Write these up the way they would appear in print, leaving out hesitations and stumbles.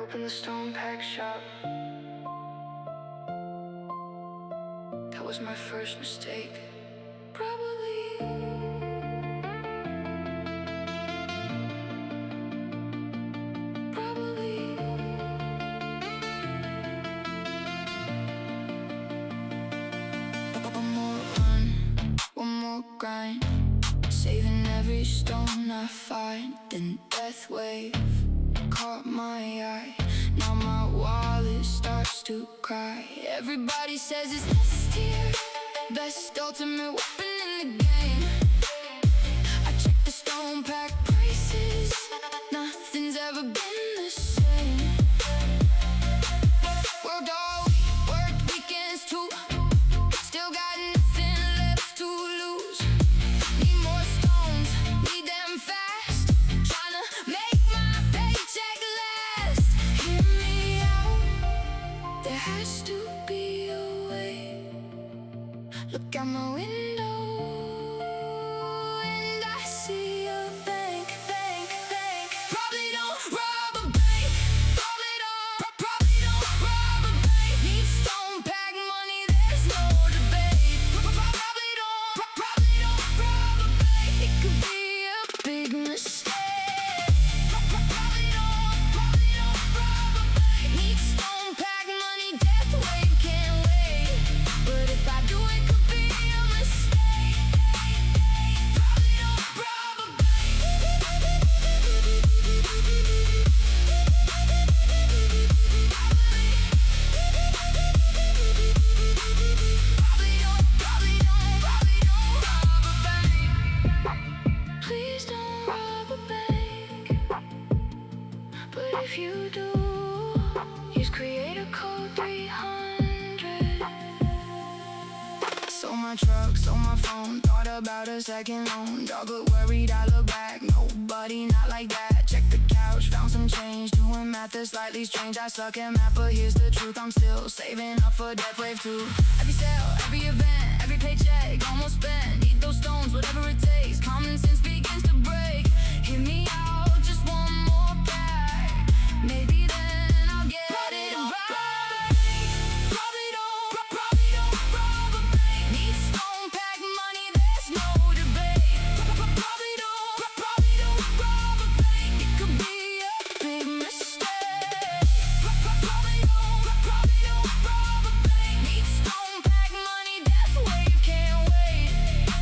open the stone pack shop. That was my first mistake. Probably. One more run, one more grind, saving every stone I find. Then death wave caught my eye. Now my wallet starts to cry. Everybody says it's this tier, best ultimate weapon in the game. I checked the stone pack prices, nothing's ever been the same. Worked all week, worked weekends too. Still got nothing left to lose. Need more stones, need them fast. Tryna make my paycheck last. Hear me out, there has to be a way. Look out my window and I see a bank. Probably don't rob a bank. Probably don't rob a bank. Need stone pack money, there's no debate. Probably don't rob a bank. It could be a big mistake. Probably don't rob a bank. Need stone pack money, death wave can't wait. But if I do, it could be a mistake. Probably don't rob a bank. Please don't rob a bank. But if you do, use creator code 300. Sold my truck, sold my phone, thought about a second loan. Dog look worried, I look back, nobody not like that. Check the couch, found some change, doing math is slightly strange. I suck at math, but here's the truth, I'm still saving up for Death Wave 2. Every sale, every event, every paycheck, almost spent. Need those stones, whatever it takes, common sense begins to break. Hear me out, just one more pack. Maybe then I'll get it right. Probably don't rob a bank. Need stone pack money, there's no debate. Probably don't rob a bank. It could be a big mistake. Probably don't rob a bank. Need stone pack money, death wave can't wait.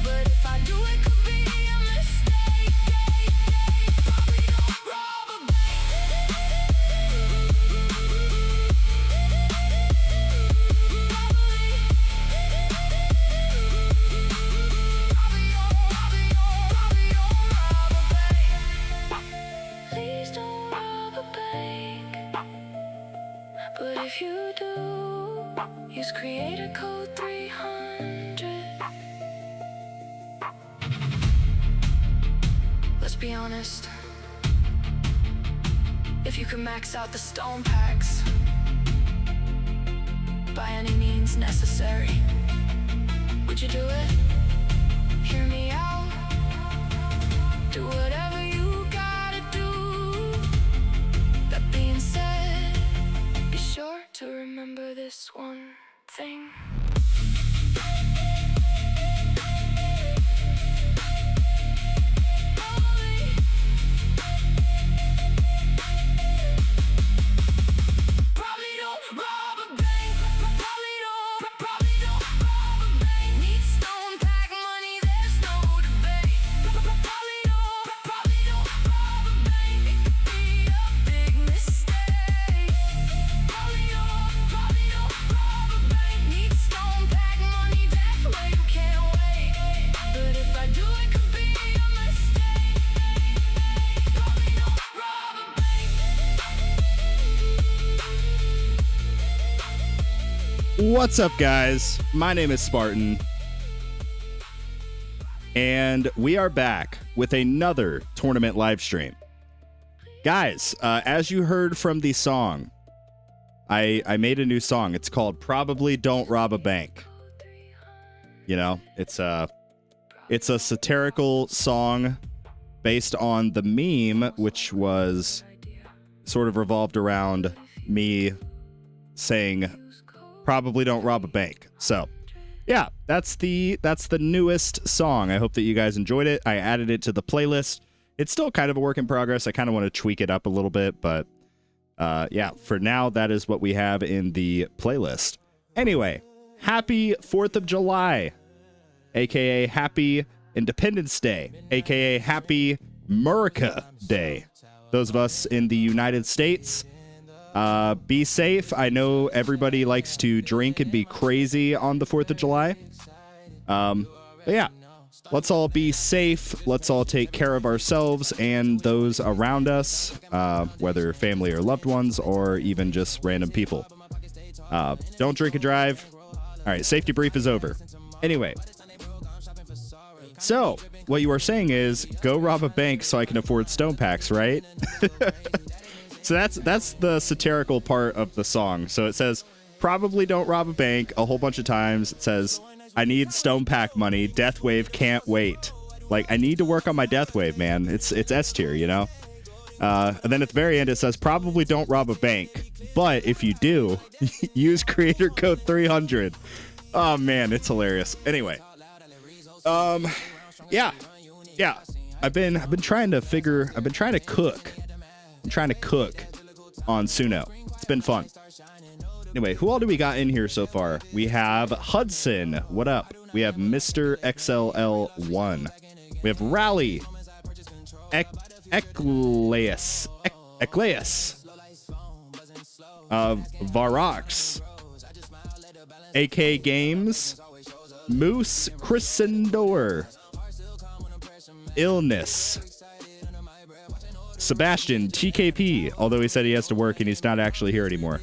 But if I do, it could be a mistake. Probably don't rob a bank. Please don't rob a bank. But if you do, use creator code 300. Let's be honest. If you could max out the stone packs by any means necessary, would you do it? Hear me out. Do whatever you gotta do. That being said, be sure to remember this one thing. Probably don't rob a bank. Probably don't rob a bank. Need stone pack money, there's no debate. Probably don't rob a bank. It could be a big mistake. Probably don't rob a bank. Need stone pack money, death wave can't wait. But if I do, it could be a mistake. Probably don't rob a bank. What's up, guys? My name is Spartan, and we are back with another tournament live stream. Guys, as you heard from the song, I made a new song. It's called Probably Don't Rob a Bank. You know, it's a satirical song based on the meme, which was sort of revolved around me saying, probably don't rob a bank. So, yeah, that's the newest song. I hope that you guys enjoyed it. I added it to the playlist. It's still kind of a work in progress. I kind of want to tweak it up a little bit, but yeah, for now, that is what we have in the playlist. Anyway, happy 4th of July, aka happy Independence Day, aka happy Merica Day. Those of us in the United States, be safe. I know everybody likes to drink and be crazy on the 4th of July. But yeah, let's all be safe. Let's all take care of ourselves and those around us, whether family or loved ones or even just random people. Don't drink and drive. All right, safety brief is over. Anyway, so what you are saying is go rob a bank so I can afford stone packs, right? So that's the satirical part of the song. So it says, probably don't rob a bank a whole bunch of times. It says, I need stone pack money. Death wave can't wait. Like, I need to work on my death wave, man. It's S tier, you know? And then at the very end, it says, probably don't rob a bank. But if you do, use creator code 300. Oh, man, it's hilarious. Anyway. Yeah. I've been trying to cook. I'm trying to cook on Suno. It's been fun. Anyway, who all do we got in here so far? We have Hudson. What up? We have Mr. XLL1. We have Rally. Ecleus. Varox. AK Games. Moose Chrysandor. Illness. Sebastian TKP, although he said he has to work and he's not actually here anymore.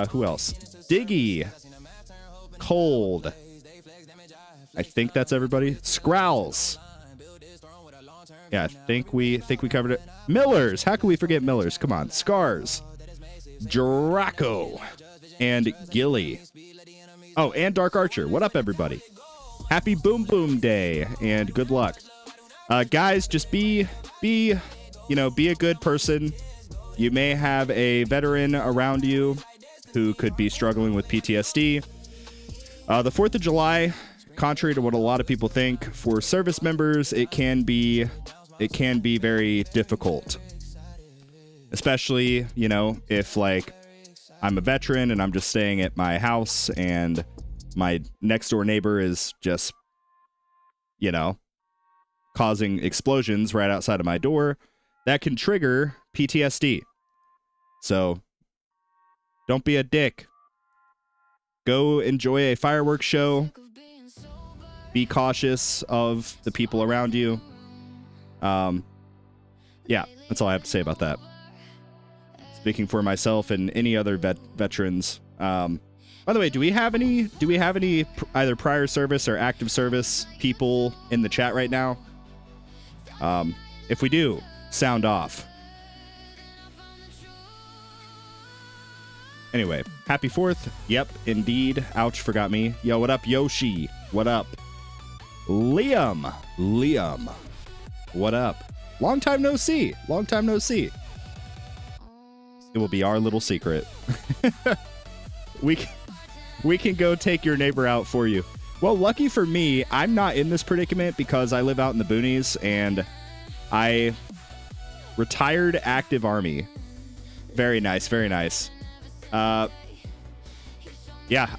Who else? Diggy. Cold. I think that's everybody. Scrowls. Yeah, I think we covered it. Millers. How can we forget Millers? Come on. Scars. Draco. And Gilly. Oh, and Dark Archer. What up, everybody? Happy Boom Boom Day and good luck. Guys, just be a good person. You may have a veteran around you who could be struggling with PTSD. The 4th of July, contrary to what a lot of people think, for service members, it can be very difficult. Especially, if like I'm a veteran and I'm just staying at my house and my next door neighbor is just, causing explosions right outside of my door. That can trigger PTSD. So don't be a dick. Go enjoy a fireworks show. Be cautious of the people around you. Yeah, that's all I have to say about that. Speaking for myself and any other veterans. By the way, do we have any either prior service or active service people in the chat right now? If we do, sound off. Anyway, happy 4th. Yep, indeed. Ouch, forgot me. Yo, what up, Yoshi? What up? Liam. What up? Long time no see. It will be our little secret. We can go take your neighbor out for you. Well, lucky for me, I'm not in this predicament because I live out in the boonies and I retired active army. Very nice, very nice. Yeah,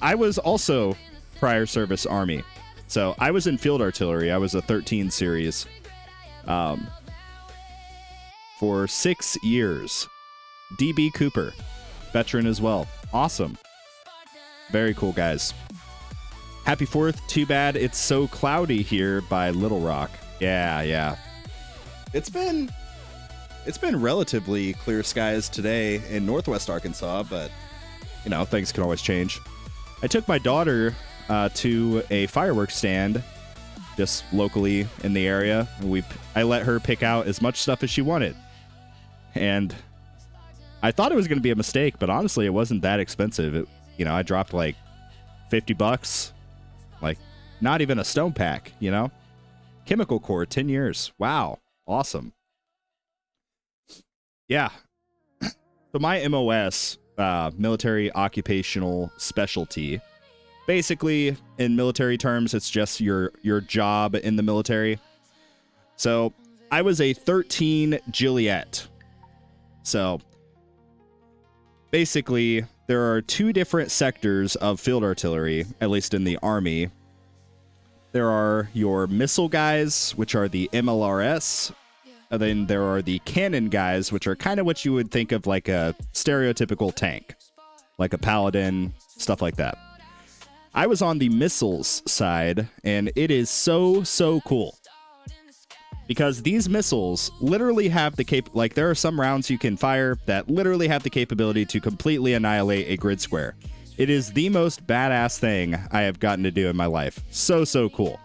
I was also prior service army. So I was in field artillery. I was a 13 series for 6 years. DB Cooper, veteran as well. Awesome. Very cool, guys. Happy 4th. Too bad it's so cloudy here by Little Rock. Yeah. It's been relatively clear skies today in Northwest Arkansas, but things can always change. I took my daughter to a fireworks stand just locally in the area. I let her pick out as much stuff as she wanted. And I thought it was going to be a mistake, but honestly, it wasn't that expensive. I dropped like $50, like not even a stone pack, Chemical Core, 10 years. Wow. Awesome. Yeah. So my MOS, military occupational specialty, basically in military terms, it's just your job in the military. So I was a 13 Juliet. So basically, there are two different sectors of field artillery, at least in the Army. There are your missile guys, which are the MLRS. And then there are the cannon guys, which are kind of what you would think of like a stereotypical tank, like a Paladin, stuff like that. I was on the missiles side, and it is so cool. Because these missiles literally have the like there are some rounds you can fire that literally have the capability to completely annihilate a grid square. It is the most badass thing I have gotten to do in my life. So cool.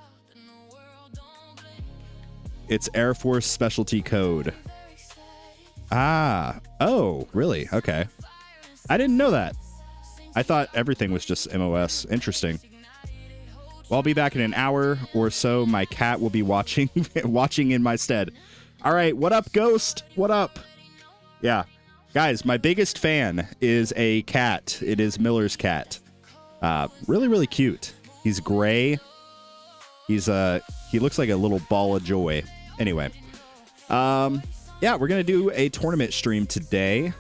It's Air Force Specialty Code. Oh, really? Okay. I didn't know that. I thought everything was just MOS. Interesting. Well, I'll be back in an hour or so. My cat will be watching in my stead. All right, what up, Ghost? What up? Yeah. Guys, my biggest fan is a cat. It is Miller's cat. Really cute. He's gray. He looks like a little ball of joy. Anyway. Yeah, we're going to do a tournament stream today.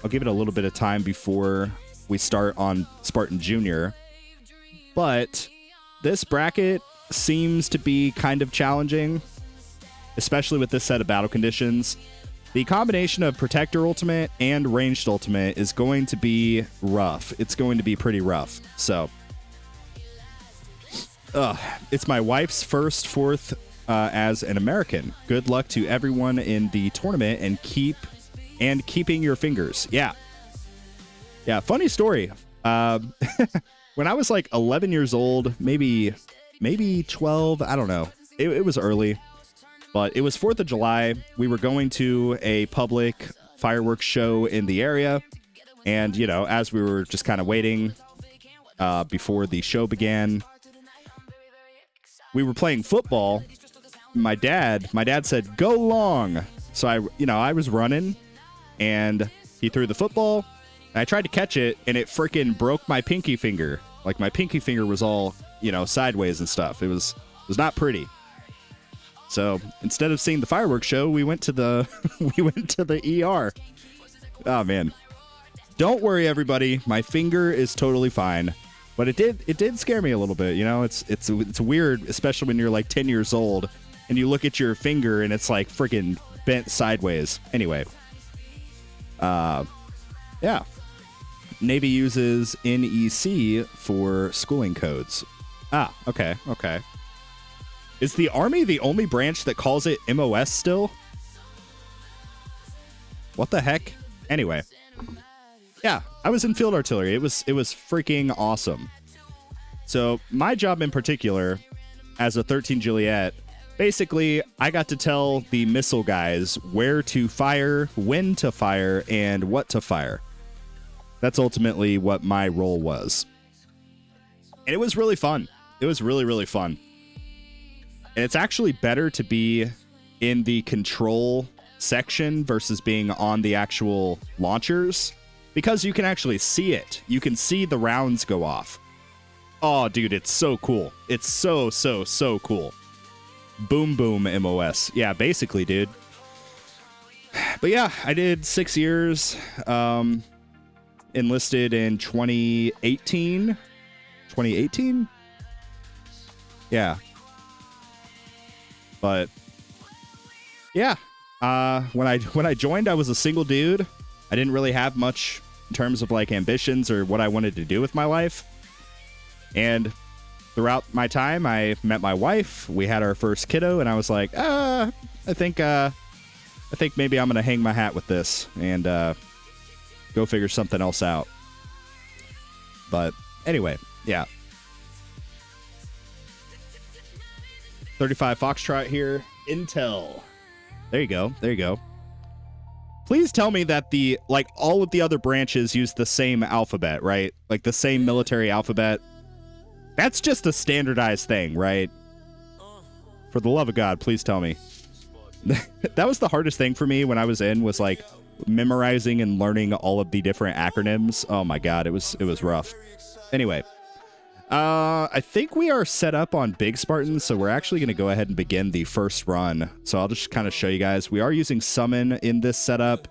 I'll give it a little bit of time before we start on Spartan Junior. But this bracket seems to be kind of challenging, especially with this set of battle conditions. The combination of Protector Ultimate and Ranged Ultimate is going to be rough. It's going to be pretty rough. So, it's my wife's first fourth as an American. Good luck to everyone in the tournament and keeping your fingers. Yeah, funny story. When I was like 11 years old, maybe 12, I don't know. It was early, but it was 4th of July. We were going to a public fireworks show in the area. And, you know, as we were just kind of waiting before the show began, we were playing football. My dad said, "Go long." So I was running and he threw the football. I tried to catch it and it freaking broke my pinky finger. Like my pinky finger was all, sideways and stuff. It was not pretty. So instead of seeing the fireworks show, we went to the ER. Oh man. Don't worry, everybody. My finger is totally fine. But it did scare me a little bit. It's weird, especially when you're like 10 years old and you look at your finger and it's like freaking bent sideways. Anyway. Yeah. Navy uses NEC for schooling codes. Okay. Is the Army the only branch that calls it MOS still? What the heck? Anyway. Yeah, I was in field artillery. It was freaking awesome. So my job in particular, as a 13 Juliet, basically I got to tell the missile guys where to fire, when to fire, and what to fire. That's ultimately what my role was. And it was really fun. It was really fun. And it's actually better to be in the control section versus being on the actual launchers because you can actually see it. You can see the rounds go off. Oh, dude, it's so cool. It's so cool. Boom MOS. Yeah, basically, dude. But yeah, I did 6 years. Enlisted in 2018. 2018? Yeah. But yeah, when I joined, I was a single dude. I didn't really have much in terms of like ambitions or what I wanted to do with my life. And throughout my time, I met my wife. We had our first kiddo, and I was like, I think maybe I'm gonna hang my hat with this and go figure something else out. But anyway, yeah. 35 Foxtrot here. Intel. There you go. Please tell me that all of the other branches use the same alphabet, right? Like the same military alphabet. That's just a standardized thing, right? For the love of God, please tell me. That was the hardest thing for me when I was in, was like memorizing and learning all of the different acronyms. Oh my god, it was rough. Anyway, I think we are set up on Big Spartan, so we're actually going to go ahead and begin the first run. So I'll just kind of show you guys. We are using Summon in this setup.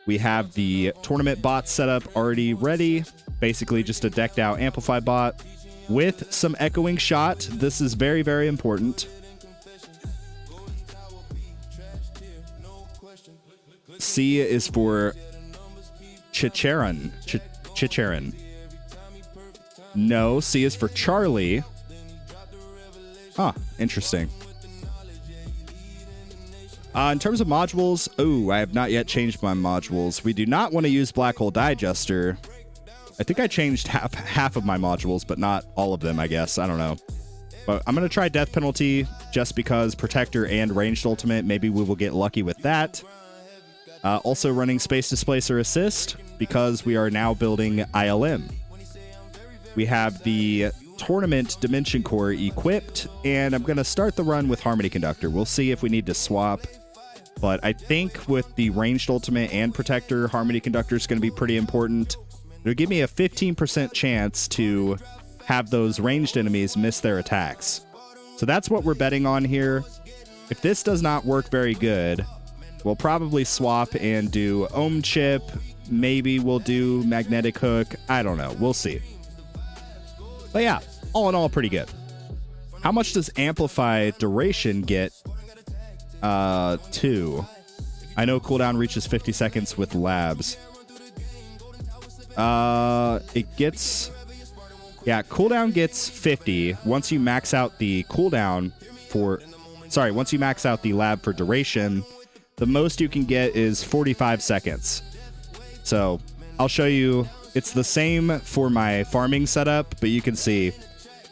We have the tournament bot setup already ready. Basically just a decked out Amplify bot with some Echoing Shot. This is very, very important. C is for Chicharon. Chicharon. No, C is for Charlie. Huh, interesting. In terms of modules, I have not yet changed my modules. We do not want to use Black Hole Digester. I think I changed half of my modules, but not all of them, I guess. I don't know. But I'm going to try Death Penalty just because Protector and Ranged Ultimate. Maybe we will get lucky with that. Also running Space Displacer Assist because we are now building ILM. We have the Tournament Dimension Core equipped, and I'm going to start the run with Harmony Conductor. We'll see if we need to swap, but I think with the Ranged Ultimate and Protector, Harmony Conductor is going to be pretty important. It'll give me a 15% chance to have those ranged enemies miss their attacks. So that's what we're betting on here. If this does not work very good, we'll probably swap and do Ohm Chip. Maybe we'll do Magnetic Hook. I don't know. We'll see. But yeah, all in all, pretty good. How much does Amplify Duration get? 2. I know cooldown reaches 50 seconds with labs. It gets... Yeah, cooldown gets 50. Once you max out the cooldown for... Sorry, once you max out the lab for duration, the most you can get is 45 seconds. So, I'll show you... It's the same for my farming setup, but you can see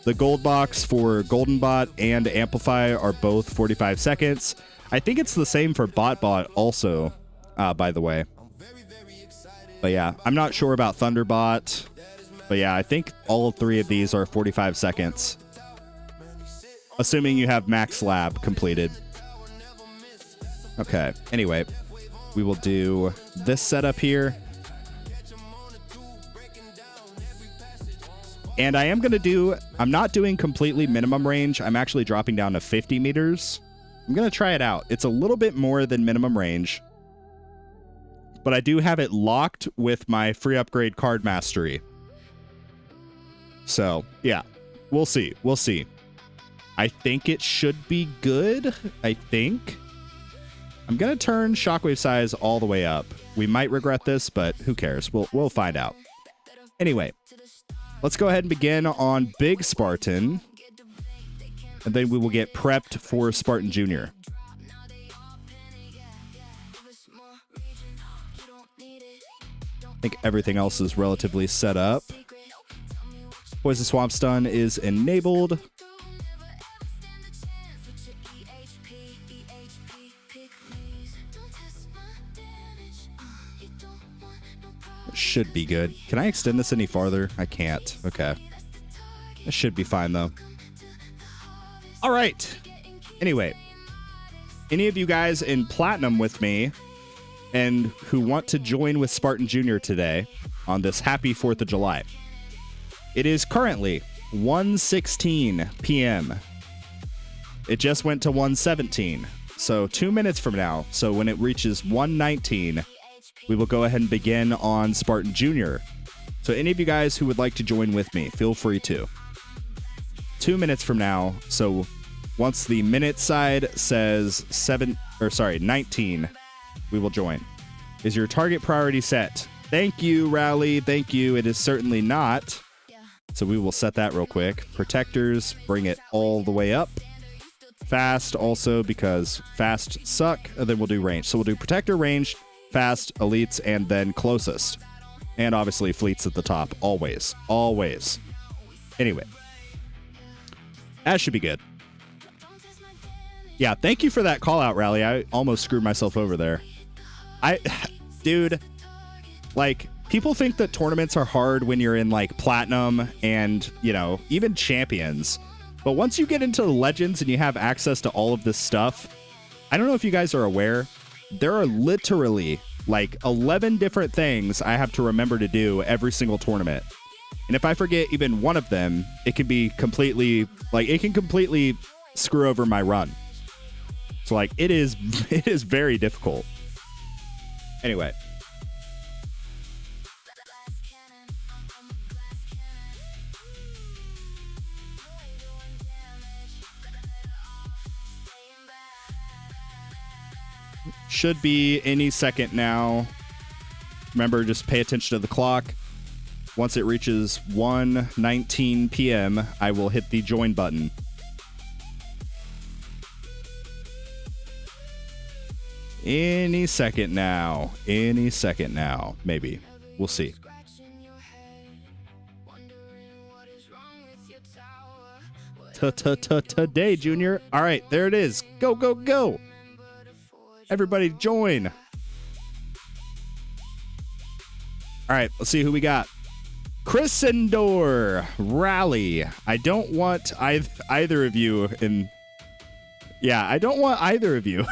the gold box for Golden Bot and Amplify are both 45 seconds. I think it's the same for Bot also, by the way. But yeah, I'm not sure about Thunderbot. But yeah, I think all 3 of these are 45 seconds. Assuming you have Max Lab completed. Okay, anyway, we will do this setup here. And I am going to do, I'm not doing completely minimum range. I'm actually dropping down to 50 meters. I'm going to try it out. It's a little bit more than minimum range. But I do have it locked with my free upgrade card mastery. So, yeah, we'll see. We'll see. I think it should be good. I think. I'm going to turn shockwave size all the way up. We might regret this, but who cares? We'll find out. Anyway. Let's go ahead and begin on Big Spartan, and then we will get prepped for Spartan Jr. I think everything else is relatively set up. Poison Swamp Stun is enabled. Should be good. Can I extend this any farther? I can't. Okay. This should be fine, though. All right. Anyway, any of you guys in Platinum with me and who want to join with Spartan Jr. today on this happy 4th of July, it is currently 1:16 p.m. It just went to 1:17. So 2 minutes from now, so when it reaches 1:19, we will go ahead and begin on Spartan Jr. So any of you guys who would like to join with me, feel free to. 2 minutes from now, so once the minute side says 19, we will join. Is your target priority set? Thank you, Rally. Thank you. It is certainly not. So we will set that real quick. Protectors, bring it all the way up. Fast also, because fast suck. And then we'll do range. So we'll do Protector, Range, Fast, Elites, and then Closest. And obviously Fleets at the top. Always. Always. Anyway. That should be good. Yeah, thank you for that call out, Rally. I almost screwed myself over there. Dude, like, people think that tournaments are hard when you're in, like, Platinum and, you know, even Champions. But once you get into the Legends and you have access to all of this stuff, I don't know if you guys are aware, there are literally like 11 different things I have to remember to do every single tournament. And if I forget even one of them, it can be completely, like, it can completely screw over my run. So, like, it is very difficult. Anyway. Should be any second now. Remember, just pay attention to the clock. Once it reaches 1:19 p.m., I will hit the join button. Any second now. Any second now. Maybe. We'll see. Today, Junior. All right, there it is. Go, go, go. Everybody join. All right, let's see who we got. Chrisendor Rally. I don't want either of you in. Yeah, I don't want either of you.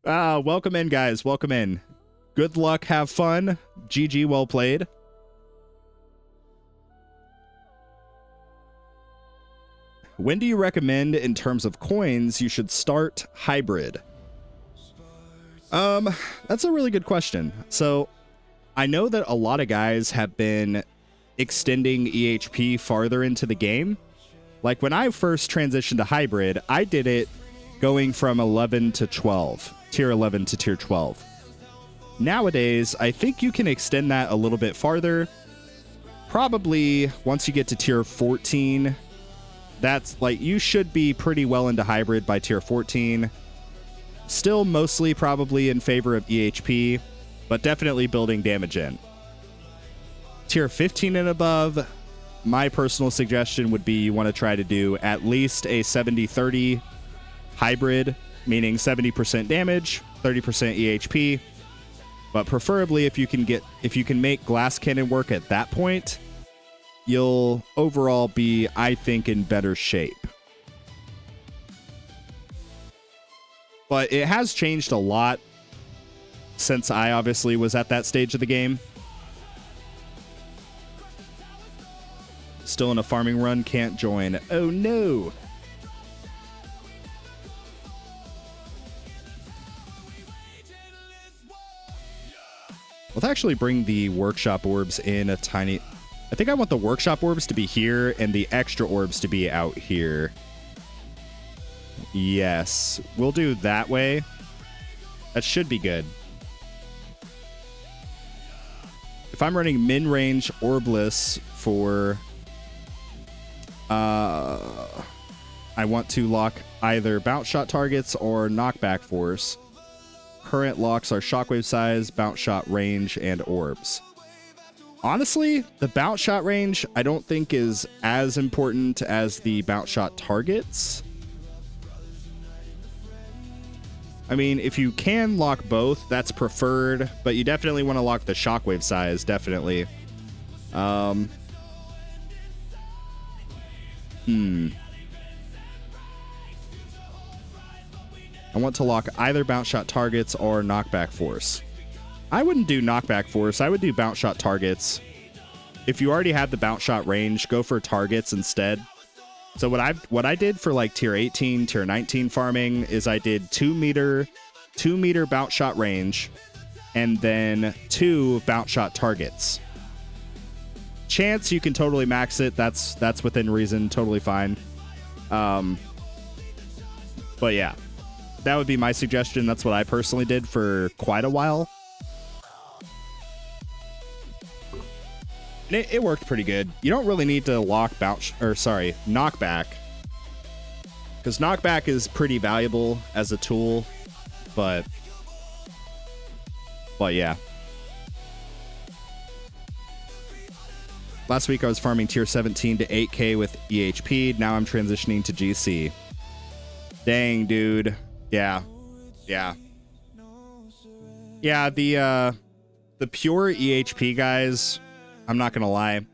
Welcome in, guys. Welcome in. Good luck. Have fun. GG. Well played. When do you recommend, in terms of coins, you should start hybrid? That's a really good question. So, I know that a lot of guys have been extending EHP farther into the game. Like, when I first transitioned to hybrid, I did it going from 11 to 12, tier 11 to tier 12. Nowadays, I think you can extend that a little bit farther. Probably once you get to tier 14, that's like, you should be pretty well into hybrid by tier 14. Still mostly probably in favor of EHP, but definitely building damage in. Tier 15 and above, my personal suggestion would be you want to try to do at least a 70-30 hybrid, meaning 70% damage, 30% EHP. But preferably if you can make glass cannon work at that point, you'll overall be, I think, in better shape. But it has changed a lot since I obviously was at that stage of the game. Still in a farming run, can't join. Oh no. Let's actually bring the workshop orbs in a tiny... I think I want the workshop orbs to be here and the extra orbs to be out here. Yes, we'll do that way. That should be good. If I'm running min-range orbless for... I want to lock either bounce shot targets or knockback force. Current locks are shockwave size, bounce shot range, and orbs. Honestly, the bounce shot range I don't think is as important as the bounce shot targets. I mean, if you can lock both, that's preferred, but you definitely want to lock the shockwave size, definitely. I want to lock either bounce shot targets or knockback force. I wouldn't do knockback force. I would do bounce shot targets. If you already have the bounce shot range, go for targets instead. So what I did for like tier 18, tier 19 farming is I did 2 meter bounce shot range and then 2 bounce shot targets. Chance you can totally max it. That's within reason, totally fine. But yeah, that would be my suggestion. That's what I personally did for quite a while. And it worked pretty good. You don't really need to lock knockback, because knockback is pretty valuable as a tool, but yeah. Last week I was farming tier 17 to 8k with EHP. Now I'm transitioning to GC. Dang, dude. Yeah. The pure EHP guys, I'm not gonna lie,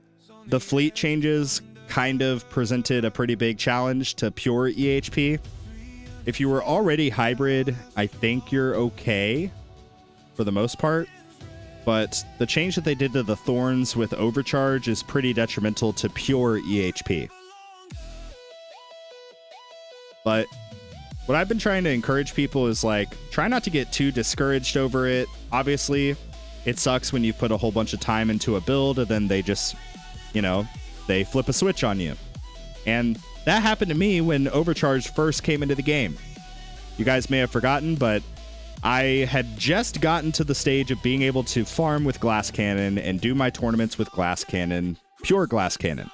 the fleet changes kind of presented a pretty big challenge to pure EHP. If you were already hybrid, I think you're okay for the most part. But the change that they did to the Thorns with Overcharge is pretty detrimental to pure EHP. But what I've been trying to encourage people is, like, try not to get too discouraged over it. Obviously, it sucks when you put a whole bunch of time into a build and then they just, you know, they flip a switch on you. And that happened to me when Overcharge first came into the game. You guys may have forgotten, but I had just gotten to the stage of being able to farm with Glass Cannon and do my tournaments with Glass Cannon, pure Glass Cannon.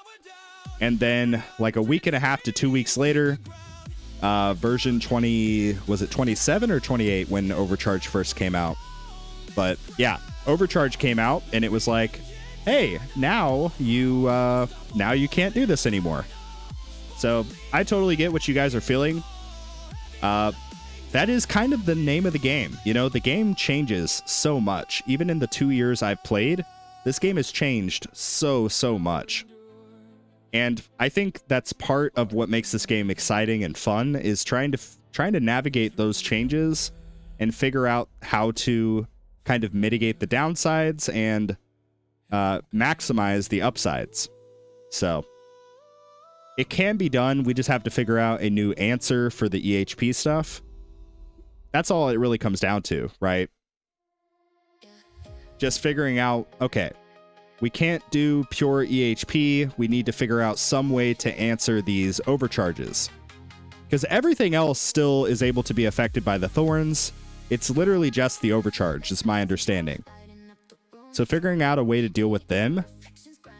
And then, like a week and a half to 2 weeks later, version 20, was it 27 or 28 when Overcharge first came out? But yeah, Overcharge came out and it was like, hey, now you can't do this anymore. So I totally get what you guys are feeling. That is kind of the name of the game. You know, the game changes so much. Even in the 2 years I've played, this game has changed so much. And I think that's part of what makes this game exciting and fun, is trying to navigate those changes and figure out how to kind of mitigate the downsides and maximize the upsides. So it can be done. We just have to figure out a new answer for the EHP stuff. That's all it really comes down to, right? Just figuring out, okay, we can't do pure EHP. We need to figure out some way to answer these overcharges. Because everything else still is able to be affected by the Thorns. It's literally just the overcharge, is my understanding. So figuring out a way to deal with them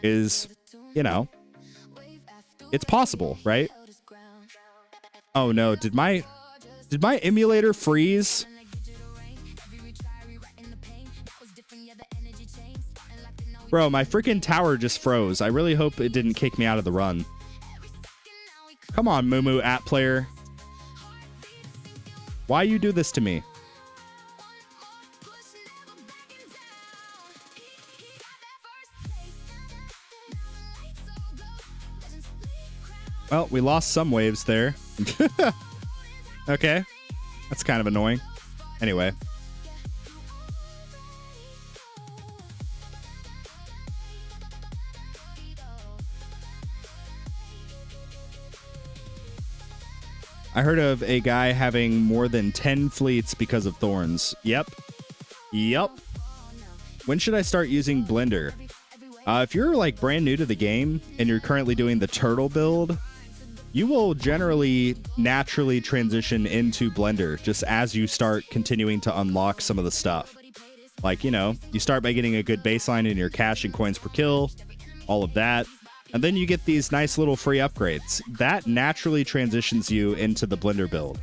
is, you know, it's possible, right? Oh no, did my emulator freeze? Bro, my freaking tower just froze. I really hope it didn't kick me out of the run. Come on, Moo app player. Why you do this to me? Well, we lost some waves there. Okay. That's kind of annoying. Anyway. I heard of a guy having more than 10 fleets because of Thorns. Yep. When should I start using Blender? If you're like brand new to the game and you're currently doing the turtle build, you will generally naturally transition into Blender just as you start continuing to unlock some of the stuff. Like, you know, you start by getting a good baseline in your cash and coins per kill, all of that. And then you get these nice little free upgrades. That naturally transitions you into the Blender build,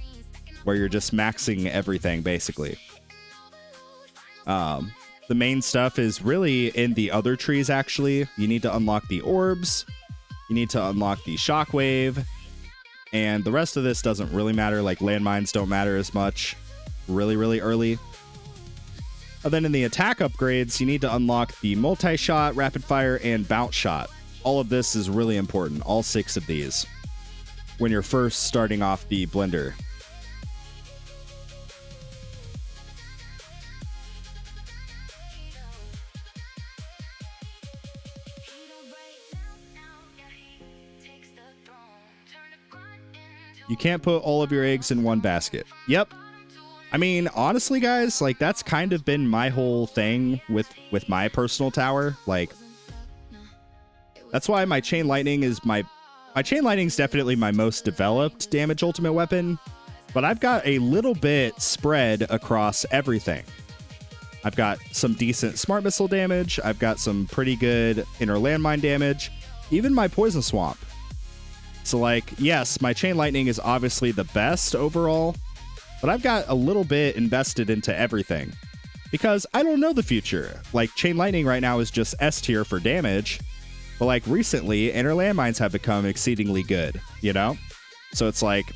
where you're just maxing everything, basically. The main stuff is really in the other trees, actually. You need to unlock the orbs. You need to unlock the shockwave. And the rest of this doesn't really matter. Like, landmines don't matter as much really early. And then in the attack upgrades, you need to unlock the multi-shot, rapid fire, and bounce shot. All of this is really important, all 6 of these, when you're first starting off the Blender. You can't put all of your eggs in one basket. Yep. I mean, honestly, guys, like, that's kind of been my whole thing with my personal tower. Like, that's why my Chain Lightning is my Chain Lightning is definitely my most developed damage ultimate weapon, but I've got a little bit spread across everything. I've got some decent smart missile damage. I've got some pretty good inner landmine damage, even my poison swamp. So, like, yes, my Chain Lightning is obviously the best overall, but I've got a little bit invested into everything because I don't know the future. Like, Chain Lightning right now is just S tier for damage. But like recently, inner landmines have become exceedingly good, you know? So it's like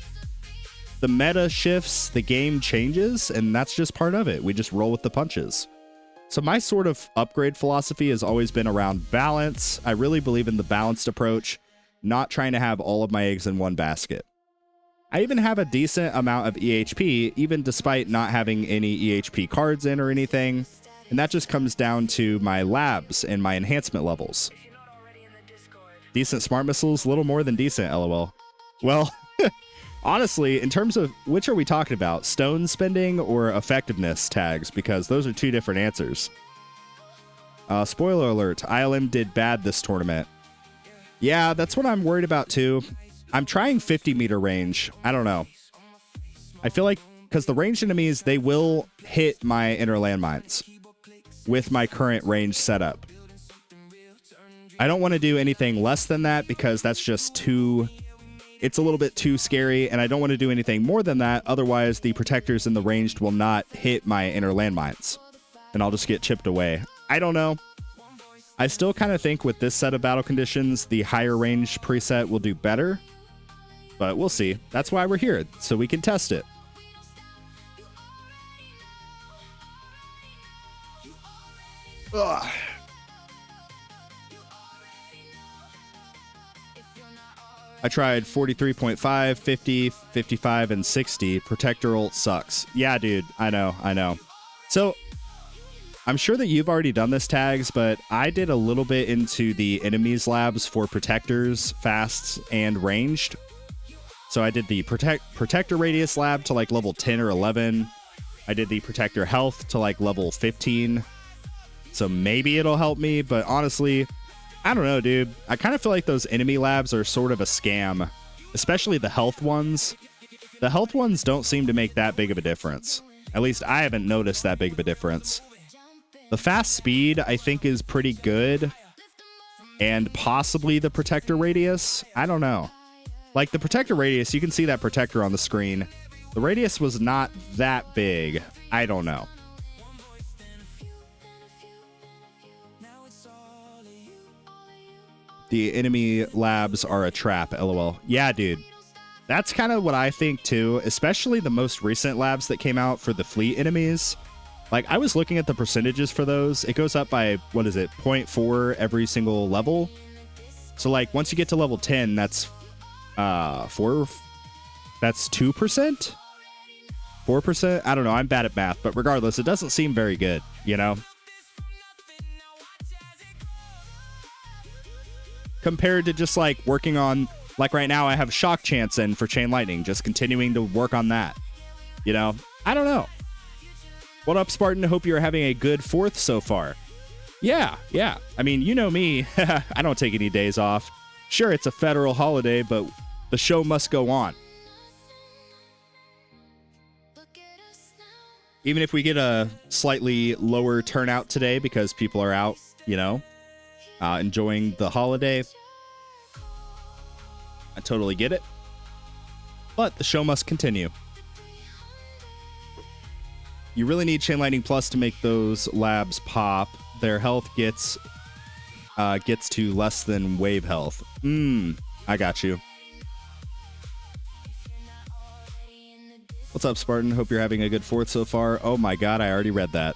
the meta shifts, the game changes, and that's just part of it. We just roll with the punches. So my sort of upgrade philosophy has always been around balance. I really believe in the balanced approach, not trying to have all of my eggs in one basket. I even have a decent amount of EHP, even despite not having any EHP cards in or anything. And that just comes down to my labs and my enhancement levels. Decent smart missiles, little more than decent, LOL. Well, honestly, in terms of which are we talking about? Stone spending or effectiveness tags? Because those are two different answers. Spoiler alert, ILM did bad this tournament. Yeah, that's what I'm worried about too. I'm trying 50 meter range. I don't know. I feel like because the ranged enemies, they will hit my inner landmines with my current range setup. I don't want to do anything less than that because that's just too... It's a little bit too scary, and I don't want to do anything more than that. Otherwise, the protectors in the ranged will not hit my inner landmines, and I'll just get chipped away. I don't know. I still kind of think with this set of battle conditions, the higher range preset will do better, but we'll see. That's why we're here, so we can test it. Ugh. I tried 43.5, 50, 55, and 60. Protector ult sucks. Yeah, dude. I know. So, I'm sure that you've already done this, Tags, but I did a little bit into the enemies labs for protectors, fasts, and ranged. So I did the protector radius lab to like level 10 or 11. I did the protector health to like level 15. So maybe it'll help me, but honestly, I don't know, dude. I kind of feel like those enemy labs are sort of a scam, especially the health ones. The health ones don't seem to make that big of a difference. At least I haven't noticed that big of a difference. The fast speed, I think, is pretty good. And possibly the protector radius. I don't know. Like the protector radius, you can see that protector on the screen. The radius was not that big. I don't know. The enemy labs are a trap, LOL. Yeah, dude. That's kind of what I think too, especially the most recent labs that came out for the fleet enemies. Like, I was looking at the percentages for those. It goes up by, what is it, 0.4 every single level. So, like, once you get to level 10, that's 4... That's 2%? 4%? I don't know. I'm bad at math, but regardless, it doesn't seem very good, you know? Compared to just, like, working on... Like, right now, I have Shock Chance in for Chain Lightning, just continuing to work on that. You know? I don't know. What up, Spartan? Hope you're having a good 4th so far. Yeah. I mean, you know me. I don't take any days off. Sure, it's a federal holiday, but the show must go on. Even if we get a slightly lower turnout today because people are out, you know, enjoying the holiday. I totally get it. But the show must continue. You really need Chain Lightning Plus to make those labs pop. Their health gets to less than wave health. I got you. What's up, Spartan? Hope you're having a good 4th so far. Oh my god, I already read that.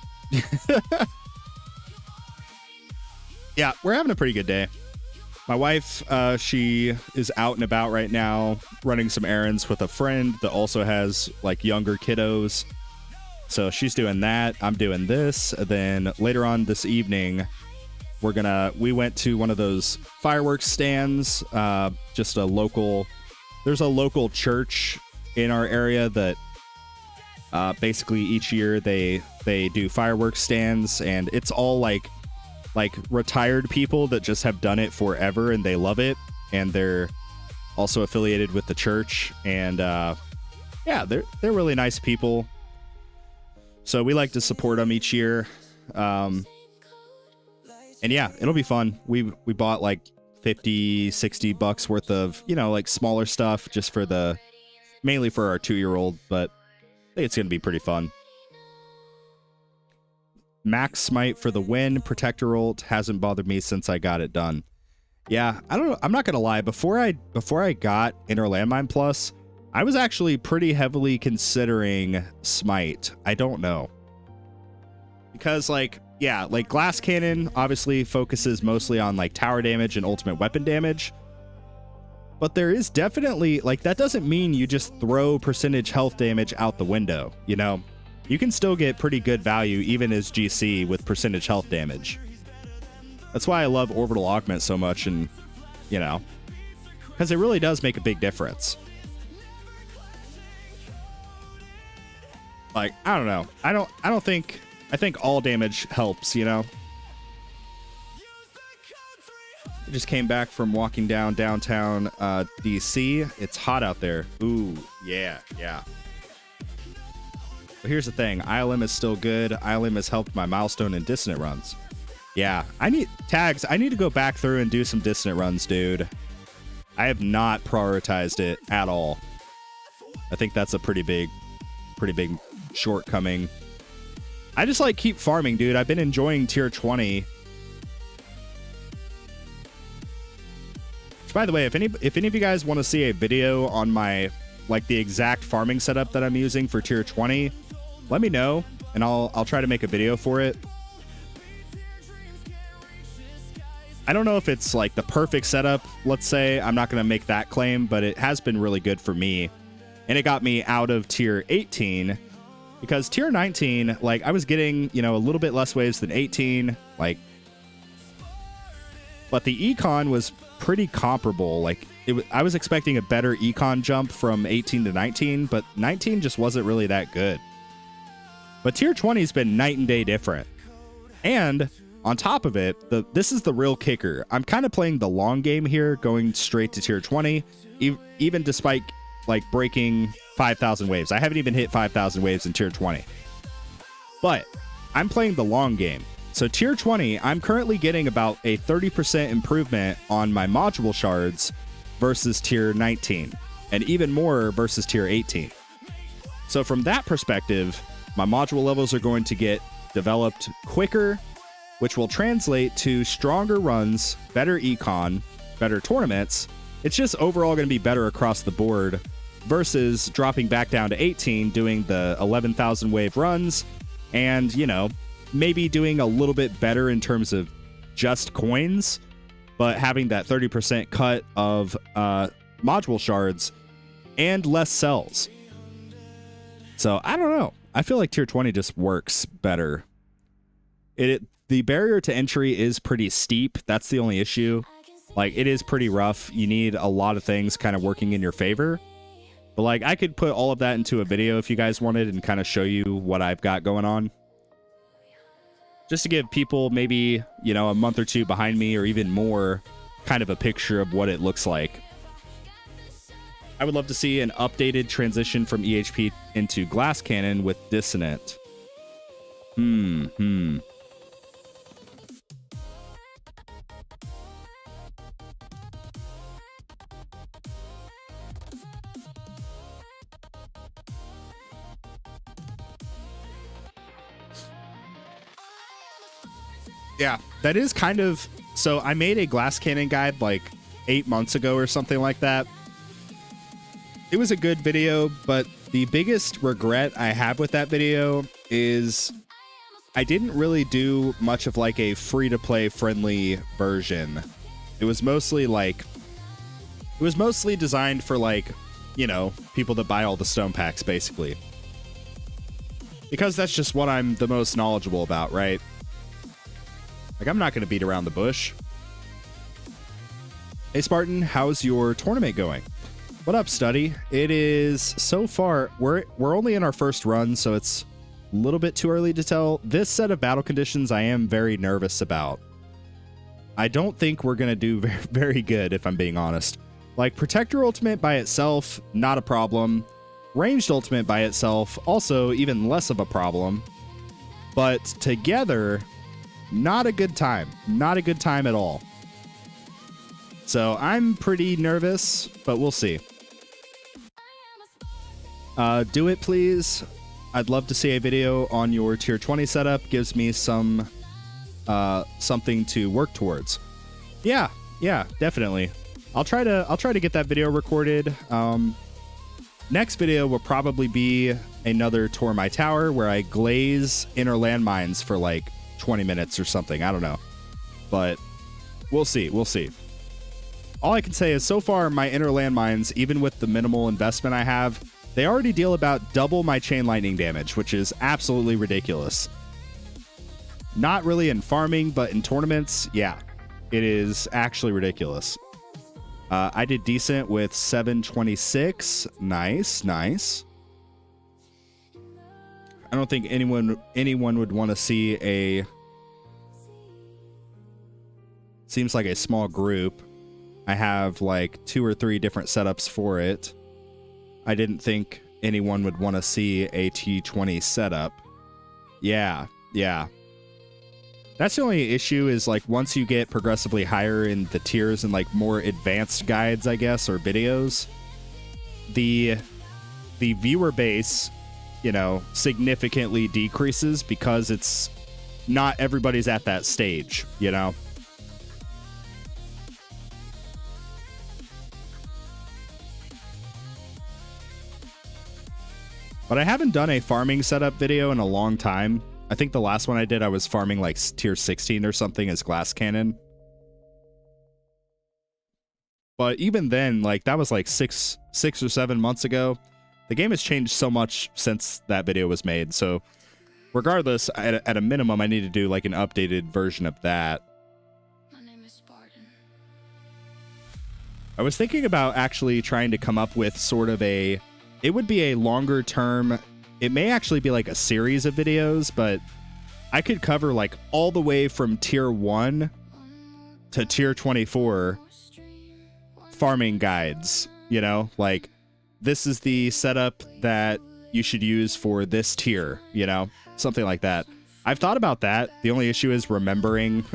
Yeah, we're having a pretty good day. My wife, she is out and about right now, running some errands with a friend that also has, like, younger kiddos. So she's doing that. I'm doing this. And then later on this evening, we went to one of those fireworks stands, just a local, there's a local church in our area that basically each year they do fireworks stands, and it's all like retired people that just have done it forever and they love it, and they're also affiliated with the church, and yeah, they're really nice people. So we like to support them each year. And yeah, it'll be fun. We bought like $50-$60 worth of, you know, like smaller stuff just for mainly for our 2-year-old, but I think it's going to be pretty fun. Max Smite for the win. Protector ult hasn't bothered me since I got it done. Yeah, I don't know. I'm not going to lie. Before I got Inner Landmine Plus, I was actually pretty heavily considering Smite. I don't know. Because, like, yeah, like Glass Cannon obviously focuses mostly on, like, tower damage and ultimate weapon damage. But there is definitely, like, that doesn't mean you just throw percentage health damage out the window, you know? You can still get pretty good value even as GC with percentage health damage. That's why I love Orbital Augment so much, and, you know, because it really does make a big difference. Like, I don't know. I think all damage helps, you know? I just came back from walking down downtown DC. It's hot out there. Ooh, yeah. But here's the thing. ILM is still good. ILM has helped my milestone and dissonant runs. Yeah, I need to go back through and do some dissonant runs, dude. I have not prioritized it at all. I think that's a pretty big shortcoming. I just like keep farming, dude. I've been enjoying tier 20. Which, by the way, if any of you guys want to see a video on my, like, the exact farming setup that I'm using for tier 20, let me know and I'll try to make a video for it. I don't know if it's like the perfect setup, let's say. I'm not going to make that claim, but it has been really good for me. And it got me out of tier 18 because tier 19, like, I was getting, you know, a little bit less waves than 18, like, but the econ was pretty comparable. Like, I was expecting a better econ jump from 18 to 19, but 19 just wasn't really that good. But tier 20 has been night and day different. And on top of it, this is the real kicker. I'm kind of playing the long game here, going straight to tier 20, even despite, like, breaking 5,000 waves. I haven't even hit 5,000 waves in tier 20. But I'm playing the long game. So tier 20, I'm currently getting about a 30% improvement on my module shards versus tier 19, and even more versus tier 18. So from that perspective, my module levels are going to get developed quicker, which will translate to stronger runs, better econ, better tournaments. It's just overall going to be better across the board versus dropping back down to 18, doing the 11,000 wave runs, and, you know, maybe doing a little bit better in terms of just coins, but having that 30% cut of module shards and less cells. So I don't know. I feel like tier 20 just works better. The barrier to entry is pretty steep. That's the only issue. Like, it is pretty rough. You need a lot of things kind of working in your favor. But, like, I could put all of that into a video if you guys wanted and kind of show you what I've got going on. Just to give people maybe, you know, a month or two behind me or even more kind of a picture of what it looks like. I would love to see an updated transition from EHP into Glass Cannon with Dissonant. Yeah, that is kind of... So I made a Glass Cannon guide like 8 months ago or something like that. It was a good video, but the biggest regret I have with that video is I didn't really do much of like a free-to-play friendly version. It was mostly designed for, like, you know, people that buy all the stone packs, basically. Because that's just what I'm the most knowledgeable about, right? Like, I'm not going to beat around the bush. Hey, Spartan, how's your tournament going? What up, Study? It is, so far, we're only in our first run, so it's a little bit too early to tell. This set of battle conditions I am very nervous about. I don't think we're going to do very, very good, if I'm being honest. Like, Protector Ultimate by itself, not a problem. Ranged Ultimate by itself, also even less of a problem. But together, not a good time. Not a good time at all. So I'm pretty nervous, but we'll see. Do it, please. I'd love to see a video on your tier 20 setup. Gives me some something to work towards. Yeah, definitely. I'll try to get that video recorded. Next video will probably be another tour my tower where I glaze inner landmines for like 20 minutes or something. I don't know, but we'll see. all I can say is so far my inner landmines, even with the minimal investment I have, they already deal about double my chain lightning damage, which is absolutely ridiculous. Not really in farming, but in tournaments, yeah, it is actually ridiculous. I did decent with 726. Nice, nice. I don't think anyone would want to see a... Seems like a small group. I have like 2 or 3 different setups for it. I didn't think anyone would want to see a T20 setup. Yeah, yeah. That's the only issue is like once you get progressively higher in the tiers and like more advanced guides, I guess, or videos, the viewer base, you know, significantly decreases because it's not everybody's at that stage, you know. But I haven't done a farming setup video in a long time. I think the last one I did, I was farming like tier 16 or something as glass cannon. But even then, like that was like six or 7 months ago. The game has changed so much since that video was made. So regardless, at a minimum, I need to do like an updated version of that. My name is Spartan. I was thinking about actually trying to come up with sort of a... It would be a longer term... It may actually be like a series of videos, but I could cover like all the way from tier 1 to tier 24 farming guides, you know, like this is the setup that you should use for this tier, you know, something like that. I've thought about that. The only issue is remembering,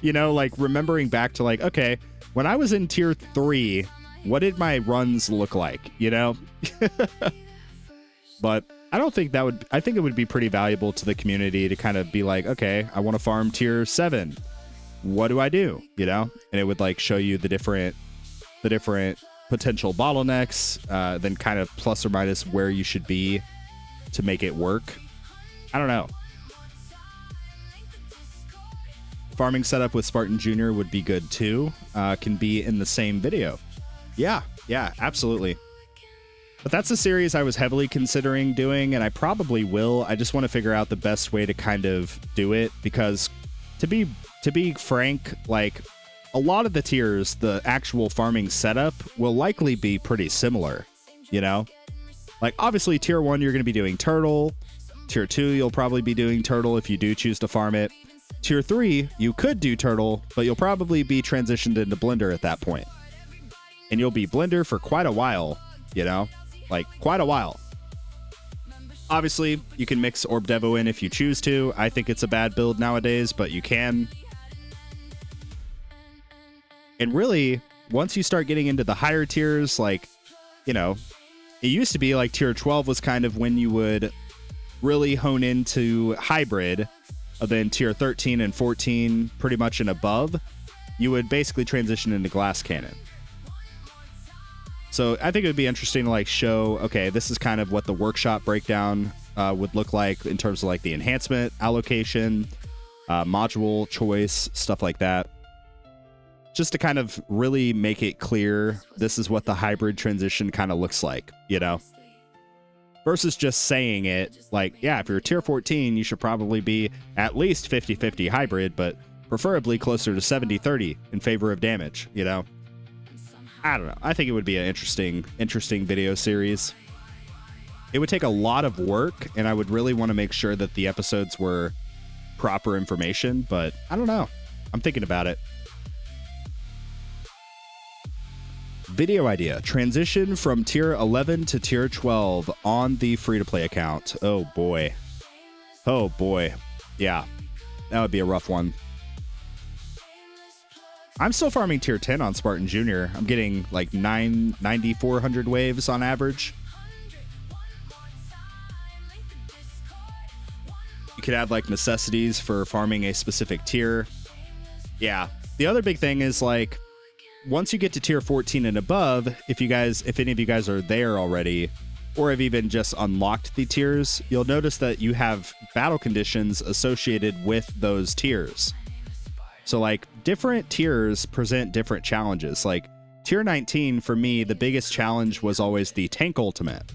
you know, like remembering back to like, okay, when I was in tier 3, what did my runs look like, you know? But I don't think that would... I think it would be pretty valuable to the community to kind of be like, okay, I want to farm tier 7. What do I do? You know? And it would like show you the different potential bottlenecks, then kind of plus or minus where you should be to make it work. I don't know. Farming setup with Spartan Jr. would be good too. Can be in the same video. Yeah, absolutely. But that's a series I was heavily considering doing, and I probably will. I just want to figure out the best way to kind of do it, because to be frank, like a lot of the tiers, the actual farming setup will likely be pretty similar, you know? Like obviously tier 1 you're going to be doing turtle, tier 2 you'll probably be doing turtle if you do choose to farm it. Tier 3 you could do turtle, but you'll probably be transitioned into blender at that point. And you'll be blender for quite a while, you know? Like, quite a while. Obviously, you can mix Orb Devo in if you choose to. I think it's a bad build nowadays, but you can. And really, once you start getting into the higher tiers, like, you know, it used to be like tier 12 was kind of when you would really hone into hybrid. Then tier 13 and 14, pretty much and above, you would basically transition into glass cannon. So I think it would be interesting to like show, okay, this is kind of what the workshop breakdown would look like in terms of like the enhancement allocation, module choice, stuff like that. Just to kind of really make it clear, this is what the hybrid transition kind of looks like, you know? Versus just saying it like, yeah, if you're tier 14, you should probably be at least 50-50 hybrid, but preferably closer to 70-30 in favor of damage, you know? I don't know. I think it would be an interesting video series. It would take a lot of work, and I would really want to make sure that the episodes were proper information, but I don't know. I'm thinking about it. Video idea. Transition from tier 11 to tier 12 on the free-to-play account. Oh, boy. Oh, boy. Yeah. That would be a rough one. I'm still farming tier 10 on Spartan Jr. I'm getting like 9,400 waves on average. You could add like necessities for farming a specific tier. Yeah. The other big thing is like once you get to tier 14 and above, if any of you guys are there already or have even just unlocked the tiers, you'll notice that you have battle conditions associated with those tiers. So like different tiers present different challenges. Like tier 19 for me, the biggest challenge was always the tank ultimate.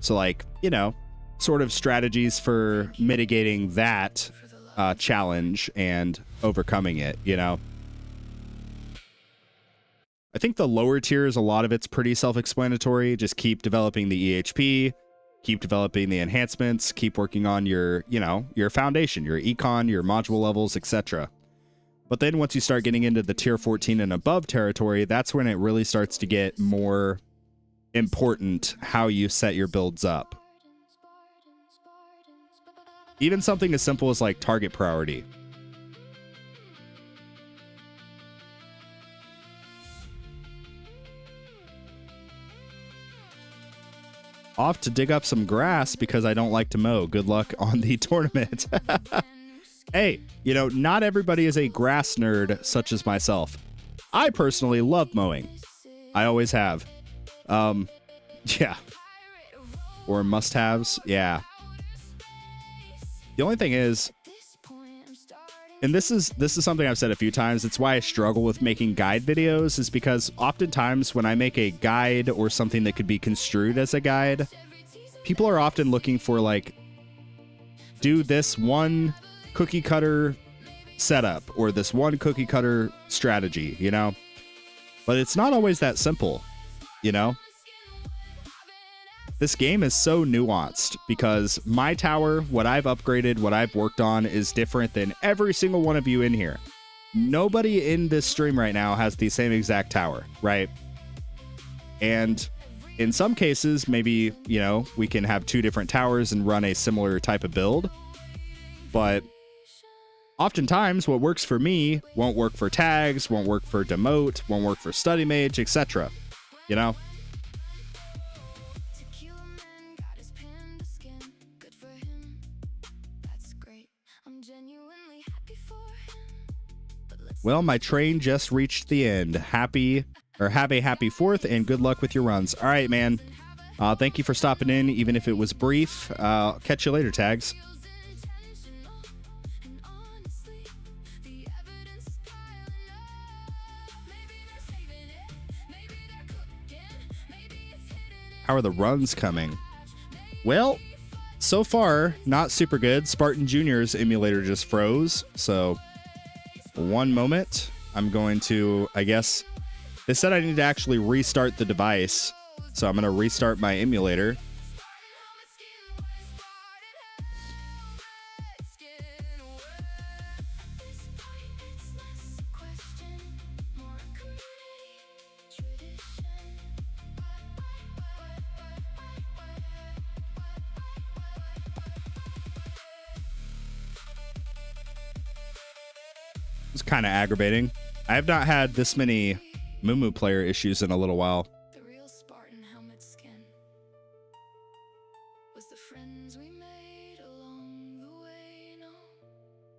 So like, you know, sort of strategies for mitigating that challenge and overcoming it, you know. I think the lower tiers, a lot of it's pretty self-explanatory. Just keep developing the EHP, keep developing the enhancements, keep working on your, you know, your foundation, your econ, your module levels, etc. But then once you start getting into the tier 14 and above territory, that's when it really starts to get more important how you set your builds up. Even something as simple as like target priority. Off to dig up some grass because I don't like to mow. Good luck on the tournament. Hey, you know, not everybody is a grass nerd such as myself. I personally love mowing. I always have. Yeah. Or must-haves. Yeah. The only thing is, and this is something I've said a few times, it's why I struggle with making guide videos, is because oftentimes when I make a guide or something that could be construed as a guide, people are often looking for like, do this one cookie cutter setup or this one cookie cutter strategy, you know? But it's not always that simple, you know? This game is so nuanced because my tower, what I've upgraded, what I've worked on is different than every single one of you in here. Nobody in this stream right now has the same exact tower, right? And in some cases, maybe, you know, we can have two different towers and run a similar type of build. But oftentimes what works for me won't work for tags, won't work for demote, won't work for study mage, etc. You know? Well, my train just reached the end. Have a happy 4th and good luck with your runs. All right, man. Thank you for stopping in, even if it was brief. Catch you later, Tags. How are the runs coming? Well, so far, not super good. Spartan Jr.'s emulator just froze, so one moment. I'm going to, I guess, they said I need to actually restart the device, so I'm going to restart my emulator. It's kind of aggravating. I have not had this many Mumu player issues in a little while. The real Spartan helmet skin was the friends we made along the way.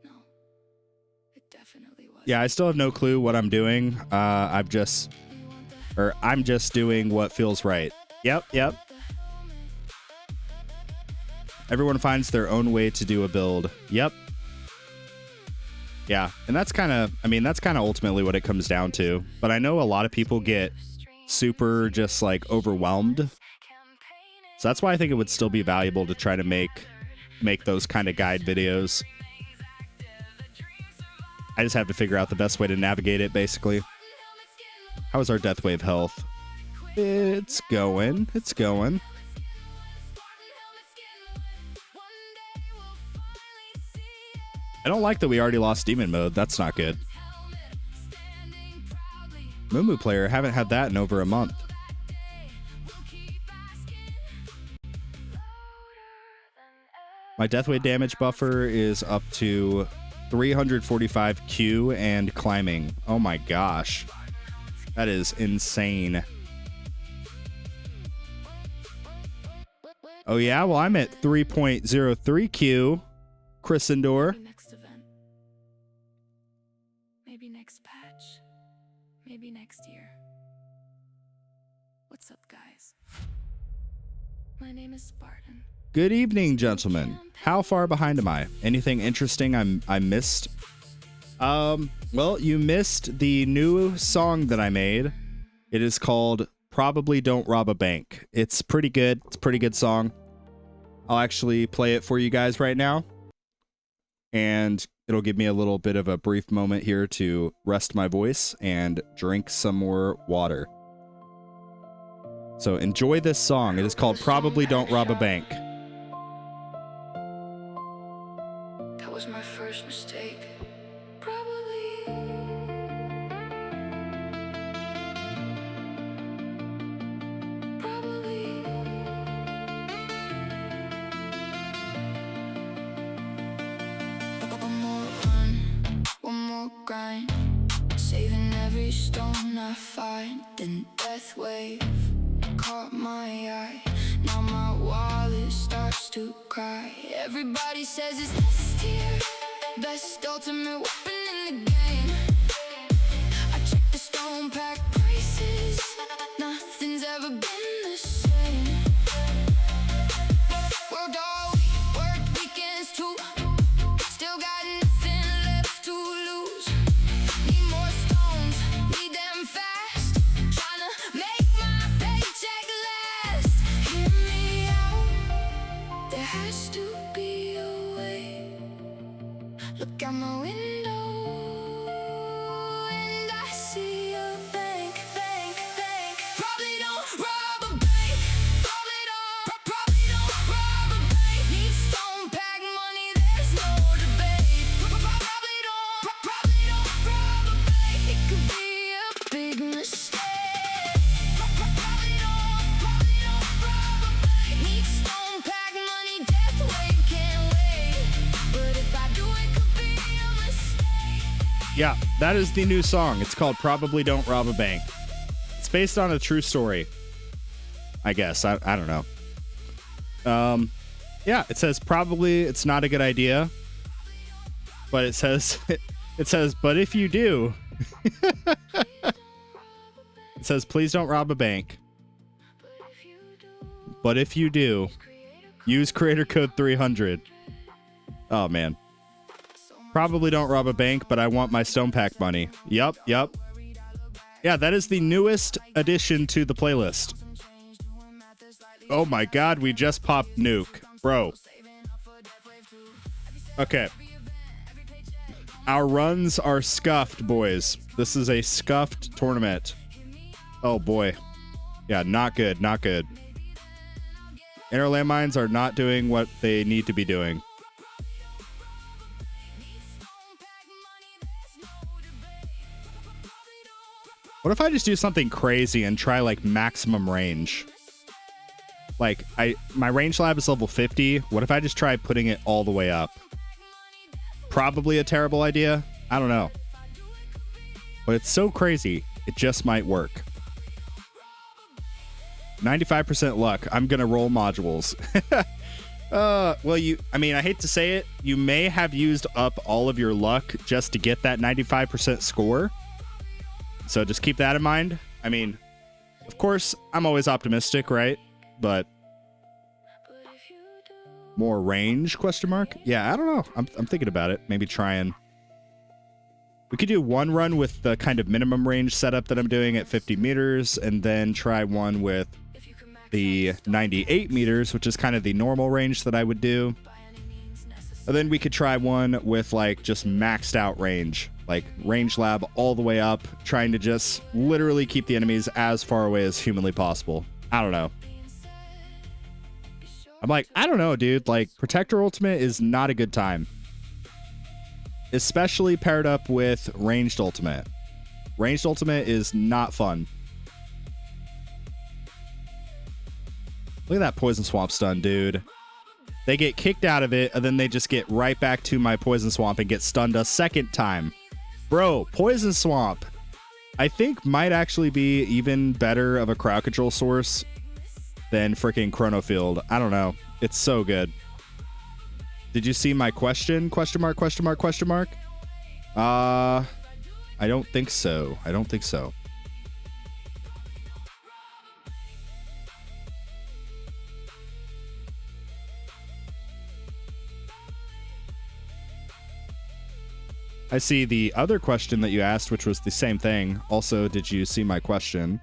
No, it definitely was. Yeah, I still have no clue what I'm doing. I'm just doing what feels right. Yep. Everyone finds their own way to do a build. Yep. Yeah, and that's kind of ultimately what it comes down to. But I know a lot of people get super just like overwhelmed. So that's why I think it would still be valuable to try to make those kind of guide videos. I just have to figure out the best way to navigate it, basically. How is our death wave health? It's going. I don't like that we already lost demon mode. That's not good. Mumu player, haven't had that in over a month. My deathweight damage buffer is up to 345 Q and climbing. Oh my gosh. That is insane. Oh yeah, well I'm at 3.03 Q. Chrisendor. Maybe next patch. Maybe next year. What's up, guys? My name is Spartan. Good evening, gentlemen. How far behind am I? Anything interesting I missed? Well, you missed the new song that I made. It is called Probably Don't Rob a Bank. It's pretty good. It's a pretty good song. I'll actually play it for you guys right now. And it'll give me a little bit of a brief moment here to rest my voice and drink some more water. So enjoy this song. It is called Probably Don't Rob a Bank. That was my first mistake. Probably. One more run, one more grind. Saving every stone I find. Then death wave caught my eye. Now my wallet starts to cry. Everybody says it's this tier, best ultimate weapon in the game. I check the stone pack prices. Nothing's ever been the same. Worked all week, worked weekends too. Still got nothing left to lose. Need more stones, need them fast. Tryna make my paycheck last. Hear me out, there has to be a way. Look out my window and I see a bank, bank, bank. Probably don't rob a bank. Probably don't rob a bank. Need stone pack money, there's no debate. Probably don't rob a bank. It could be a big mistake. Probably don't rob a bank. Need stone pack money, death wave can't wait. But if I do, it could be a mistake. Yeah, that is the new song. It's called Probably Don't Rob a Bank. It's based on a true story, I guess. I don't know. Yeah, it says probably it's not a good idea, but it says but if you do, it says please don't rob a bank. But if you do, use creator code 300. Oh man. Probably don't rob a bank, but I want my stone pack money. Yup. Yeah, that is the newest addition to the playlist. Oh my god, we just popped Nuke. Bro. Okay. Our runs are scuffed, boys. This is a scuffed tournament. Oh boy. Yeah, not good, not good. Inner landmines are not doing what they need to be doing. What if I just do something crazy and try like maximum range? Like my range lab is level 50. What if I just try putting it all the way up? Probably a terrible idea. I don't know. But it's so crazy. It just might work. 95% luck. I'm going to roll modules. Well, I hate to say it. You may have used up all of your luck just to get that 95% score. So just keep that in mind. I mean, of course, I'm always optimistic, right? But more range, question mark? Yeah, I don't know. I'm thinking about it. Maybe try and... We could do one run with the kind of minimum range setup that I'm doing at 50 meters, and then try one with the 98 meters, which is kind of the normal range that I would do. And then we could try one with like just maxed out range, like range lab all the way up, trying to just literally keep the enemies as far away as humanly possible. I don't know. I'm like, I don't know, dude. Like, Protector Ultimate is not a good time. Especially paired up with Ranged Ultimate. Ranged Ultimate is not fun. Look at that Poison Swamp stun, dude. They get kicked out of it, and then they just get right back to my Poison Swamp and get stunned a second time. Bro, Poison Swamp, I think might actually be even better of a crowd control source than freaking Chrono Field. I don't know. It's so good. Did you see my question? Question mark, question mark, question mark? I don't think so. I don't think so. I see the other question that you asked, which was the same thing. Also, did you see my question?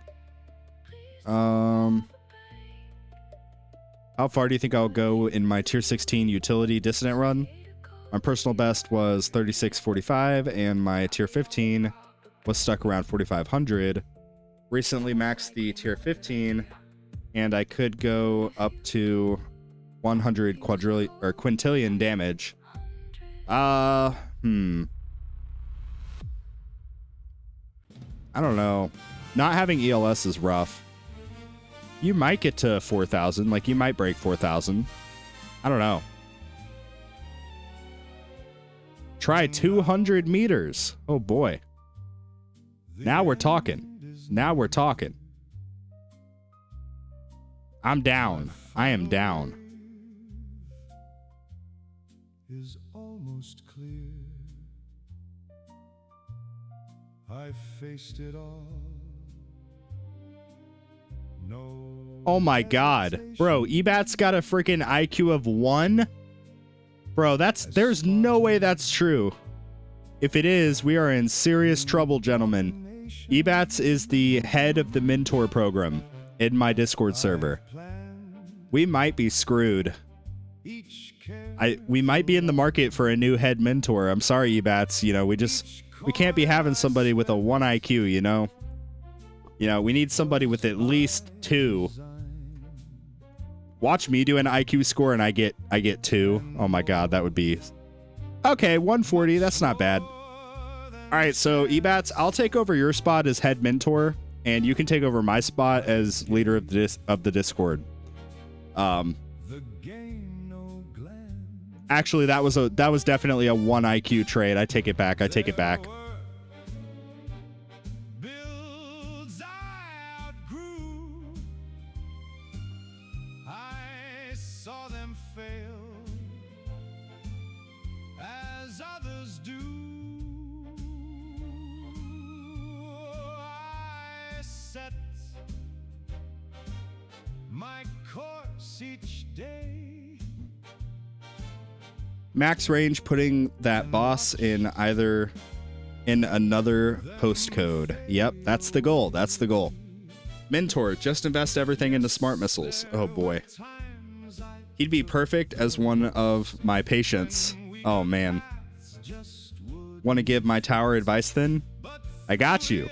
How far do you think I'll go in my tier 16 utility dissonant run? My personal best was 3645, and my tier 15 was stuck around 4500. Recently maxed the tier 15, and I could go up to 100 quintillion damage. I don't know. Not having ELS is rough. You might get to 4,000. Like, you might break 4,000. I don't know. Try 200 meters. Oh, boy. Now we're talking. Now we're talking. I'm down. I am down. Is almost clear. I faced it all. No. Oh my god. Bro, Ebat's got a freaking IQ of 1? Bro, there's no way that's true. If it is, we are in serious trouble, gentlemen. Ebats is the head of the mentor program in my Discord server. We might be screwed. We might be in the market for a new head mentor. I'm sorry, Ebats. You know, we can't be having somebody with a 1 IQ, you know? You know, we need somebody with at least 2. Watch me do an IQ score and I get 2. Oh my god, that would be... Okay, 140, that's not bad. Alright, so Ebats, I'll take over your spot as head mentor, and you can take over my spot as leader of the Discord. Actually, that was definitely a 1 IQ trade. I take it back. I take it back. Max range, putting that boss in another postcode. Yep, that's the goal. That's the goal. Mentor, just invest everything into smart missiles. Oh boy. He'd be perfect as one of my patients. Oh man. Want to give my tower advice then? I got you.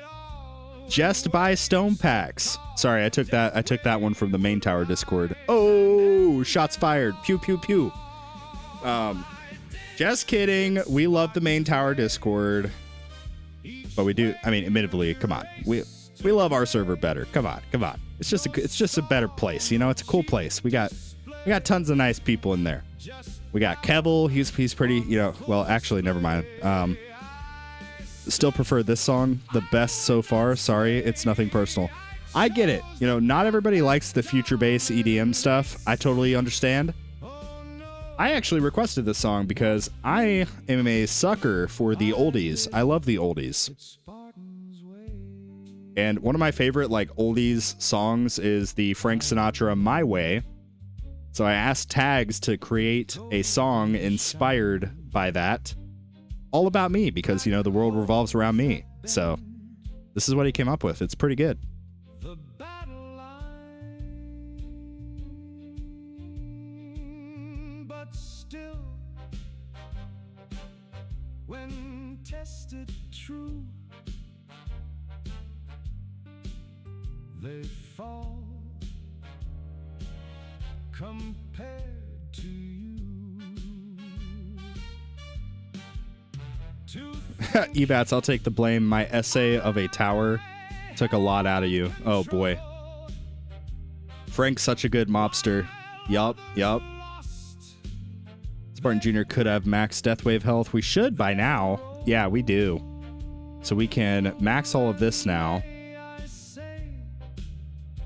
Just buy stone packs. Sorry, I took that one from the main tower Discord. Oh, shots fired. Pew pew pew. Just kidding. We love the main tower Discord, but we do. I mean, admittedly, come on. We love our server better. Come on. It's just a better place. You know, it's a cool place. We got tons of nice people in there. We got Kevel. He's pretty. You know, well, actually, never mind. Still prefer this song the best so far. Sorry, it's nothing personal. I get it. You know, not everybody likes the future bass EDM stuff. I totally understand. I actually requested this song because I am a sucker for the oldies. I love the oldies. And one of my favorite like oldies songs is the Frank Sinatra My Way. So I asked Tags to create a song inspired by that. All about me, because, you know, the world revolves around me. So this is what he came up with. It's pretty good. When tested true, they fall compared to you. Ebats, I'll take the blame. My essay of a tower took a lot out of you. Oh boy. Frank's such a good mobster. Yup. Spartan Jr. could have max Deathwave health. We should by now. Yeah, we do. So we can max all of this now.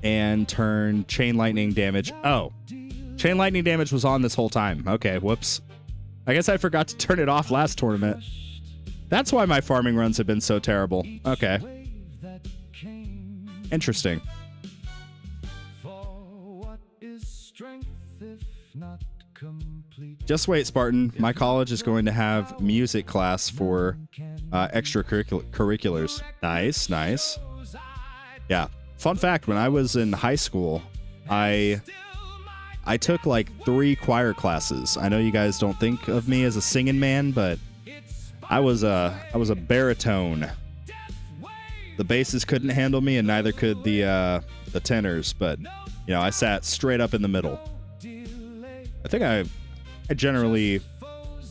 And turn Chain Lightning damage. Oh. Chain Lightning damage was on this whole time. Okay, whoops. I guess I forgot to turn it off last tournament. That's why my farming runs have been so terrible. Okay. Interesting. For what is strength if not complete? Just wait, Spartan. My college is going to have music class for extracurriculars. Nice, nice. Yeah. Fun fact, when I was in high school, I took like 3 choir classes. I know you guys don't think of me as a singing man, but I was a baritone. The basses couldn't handle me, and neither could the tenors, but you know, I sat straight up in the middle. I think I generally,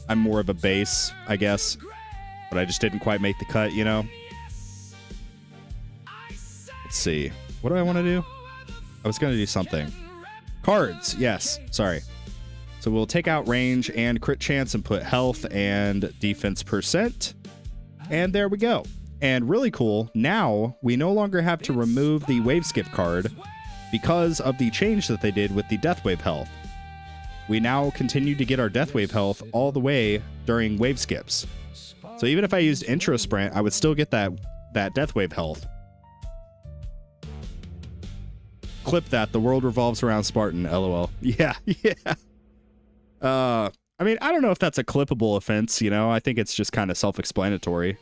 I'm more of a bass, I guess, but I just didn't quite make the cut, you know? Let's see. What do I want to do? I was going to do something. Cards, yes, sorry. So we'll take out range and crit chance and put health and defense percent. And there we go. And really cool, now we no longer have to remove the wave skip card because of the change that they did with the death wave health. We now continue to get our death wave health all the way during wave skips. So even if I used intro sprint, I would still get that death wave health. Clip that. The world revolves around Spartan. LOL. Yeah, yeah. I mean, I don't know if that's a clippable offense, you know? I think it's just kind of self-explanatory.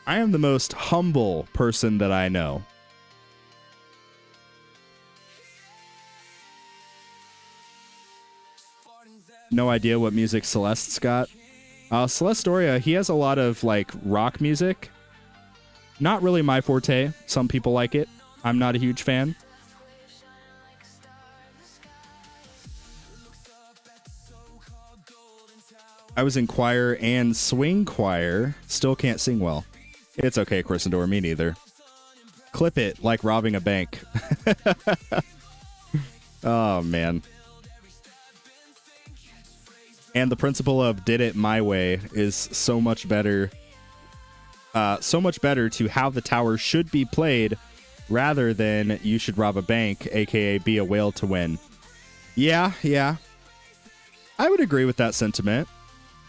I am the most humble person that I know. No idea what music Celeste's got. Celestestoria, he has a lot of, like, rock music. Not really my forte. Some people like it. I'm not a huge fan. I was in choir and swing choir. Still can't sing well. It's okay, Christendor. Me neither. Clip it like robbing a bank. Oh, man. And the principle of did it my way is so much better. So much better to how the tower should be played rather than you should rob a bank, aka be a whale to win. Yeah, yeah. I would agree with that sentiment.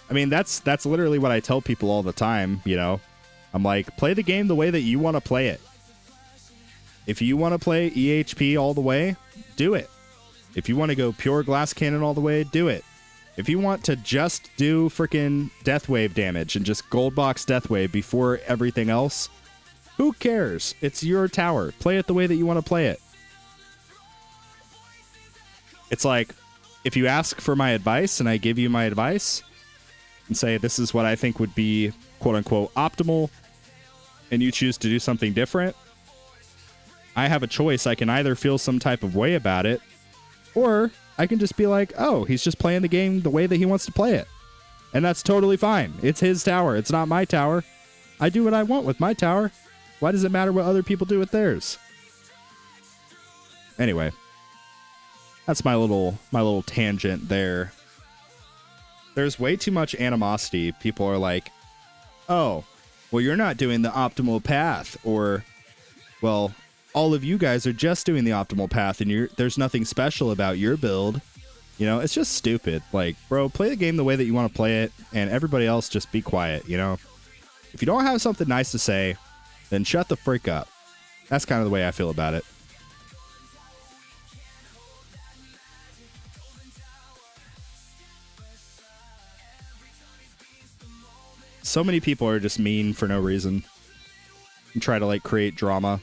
I mean, that's literally what I tell people all the time, you know. I'm like, play the game the way that you want to play it. If you want to play EHP all the way, do it. If you want to go pure glass cannon all the way, do it. If you want to just do freaking death wave damage and just gold box death wave before everything else, who cares? It's your tower. Play it the way that you want to play it. It's like, if you ask for my advice and I give you my advice and say this is what I think would be quote unquote optimal, and you choose to do something different, I have a choice. I can either feel some type of way about it, or I can just be like, oh, he's just playing the game the way that he wants to play it. And that's totally fine. It's his tower. It's not my tower. I do what I want with my tower. Why does it matter what other people do with theirs? Anyway, that's my little tangent there. There's way too much animosity. People are like, oh, well, you're not doing the optimal path, or, well, all of you guys are just doing the optimal path and there's nothing special about your build. You know, it's just stupid. Like, bro, play the game the way that you want to play it, and everybody else just be quiet, you know? If you don't have something nice to say, then shut the frick up. That's kind of the way I feel about it. So many people are just mean for no reason and try to, like, create drama.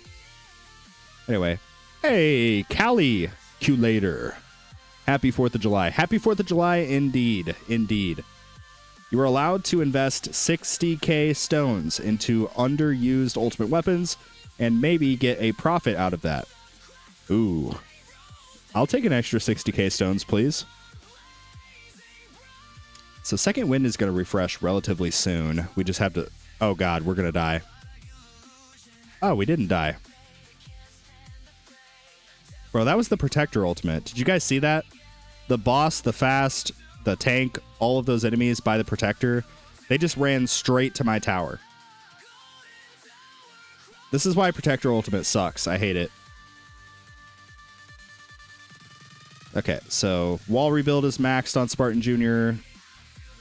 Anyway, hey, Calculator. Happy 4th of July. Happy 4th of July, indeed. Indeed. You are allowed to invest 60k stones into underused ultimate weapons and maybe get a profit out of that. Ooh. I'll take an extra 60k stones, please. So second wind is going to refresh relatively soon. We just have to... Oh, God, we're going to die. Oh, we didn't die. Bro, that was the Protector ultimate. Did you guys see that? The boss, the fast, the tank, all of those enemies by the Protector, they just ran straight to my tower. This is why Protector ultimate sucks. I hate it. Okay, so wall rebuild is maxed on Spartan Jr.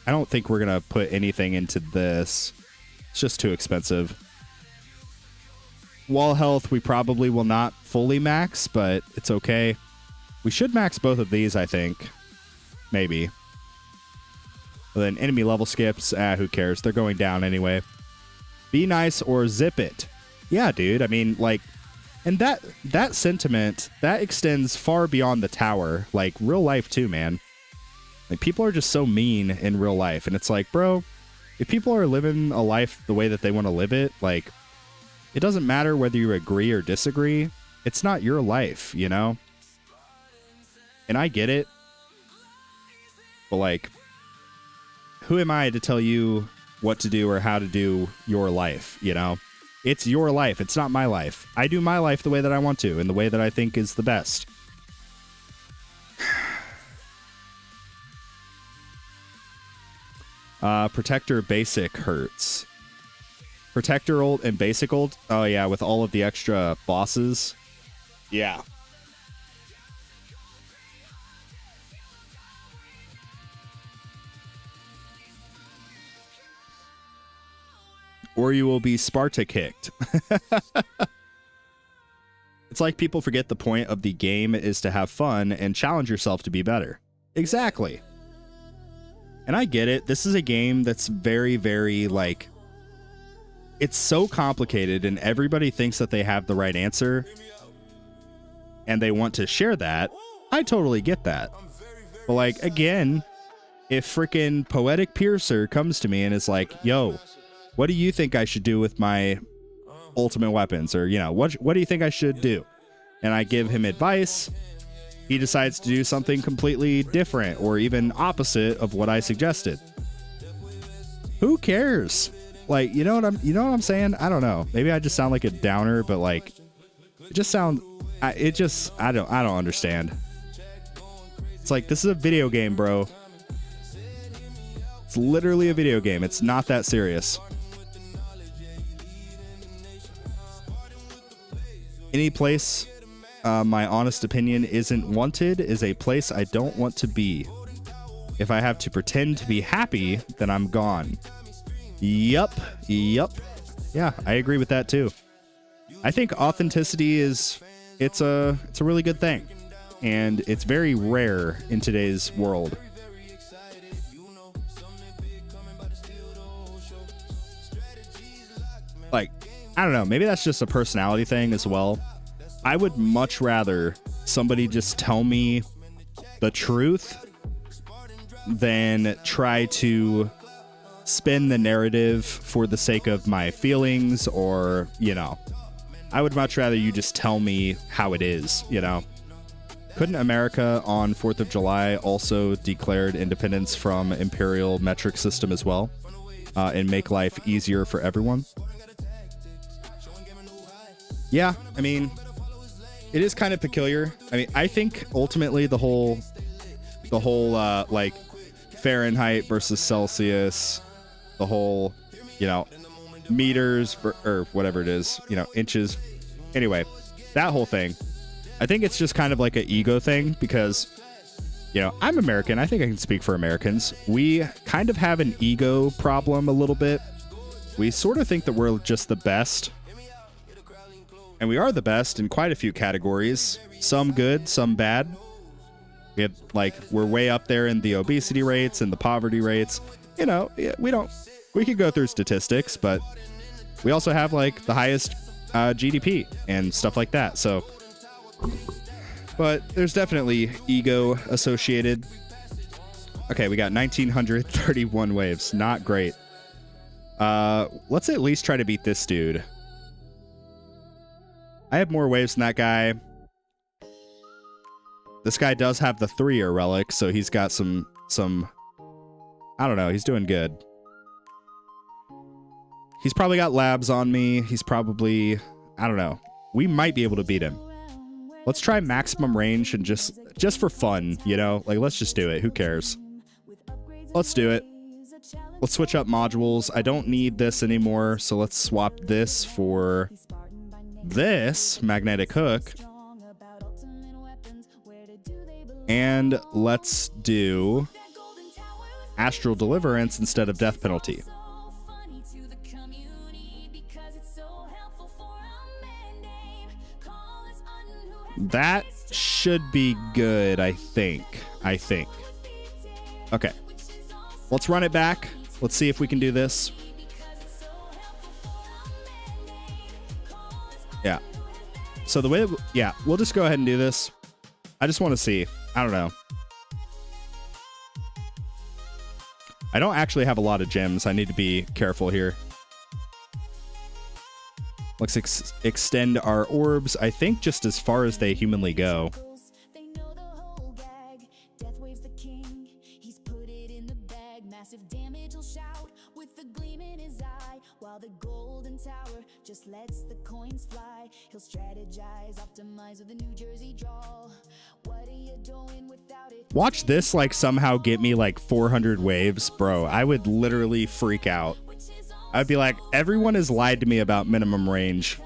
I don't think we're going to put anything into this. It's just too expensive. Wall health, we probably will not fully max, but it's okay. We should max both of these, I think. Maybe. But then enemy level skips, who cares? They're going down anyway. Be nice or zip it. Yeah, dude. I mean, like, and that sentiment, that extends far beyond the tower. Like, real life too, man. Like, people are just so mean in real life. And it's like, bro, if people are living a life the way that they want to live it, like, it doesn't matter whether you agree or disagree. It's not your life, you know? And I get it. But, like, who am I to tell you what to do or how to do your life, you know? It's your life. It's not my life. I do my life the way that I want to and the way that I think is the best. Protector basic hurts. Protector ult and basic ult? Oh, yeah, with all of the extra bosses. Yeah. Or you will be Sparta kicked. It's like people forget the point of the game is to have fun and challenge yourself to be better. Exactly. And I get it. This is a game that's very, very, like, it's so complicated and everybody thinks that they have the right answer and they want to share that. I totally get that. But, like, again, if freaking Poetic Piercer comes to me and is like, yo, what do you think I should do with my ultimate weapons? Or, you know, what do you think I should do? And I give him advice. He decides to do something completely different or even opposite of what I suggested. Who cares? Like, you know what I'm saying? I don't know. Maybe I just sound like a downer, but like, I don't understand. It's like, this is a video game, bro. It's literally a video game. It's not that serious. Any place my honest opinion isn't wanted is a place I don't want to be. If I have to pretend to be happy, then I'm gone. Yup. Yeah, I agree with that too. I think authenticity it's a really good thing. And it's very rare in today's world. Like, I don't know, maybe that's just a personality thing as well. I would much rather somebody just tell me the truth than try to spin the narrative for the sake of my feelings or, you know. I would much rather you just tell me how it is, you know. Couldn't America on 4th of July also declared independence from imperial metric system as well and make life easier for everyone? Yeah, I mean, it is kind of peculiar. I mean, I think ultimately the whole like Fahrenheit versus Celsius, the whole, you know, meters or whatever it is, you know, inches. Anyway, that whole thing, I think it's just kind of like an ego thing because, you know, I'm American. I think I can speak for Americans. We kind of have an ego problem a little bit. We sort of think that we're just the best. And we are the best in quite a few categories. Some good, some bad. We have, like, we're way up there in the obesity rates and the poverty rates. You know, we could go through statistics, but we also have, like, the highest GDP and stuff like that. So, but there's definitely ego associated. Okay, we got 1,931 waves. Not great. Let's at least try to beat this dude. I have more waves than that guy. This guy does have the 3-year relic, so he's got some I don't know, he's doing good. He's probably got labs on me. He's probably, I don't know. We might be able to beat him. Let's try maximum range and just for fun, you know? Like, let's just do it. Who cares? Let's do it. Let's switch up modules. I don't need this anymore, so let's swap this for this magnetic hook. And let's do astral deliverance instead of death penalty. That should be good, I think. Okay. Let's run it back. Let's see if we can do this. Yeah. So the way, yeah, we'll just go ahead and do this. I just want to see. I don't know. I don't actually have a lot of gems. I need to be careful here. Let's extend our orbs, I think, just as far as they humanly go. Watch this like somehow get me like 400 waves, bro. I would literally freak out. I'd be like, everyone has lied to me about minimum range.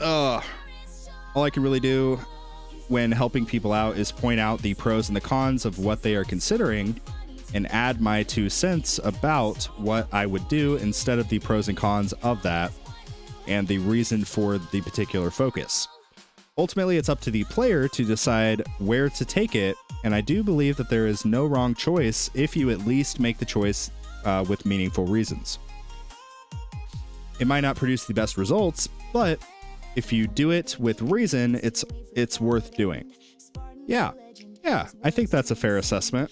Ugh. All I can really do when helping people out is point out the pros and the cons of what they are considering and add my 2 cents about what I would do instead of the pros and cons of that and the reason for the particular focus. Ultimately, it's up to the player to decide where to take it, and I do believe that there is no wrong choice if you at least make the choice with meaningful reasons. It might not produce the best results, but if you do it with reason, it's worth doing. Yeah, I think that's a fair assessment.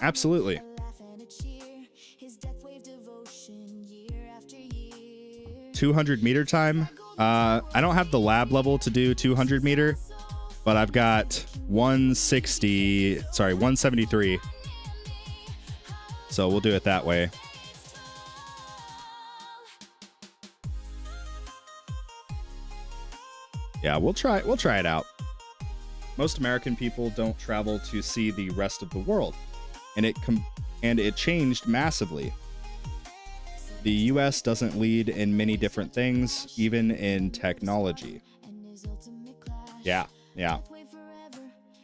Absolutely. 200 meter time. I don't have the lab level to do 200 meter, but I've got 173. So we'll do it that way. Yeah, we'll try it out. Most American people don't travel to see the rest of the world, and it changed massively. The US doesn't lead in many different things, even in technology. Yeah.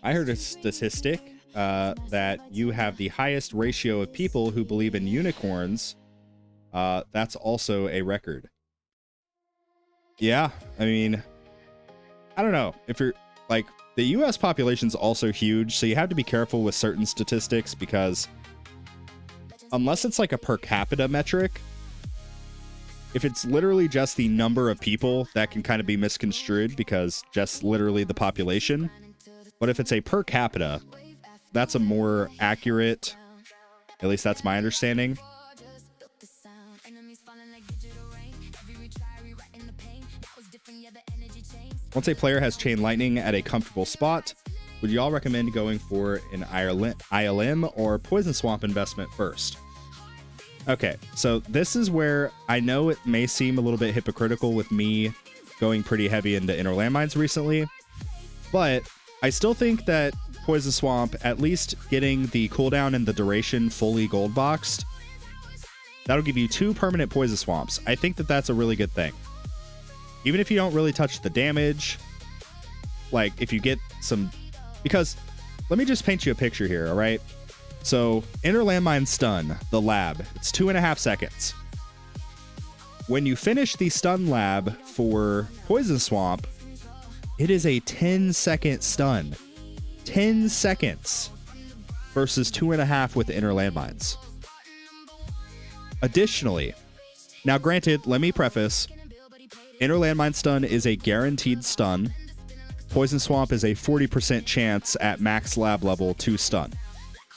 I heard a statistic that you have the highest ratio of people who believe in unicorns. That's also a record. Yeah, I mean, I don't know. If you're like, the US population is also huge, so you have to be careful with certain statistics because unless it's like a per capita metric, if it's literally just the number of people, that can kind of be misconstrued because just literally the population. But if it's a per capita, that's a more accurate, at least that's my understanding. Once a player has chain lightning at a comfortable spot, would you all recommend going for an ILM or poison swamp investment first? Okay, so this is where I know it may seem a little bit hypocritical with me going pretty heavy into inner landmines recently, but I still think that Poison Swamp, at least getting the cooldown and the duration fully gold boxed, that'll give you 2 permanent Poison Swamps. I think that that's a really good thing. Even if you don't really touch the damage, like if you get some, because let me just paint you a picture here, all right? So inner landmine stun, the lab, it's 2.5 seconds. When you finish the stun lab for Poison Swamp, it is a 10-second stun. 10 seconds versus 2.5 with inner landmines. Additionally, now granted, let me preface, inner landmine stun is a guaranteed stun. Poison Swamp is a 40% chance at max lab level to stun,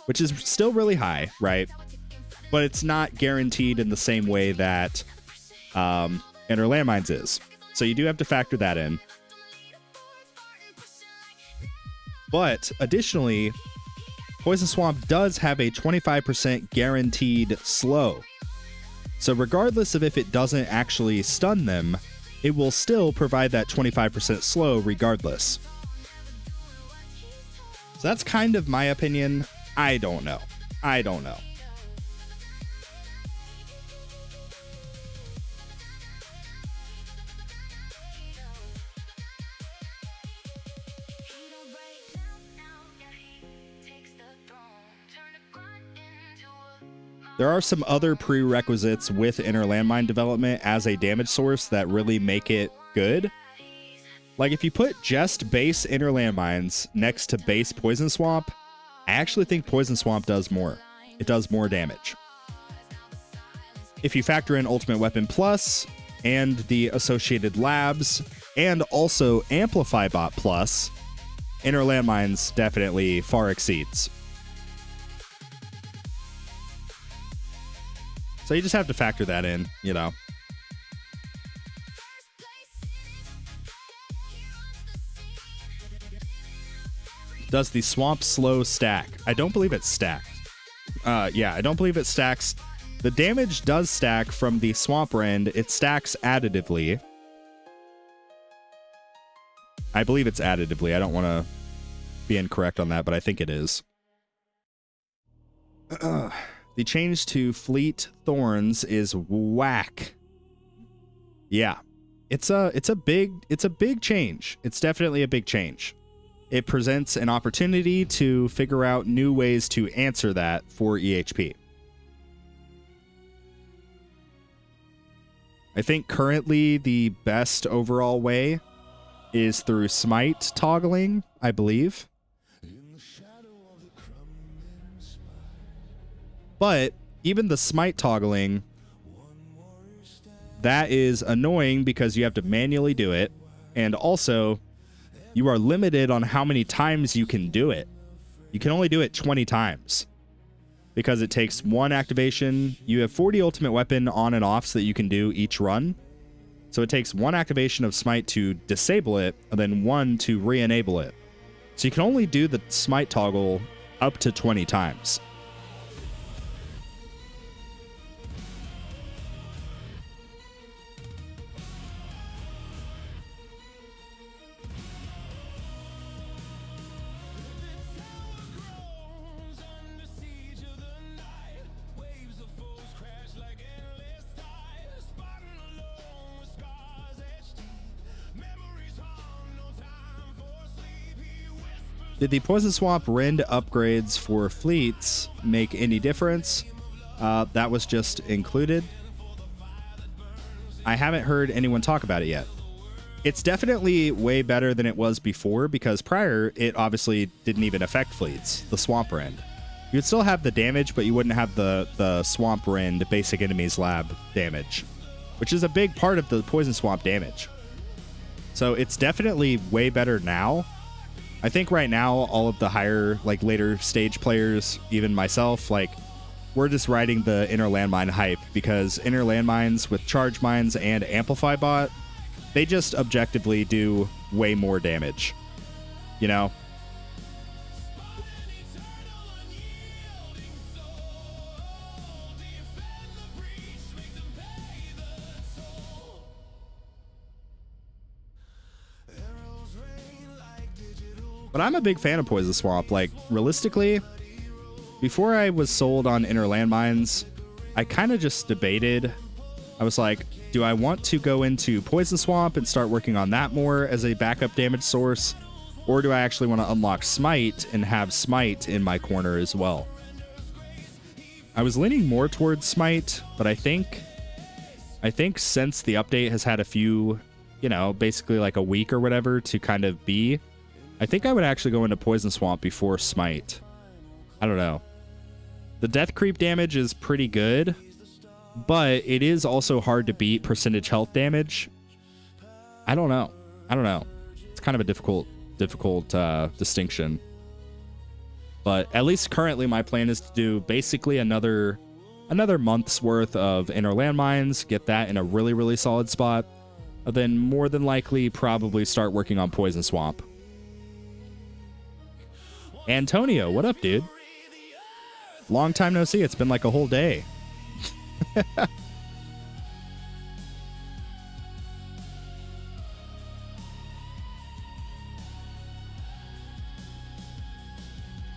which is still really high, right? But it's not guaranteed in the same way that inner landmines is. So you do have to factor that in. But additionally, Poison Swamp does have a 25% guaranteed slow. So regardless of if it doesn't actually stun them, it will still provide that 25% slow regardless. So that's kind of my opinion. I don't know. There are some other prerequisites with inner landmine development as a damage source that really make it good. Like if you put just base inner landmines next to base poison swamp, I actually think poison swamp does more. It does more damage. If you factor in Ultimate Weapon Plus and the associated labs and also Amplify Bot Plus, inner landmines definitely far exceeds. So you just have to factor that in, you know. Does the swamp slow stack? I don't believe it's stacked. Yeah, I don't believe it stacks. The damage does stack from the swamp rend. It stacks additively. I believe it's additively. I don't want to be incorrect on that, but I think it is. The change to Fleet Thorns is whack. Yeah. It's a big change. It's definitely a big change. It presents an opportunity to figure out new ways to answer that for EHP. I think currently the best overall way is through smite toggling, I believe. But even the smite toggling, that is annoying because you have to manually do it. And also, you are limited on how many times you can do it. You can only do it 20 times because it takes one activation. You have 40 ultimate weapon on and off so that you can do each run. So it takes one activation of smite to disable it and then one to re-enable it. So you can only do the smite toggle up to 20 times. Did the Poison Swamp rend upgrades for fleets make any difference? That was just included. I haven't heard anyone talk about it yet. It's definitely way better than it was before because prior it obviously didn't even affect fleets, the Swamp Rend. You'd still have the damage, but you wouldn't have the Swamp Rend basic enemies lab damage, which is a big part of the Poison Swamp damage. So it's definitely way better now. I think right now, all of the higher, like later stage players, even myself, like we're just riding the inner landmine hype because inner landmines with charge mines and amplify bot, they just objectively do way more damage, you know? But I'm a big fan of Poison Swamp. Like, realistically, before I was sold on inner landmines, I kind of just debated. I was like, do I want to go into Poison Swamp and start working on that more as a backup damage source? Or do I actually want to unlock Smite and have Smite in my corner as well? I was leaning more towards Smite, but I think since the update has had a few, you know, basically like a week or whatever to kind of be, I think I would actually go into Poison Swamp before Smite. I don't know. The death creep damage is pretty good, but it is also hard to beat percentage health damage. I don't know. It's kind of a difficult distinction. But at least currently my plan is to do basically another month's worth of inner landmines, get that in a really, really solid spot, and then more than likely probably start working on Poison Swamp. Antonio, what up, dude? Long time no see. It's been like a whole day.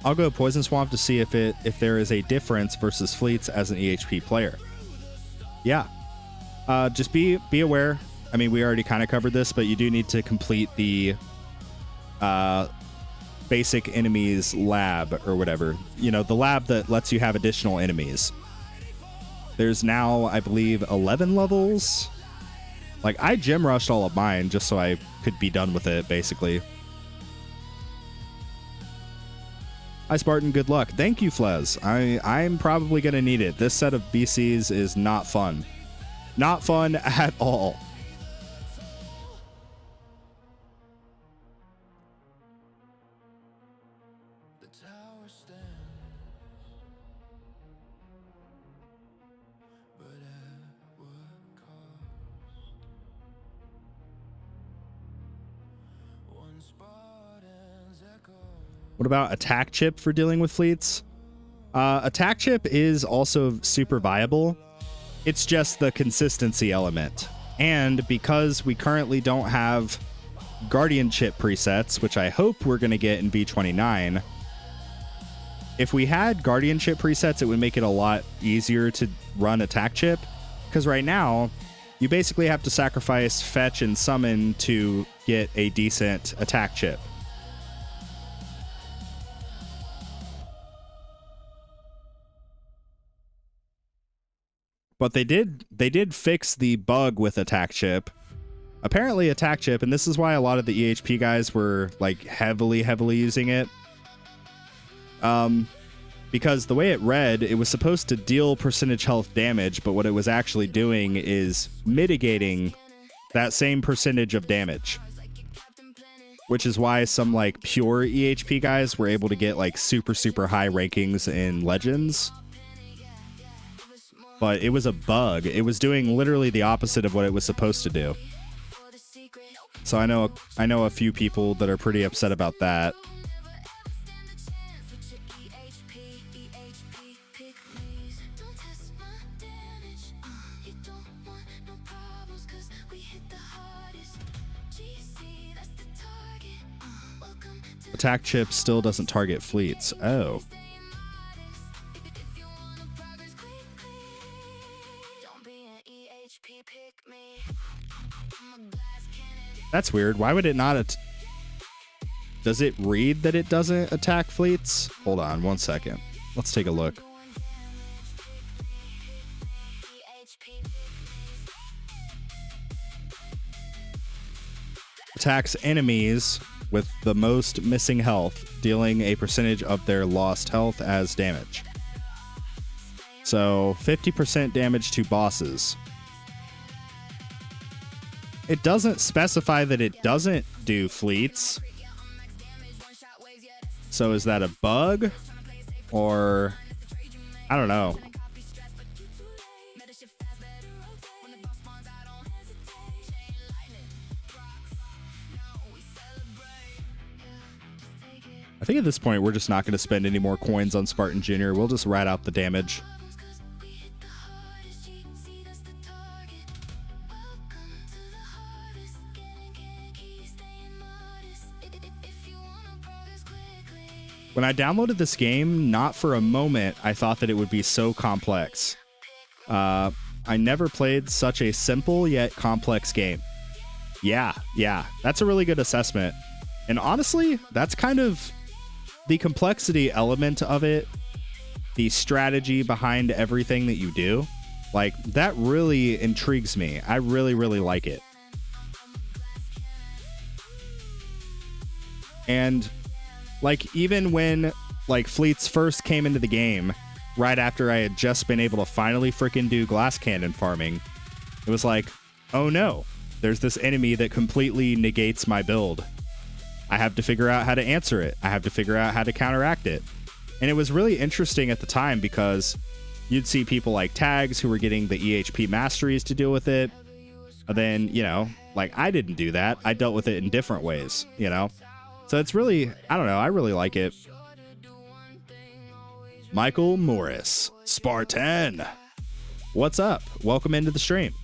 I'll go Poison Swamp to see if there is a difference versus fleets as an EHP player. Yeah. Just be aware. I mean, we already kind of covered this, but you do need to complete the basic enemies lab or whatever. You know, the lab that lets you have additional enemies. There's now, I believe, 11 levels. Like, I gem rushed all of mine just so I could be done with it, basically. Hi, Spartan. Good luck. Thank you, Flez. I'm probably going to need it. This set of BCs is not fun. Not fun at all. The tower stands, but at what cost? One Spartan's echo. What about attack chip for dealing with fleets? Attack chip is also super viable. It's just the consistency element. And because we currently don't have Guardian chip presets, which I hope we're going to get in V29, if we had Guardian chip presets, it would make it a lot easier to run attack chip. Because right now, you basically have to sacrifice fetch and summon to get a decent attack chip. But they did fix the bug with attack chip. Apparently attack chip, and this is why a lot of the EHP guys were like heavily using it. Because the way it read, it was supposed to deal percentage health damage, but what it was actually doing is mitigating that same percentage of damage. Which is why some like pure EHP guys were able to get like super high rankings in Legends. But it was a bug. It was doing literally the opposite of what it was supposed to do. So I know a few people that are pretty upset about that. Attack chip still doesn't target fleets. Oh. That's weird. Why would it not? Does it read that it doesn't attack fleets? Hold on 1 second. Let's take a look. Attacks enemies with the most missing health, dealing a percentage of their lost health as damage. So 50% damage to bosses. It doesn't specify that it doesn't do fleets. So is that a bug? Or I don't know. I think at this point we're just not going to spend any more coins on Spartan Jr. We'll just rat out the damage. When I downloaded this game, not for a moment I thought that it would be so complex. I never played such a simple yet complex game. Yeah, that's a really good assessment. And honestly, that's kind of the complexity element of it, the strategy behind everything that you do. Like, that really intrigues me. I really like it. And like, even when like fleets first came into the game, right after I had just been able to finally freaking do glass cannon farming, it was like, oh no, there's this enemy that completely negates my build. I have to figure out how to answer it. I have to figure out how to counteract it. And it was really interesting at the time because you'd see people like Tags who were getting the EHP masteries to deal with it. And then, you know, like, I didn't do that. I dealt with it in different ways, you know? So it's really, I don't know, I really like it. Michael Morris, Spartan. What's up? Welcome into the stream.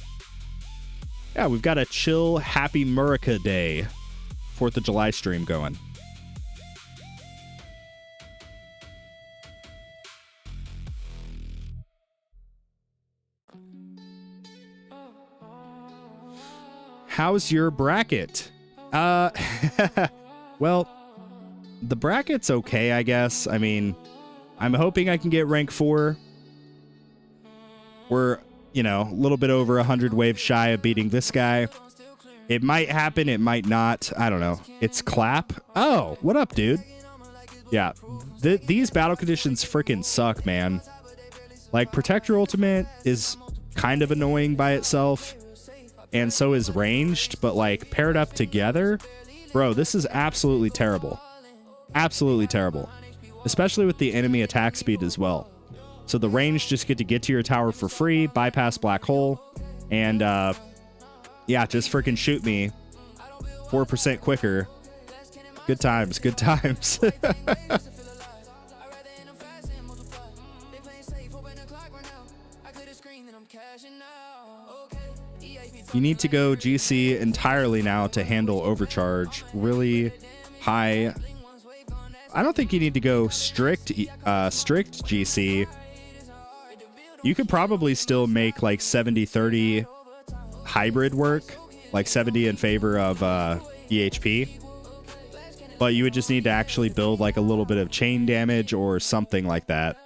Yeah, we've got a chill, happy Merica Day 4th of July stream going. How's your bracket? Well, the bracket's okay, I guess. I mean, I'm hoping I can get rank 4. We're, a little bit over 100 waves shy of beating this guy. It might happen, it might not. I don't know. It's Clap. Oh, what up, dude? Yeah, these battle conditions freaking suck, man. Like, Protector Ultimate is kind of annoying by itself, and so is Ranged, but, like, paired up together, bro, this is absolutely terrible. Absolutely terrible. Especially with the enemy attack speed as well. So the Ranged just get to your tower for free, bypass Black Hole, and, yeah, just freaking shoot me 4% quicker. Good times, good times. You need to go GC entirely now to handle overcharge. Really high. I don't think you need to go strict GC. You could probably still make like 70-30 hybrid work, like 70 in favor of EHP. But you would just need to actually build like a little bit of chain damage or something like that.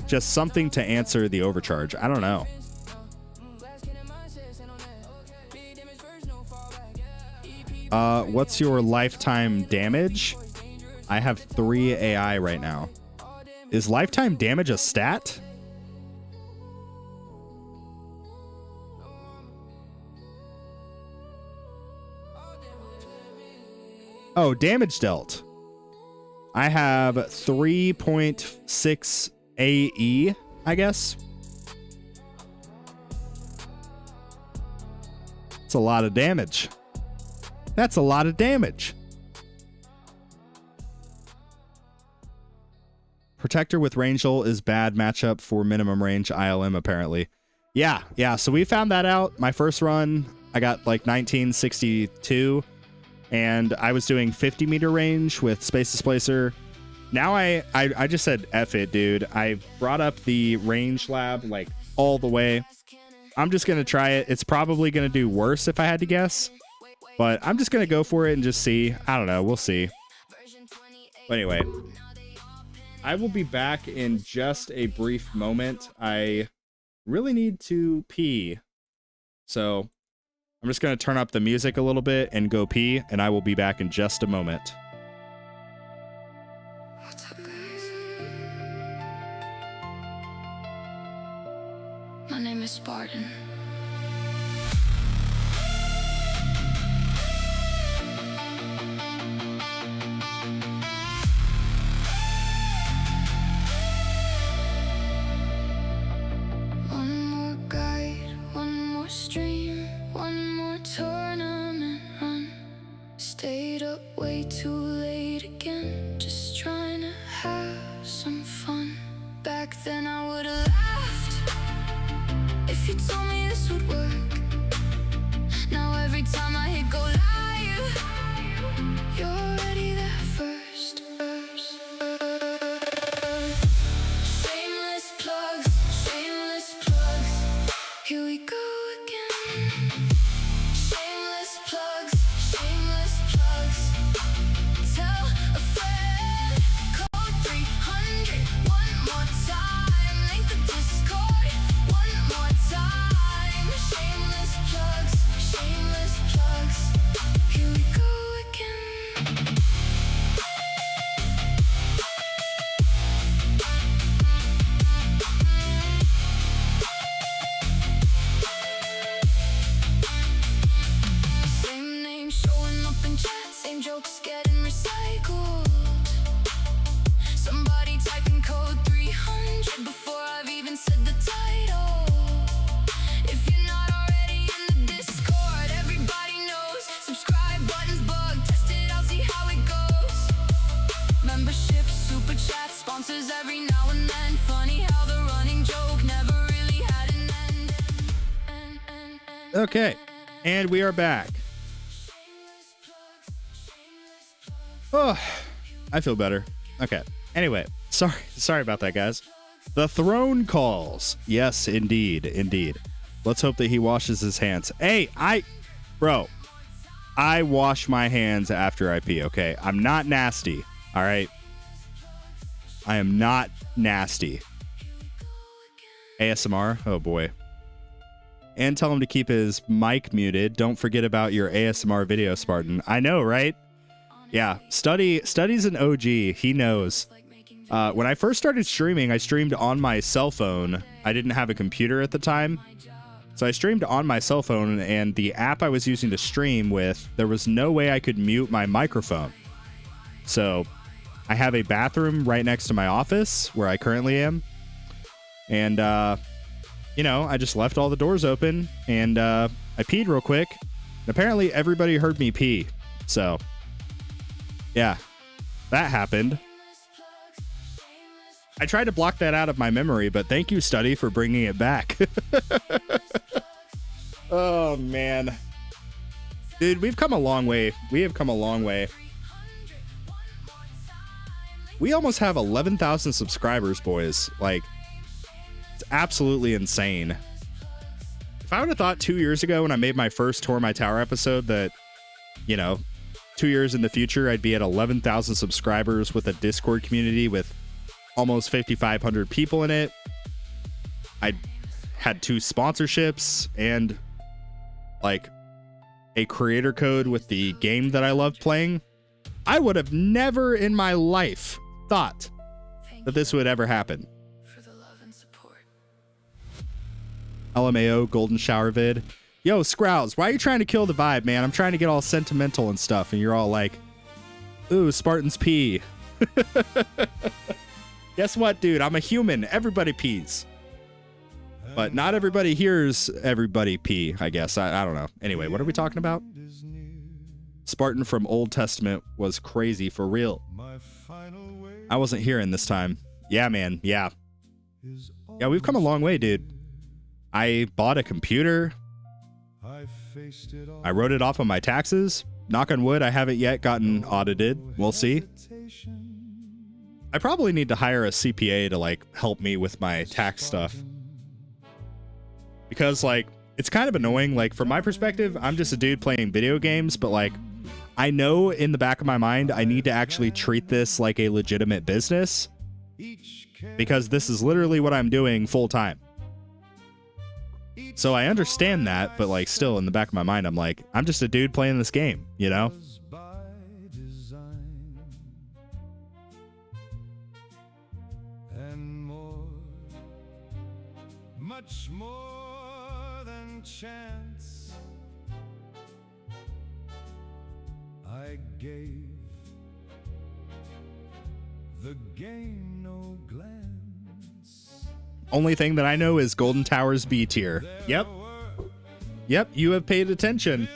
Just something to answer the overcharge. I don't know. What's your lifetime damage? I have 3 AI right now. Is lifetime damage a stat? Oh, damage dealt. I have 3.6 AE, I guess. That's a lot of damage. That's a lot of damage. Protector with range ult is bad matchup for minimum range ILM, apparently. Yeah. So we found that out. My first run, I got like 1962. And I was doing 50 meter range with Space Displacer. Now I just said F it, dude. I brought up the range lab like all the way. I'm just going to try it. It's probably going to do worse if I had to guess. But I'm just going to go for it and just see. I don't know. We'll see. But anyway, I will be back in just a brief moment. I really need to pee. So I'm just going to turn up the music a little bit and go pee, and I will be back in just a moment. What's up, guys? My name is Spartan. One more guide, one more stream, one more tournament run. Stayed up way too late again, just trying to have some fun. Back then I would have laughed if you told me this would work. Now every time I hit go live, you're already there first. Shameless plugs, shameless plugs. Here we go again. Shameless plugs, shameless plugs. Tell a friend, code 300. One more time, link the Discord. One more time. Shameless plugs, shameless plugs. Here we go again. Same name showing up in chat, same jokes getting recycled. Somebody typing code 300 before I've even said the title. If you're not already in the Discord, everybody knows. Subscribe button's bug, test it out, see how it goes. Membership, super chat, sponsors every now and then. Funny how the running joke never really had an end. Okay, and we are back. Oh, I feel better. Okay. Anyway, sorry about that, guys. The throne calls. Yes, indeed. Let's hope that he washes his hands. Hey, bro, I wash my hands after I pee, okay? I'm not nasty, all right? I am not nasty. ASMR. Oh boy. And tell him to keep his mic muted. Don't forget about your ASMR video, Spartan. I know, right? Yeah, Study's an OG. He knows. When I first started streaming, I streamed on my cell phone. I didn't have a computer at the time. So I streamed on my cell phone, and the app I was using to stream with, there was no way I could mute my microphone. So I have a bathroom right next to my office where I currently am. And, you know, I just left all the doors open, and I peed real quick. And apparently everybody heard me pee. So, yeah, that happened. I tried to block that out of my memory, but thank you, Study, for bringing it back. Oh, man. Dude, we've come a long way. We have come a long way. We almost have 11,000 subscribers, boys. Like, it's absolutely insane. If I would have thought 2 years ago when I made my first Tour My Tower episode that, you know, 2 years in the future, I'd be at 11,000 subscribers with a Discord community with almost 5,500 people in it. I had 2 sponsorships and like a creator code with the game that I love playing. I would have never in my life thought that this would ever happen. LMAO Golden Shower vid. Yo, Scrouts, why are you trying to kill the vibe, man? I'm trying to get all sentimental and stuff, and you're all like, ooh, Spartan's pee. Guess what, dude? I'm a human. Everybody pees. But not everybody hears everybody pee, I guess. I don't know. Anyway, what are we talking about? Spartan from Old Testament was crazy for real. I wasn't hearing this time. Yeah, man. Yeah. Yeah, we've come a long way, dude. I bought a computer. I wrote it off on my taxes. Knock on wood, I haven't yet gotten audited. We'll see. I probably need to hire a CPA to like help me with my tax stuff. Because like, it's kind of annoying. Like from my perspective, I'm just a dude playing video games, but like, I know in the back of my mind, I need to actually treat this like a legitimate business because this is literally what I'm doing full time. So I understand that, but like still in the back of my mind, I'm like, I'm just a dude playing this game, you know? Much more than chance. I gave the game no glance. Only thing that I know is Golden Tower's B tier. Yep. Yep, you have paid attention.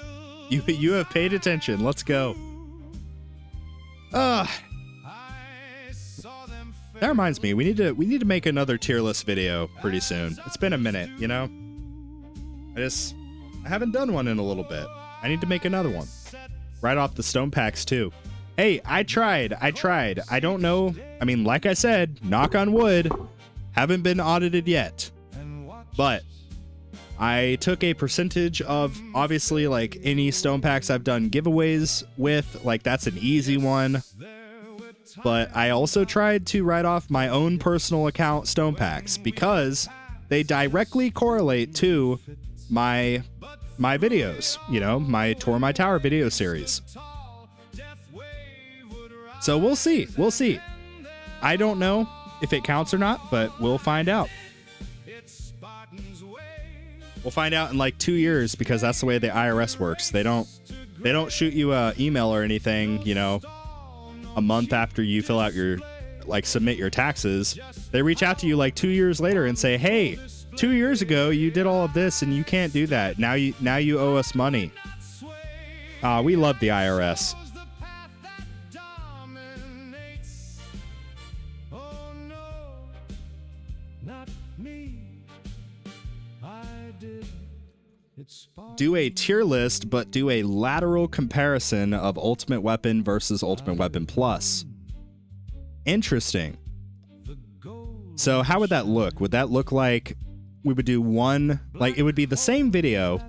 You have paid attention. Let's go. That reminds me, we need to make another tier list video pretty soon. It's been a minute, you know? I haven't done one in a little bit. I need to make another one. Right off the stone packs too. Hey, I tried. I don't know. I mean, like I said, knock on wood, haven't been audited yet. But I took a percentage of obviously like any stone packs I've done giveaways with, like that's an easy one. But I also tried to write off my own personal account stone packs because they directly correlate to my videos, you know, my Tour My Tower video series. So we'll see. We'll see. I don't know if it counts or not, but we'll find out. We'll find out in like 2 years because that's the way the IRS works. They don't shoot you a email or anything, you know, a month after you fill out your, like, submit your taxes. They reach out to you like 2 years later and say, hey, 2 years ago you did all of this and you can't do that. Now you owe us money. We love the IRS. Do a tier list, but do a lateral comparison of Ultimate Weapon versus Ultimate Weapon Plus. Interesting. So how would that look? Would that look like we would do one, like it would be the same video,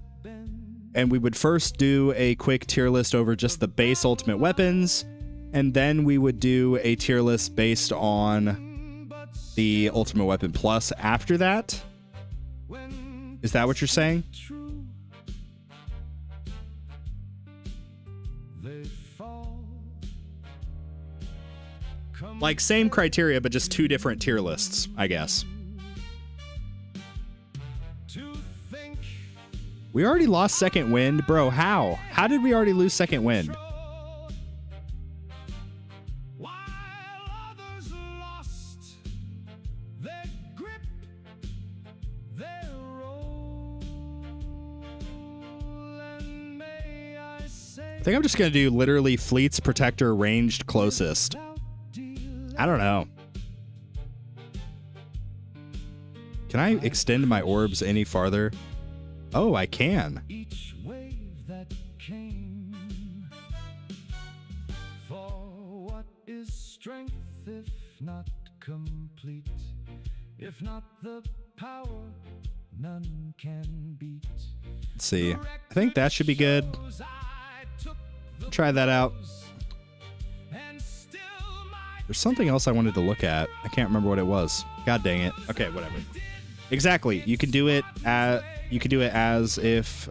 and we would first do a quick tier list over just the base Ultimate Weapons, and then we would do a tier list based on the Ultimate Weapon Plus after that? Is that what you're saying? true. They fall. Come Like same criteria, but just 2 different tier lists, I guess. to think We already lost second wind. Bro, how? How did we already lose second wind? while others lost their grip, their role. And may I say, I think I'm just going to do literally Fleet's Protector ranged closest. without delay, I don't know. Can I extend my orbs any farther? Oh, I can. each wave that came. For what is strength if not complete? If not the power none can beat. Let's see. I think that should be good. I took the Try that out. and still my There's something else I wanted to look at. I can't remember what it was. God dang it. Okay, whatever. Exactly. You can do it as if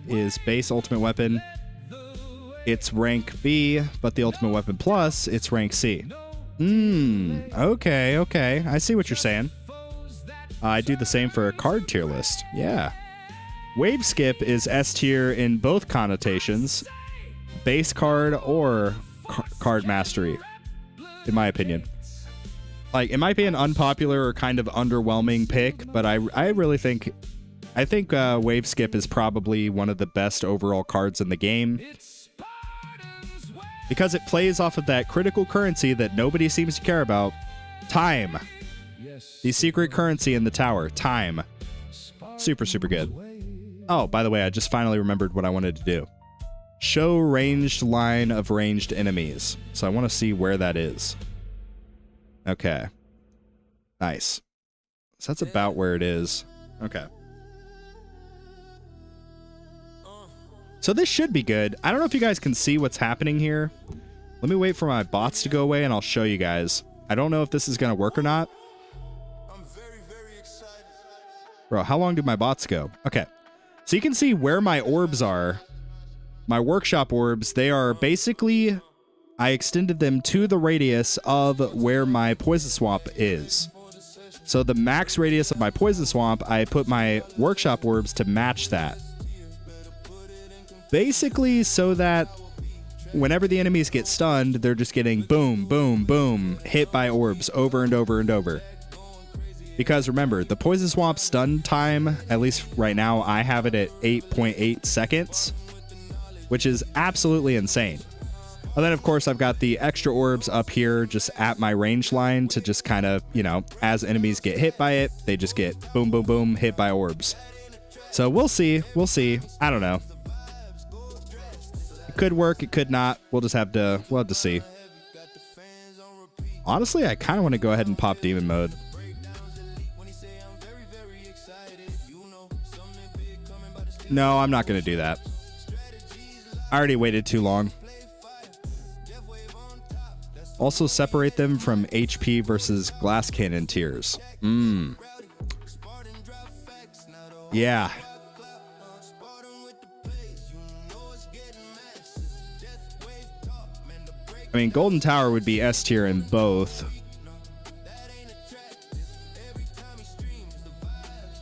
is base ultimate weapon. It's rank B, but the ultimate weapon plus it's rank C. Okay. I see what you're saying. I do the same for a card tier list. Yeah. Wave skip is S tier in both connotations, base card or card mastery, in my opinion. Like, it might be an unpopular or kind of underwhelming pick, but I really think Wave Skip is probably one of the best overall cards in the game Spartan's way. because it plays off of that critical currency that nobody seems to care about, time. Yes, The secret currency in the tower, time. Super good. Oh, by the way, I just finally remembered what I wanted to do. Show ranged line of ranged enemies. So I want to see where that is. Okay. Nice. So that's about where it is. Okay. So this should be good. I don't know if you guys can see what's happening here. Let me wait for my bots to go away and I'll show you guys. I don't know if this is going to work or not. Bro, how long did my bots go? Okay. So you can see where my orbs are. My workshop orbs, they are basically... I extended them to the radius of where my poison swamp is. So the max radius of my poison swamp, I put my workshop orbs to match that. Basically so that whenever the enemies get stunned, they're just getting boom, boom, boom, hit by orbs over and over and over. Because remember, the poison swamp stun time, at least right now, I have it at 8.8 seconds, which is absolutely insane. And then, of course, I've got the extra orbs up here just at my range line to just kind of, you know, as enemies get hit by it, they just get boom, boom, boom, hit by orbs. So we'll see. We'll see. I don't know. It could work. It could not. We'll have to see. Honestly, I kind of want to go ahead and pop demon mode. No, I'm not going to do that. I already waited too long. Also separate them from HP versus glass cannon tiers. Yeah. I mean, Golden Tower would be S tier in both.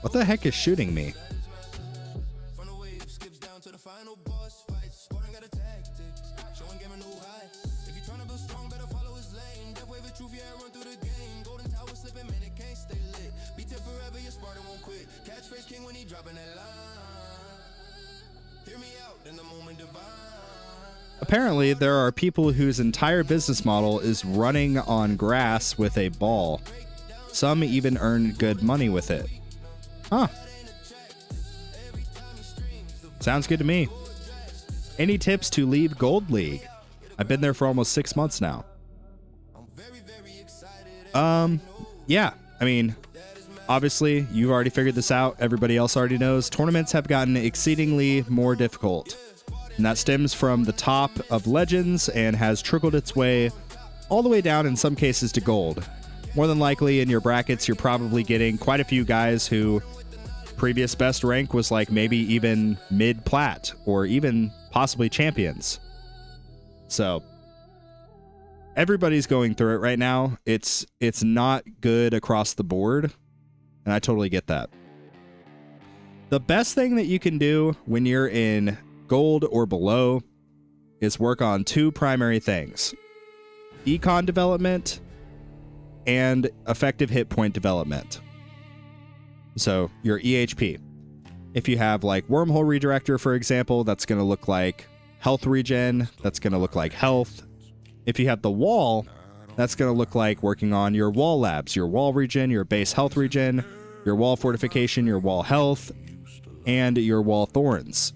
What the heck is shooting me? Apparently, there are people whose entire business model is running on grass with a ball. Some even earn good money with it. Huh. Sounds good to me. Any tips to leave Gold League? I've been there for almost 6 months now. Yeah. I mean, obviously, you've already figured this out. Everybody else already knows. Tournaments have gotten exceedingly more difficult. And that stems from the top of Legends and has trickled its way all the way down in some cases to Gold. More than likely in your brackets, you're probably getting quite a few guys who previous best rank was like maybe even mid-plat or even possibly champions. So everybody's going through it right now. It's not good across the board, and I totally get that. The best thing that you can do when you're in gold or below is work on two primary things: econ development and effective hit point development. So your EHP. If you have like wormhole redirector, for example, that's going to look like health regen. That's going to look like health. If you have the wall, that's going to look like working on your wall labs, your wall regen, your base health regen, your wall fortification, your wall health, and your wall thorns.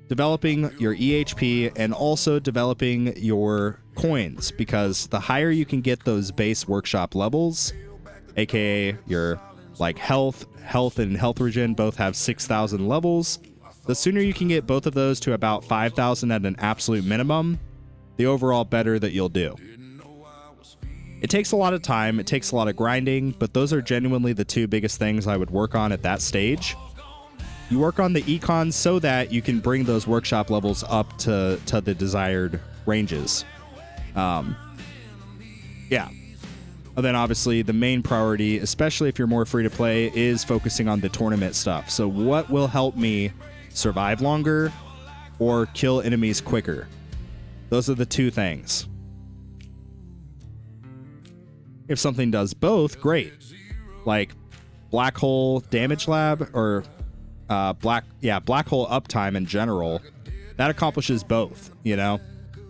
Developing your EHP and also developing your coins, because the higher you can get those base workshop levels, aka your like health and health regen both have 6,000 levels, the sooner you can get both of those to about 5,000 at an absolute minimum, the overall better that you'll do. It takes a lot of time, it takes a lot of grinding, but those are genuinely the two biggest things I would work on at that stage. You work on the econ so that you can bring those workshop levels up to the desired ranges. Yeah. And then obviously the main priority, especially if you're more free to play, is focusing on the tournament stuff. So what will help me survive longer or kill enemies quicker? Those are the two things. If something does both, great. Like black hole damage lab or black hole uptime in general, that accomplishes both, you know?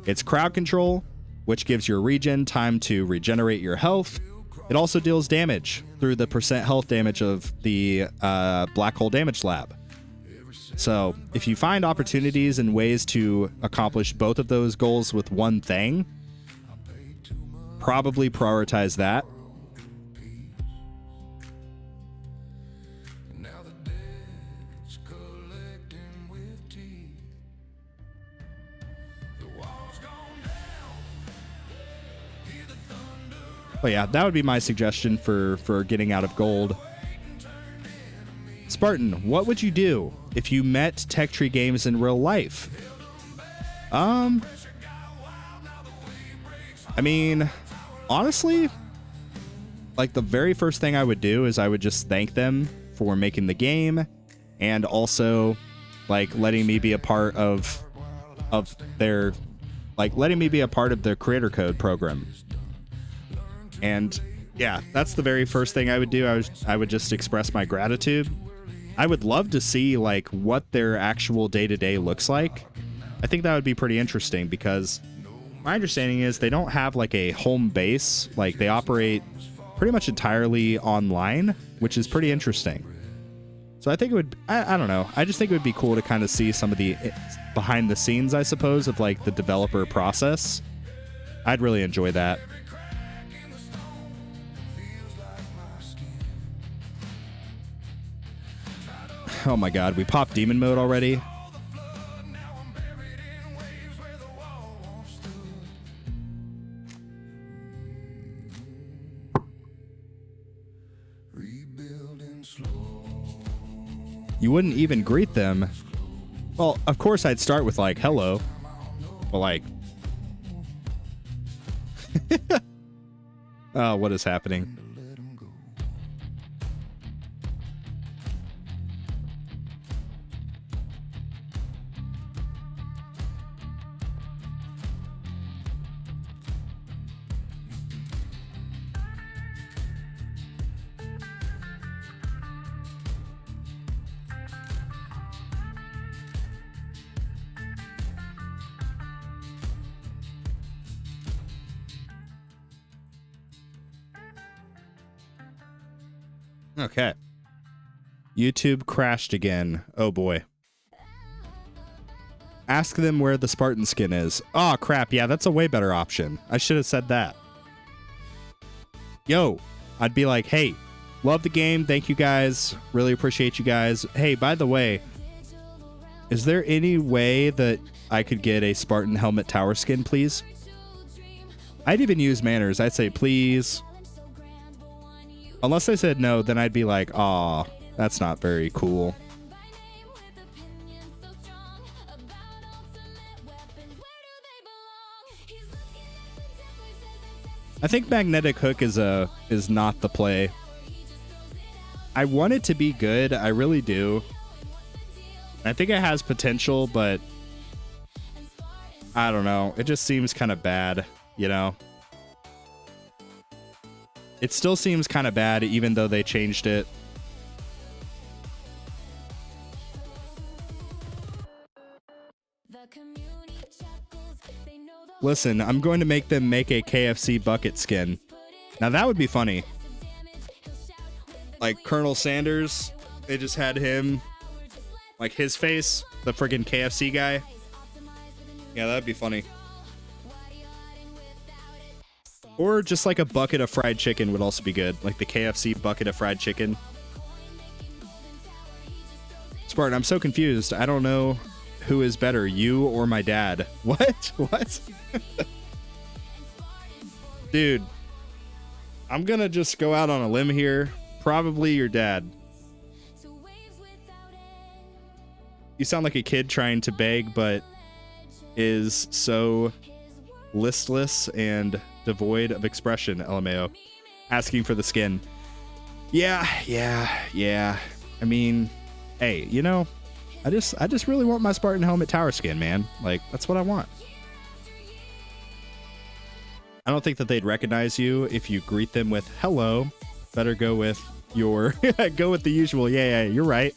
It's crowd control, which gives your regen time to regenerate your health. It also deals damage through the percent health damage of the black hole damage lab. So if you find opportunities and ways to accomplish both of those goals with one thing, probably prioritize that. But yeah, that would be my suggestion for getting out of gold. Spartan, what would you do if you met Tech Tree Games in real life? I mean, honestly, like the very first thing I would do is I would just thank them for making the game and also like letting me be a part of their creator code program. And yeah, that's the very first thing I would do. I would just express my gratitude. I would love to see like what their actual day-to-day looks like. I think that would be pretty interesting because my understanding is they don't have like a home base. Like they operate pretty much entirely online, which is pretty interesting. So I think it would, I don't know. I just think it would be cool to kind of see some of the behind the scenes, I suppose, of like the developer process. I'd really enjoy that. Oh my god, we popped demon mode already? You wouldn't even greet them. Well, of course I'd start with like, hello. But like... Oh, what is happening? Okay. YouTube crashed again. Oh boy. Ask them where the Spartan skin is. Oh crap, yeah, that's a way better option. I should have said that. Yo, I'd be like, hey, love the game. Thank you guys. Really appreciate you guys. Hey, by the way, is there any way that I could get a Spartan helmet tower skin, please? I'd even use manners. I'd say, please. Unless they said no, then I'd be like, aw, That's not very cool. I think Magnetic Hook is not the play. I want it to be good. I really do. I think it has potential, but I don't know. It just seems kind of bad, you know? It still seems kind of bad, even though they changed it. Listen, I'm going to make them make a KFC bucket skin. Now that would be funny. Like Colonel Sanders, they just had him, like his face, the friggin' KFC guy. Yeah, that'd be funny. Or just like a bucket of fried chicken would also be good. Like the KFC bucket of fried chicken. Spartan, I'm so confused. I don't know who is better, you or my dad. What? What? Dude, I'm gonna just go out on a limb here. Probably your dad. You sound like a kid trying to beg, but is so listless and devoid of expression, LMAO. Asking for the skin. Yeah. I mean, hey, you know, I just really want my Spartan helmet tower skin, man. Like, that's what I want. I don't think that they'd recognize you if you greet them with hello. Better go with your go with the usual. Yeah, you're right.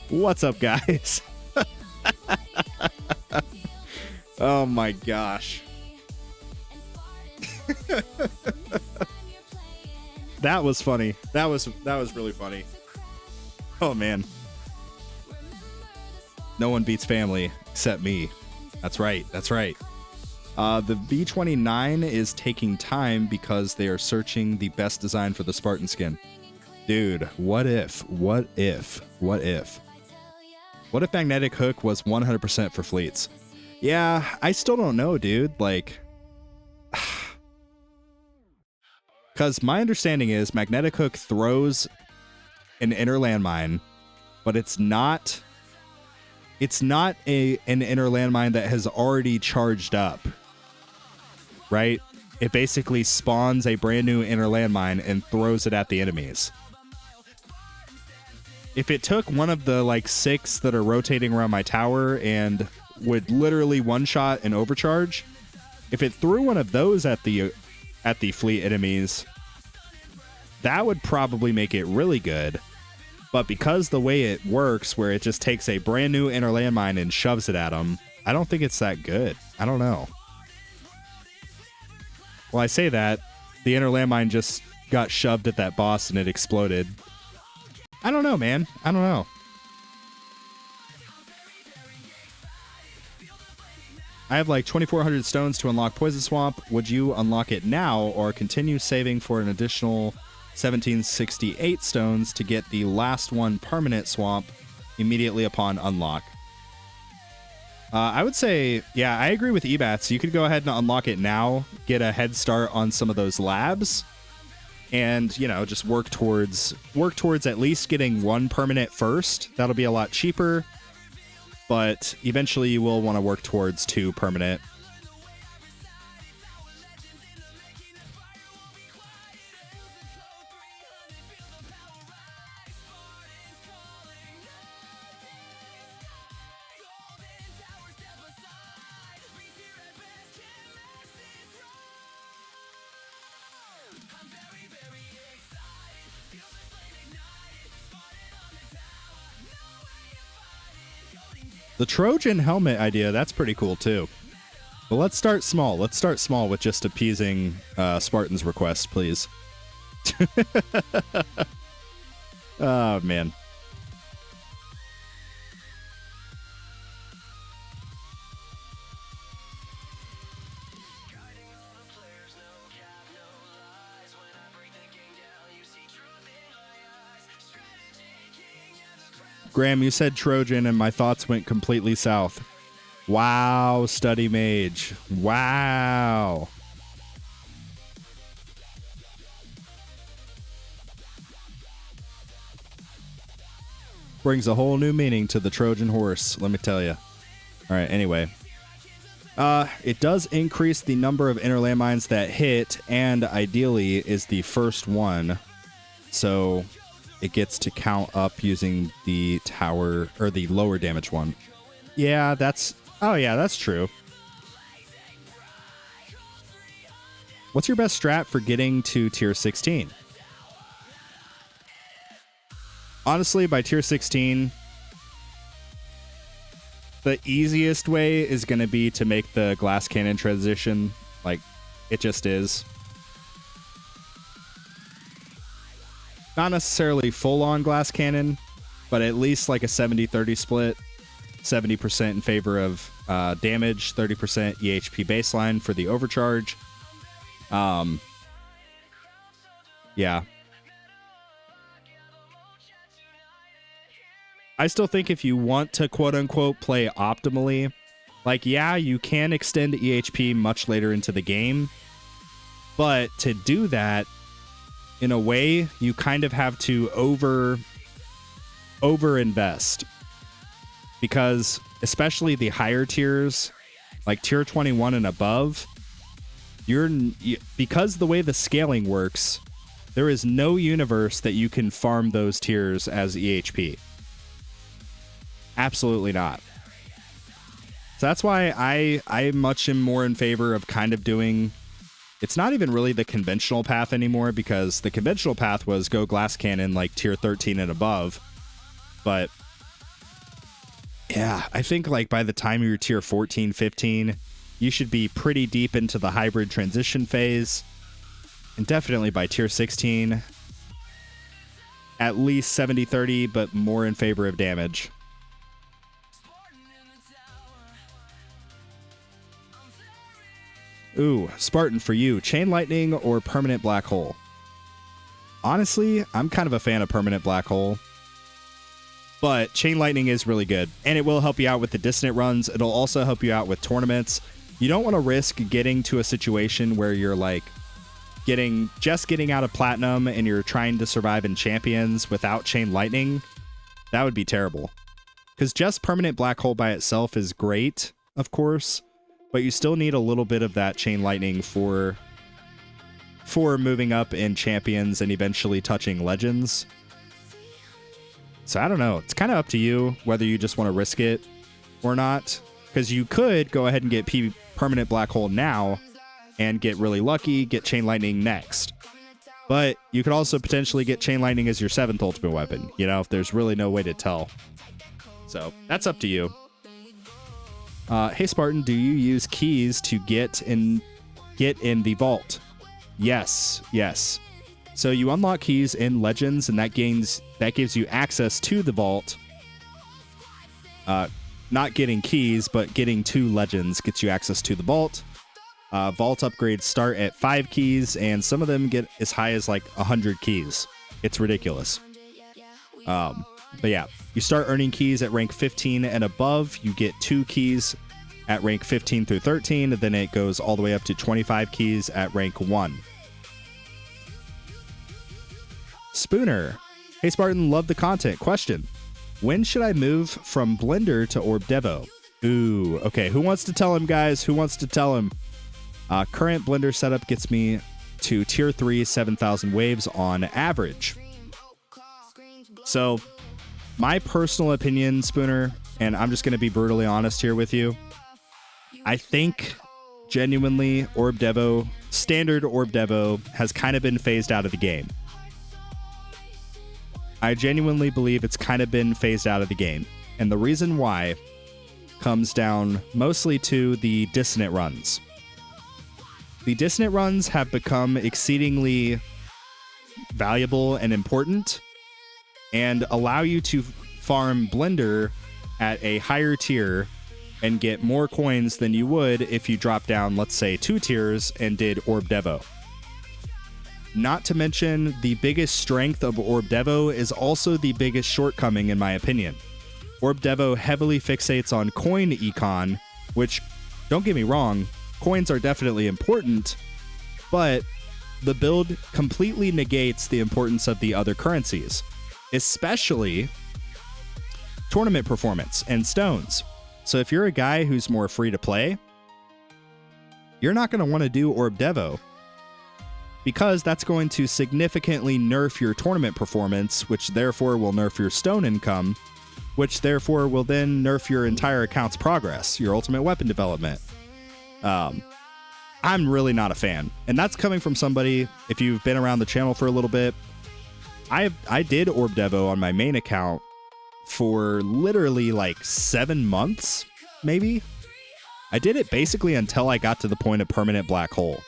What's up, guys? Oh my gosh. That was funny. That was really funny. Oh man. No one beats family except me. That's right. That's right. The V29 is taking time because they are searching the best design for the Spartan skin. Dude, what if Magnetic Hook was 100% for fleets? Yeah, I still don't know, dude. Like, because my understanding is Magnetic Hook throws an inner landmine, but it's not an inner landmine that has already charged up, right? It basically spawns a brand new inner landmine and throws it at the enemies. If it took one of the like 6 that are rotating around my tower and would literally one-shot and overcharge, if it threw one of those at the fleet enemies, that would probably make it really good. But because the way it works, where it just takes a brand new inner landmine and shoves it at them, I don't think it's that good. I don't know. Well, I say that, the inner landmine just got shoved at that boss and it exploded. I don't know, man. I don't know. I have like 2,400 stones to unlock Poison Swamp. Would you unlock it now or continue saving for an additional 1,768 stones to get the last one permanent swamp immediately upon unlock? I would say, yeah, I agree with Ebats. You could go ahead and unlock it now, get a head start on some of those labs, and, you know, just work towards at least getting one permanent first. That'll be a lot cheaper, but eventually you will want to work towards 2 permanent. The Trojan helmet idea, that's pretty cool too. But let's start small. Let's start small with just appeasing Spartan's request, please. Oh, man. Graham, you said Trojan and my thoughts went completely south. Wow, Study Mage. Wow. Brings a whole new meaning to the Trojan horse, let me tell you. All right, anyway. It does increase the number of inner landmines that hit, and ideally is the first one. So it gets to count up using the tower, or the lower damage one. Yeah, that's true. What's your best strat for getting to tier 16? Honestly, by tier 16, the easiest way is going to be to make the glass cannon transition. Like, it just is. Not necessarily full-on glass cannon, but at least like a 70-30 split. 70% in favor of damage, 30% EHP baseline for the overcharge. Yeah. I still think if you want to quote-unquote play optimally, like, yeah, you can extend EHP much later into the game, but to do that, in a way, you kind of have to over-invest. Because especially the higher tiers, like tier 21 and above, because the way the scaling works, there is no universe that you can farm those tiers as EHP. Absolutely not. So that's why I much am more in favor of kind of doing... It's not even really the conventional path anymore, because the conventional path was go glass cannon like tier 13 and above. But yeah, I think like by the time you're tier 14, 15, you should be pretty deep into the hybrid transition phase. And definitely by tier 16, at least 70-30, but more in favor of damage. Ooh, Spartan for you. Chain lightning or permanent black hole? Honestly, I'm kind of a fan of permanent black hole. But chain lightning is really good. And it will help you out with the dissonant runs. It'll also help you out with tournaments. You don't want to risk getting to a situation where you're like getting out of platinum and you're trying to survive in champions without chain lightning. That would be terrible. Because just permanent black hole by itself is great, of course. But you still need a little bit of that chain lightning for moving up in champions and eventually touching legends. So I don't know. It's kind of up to you whether you just want to risk it or not. Because you could go ahead and get permanent black hole now and get really lucky, get chain lightning next. But you could also potentially get chain lightning as your 7th ultimate weapon, you know, if there's really no way to tell. So that's up to you. Hey Spartan, do you use keys to get in the vault? Yes. So you unlock keys in Legends, and that gives you access to the vault. Not getting keys, but getting to Legends gets you access to the vault. Vault upgrades start at 5 keys, and some of them get as high as like 100 keys. It's ridiculous. But yeah, you start earning keys at rank 15 and above. You get 2 keys at rank 15 through 13, and then it goes all the way up to 25 keys at rank 1. Spooner. Hey Spartan, love the content. Question. When should I move from Blender to Orb Devo? Ooh, okay. Who wants to tell him, guys? Who wants to tell him? Current Blender setup gets me to tier 3, 7,000 waves on average. So, my personal opinion, Spooner, and I'm just going to be brutally honest here with you. I think, genuinely, Orb Devo, standard Orb Devo, has kind of been phased out of the game. I genuinely believe it's kind of been phased out of the game. And the reason why comes down mostly to the dissonant runs. The dissonant runs have become exceedingly valuable and important and allow you to farm Blender at a higher tier and get more coins than you would if you drop down, let's say, 2 tiers and did Orb Devo. Not to mention, the biggest strength of Orb Devo is also the biggest shortcoming in my opinion. Orb Devo heavily fixates on coin econ, which, don't get me wrong, coins are definitely important, but the build completely negates the importance of the other currencies, especially tournament performance and stones. So if you're a guy who's more free to play, you're not going to want to do Orb Devo, because that's going to significantly nerf your tournament performance, which therefore will nerf your stone income, which therefore will then nerf your entire account's progress, your ultimate weapon development. I'm really not a fan. And that's coming from somebody, if you've been around the channel for a little bit, I did Orb Devo on my main account for literally like 7 months, maybe. I did it basically until I got to the point of permanent black hole.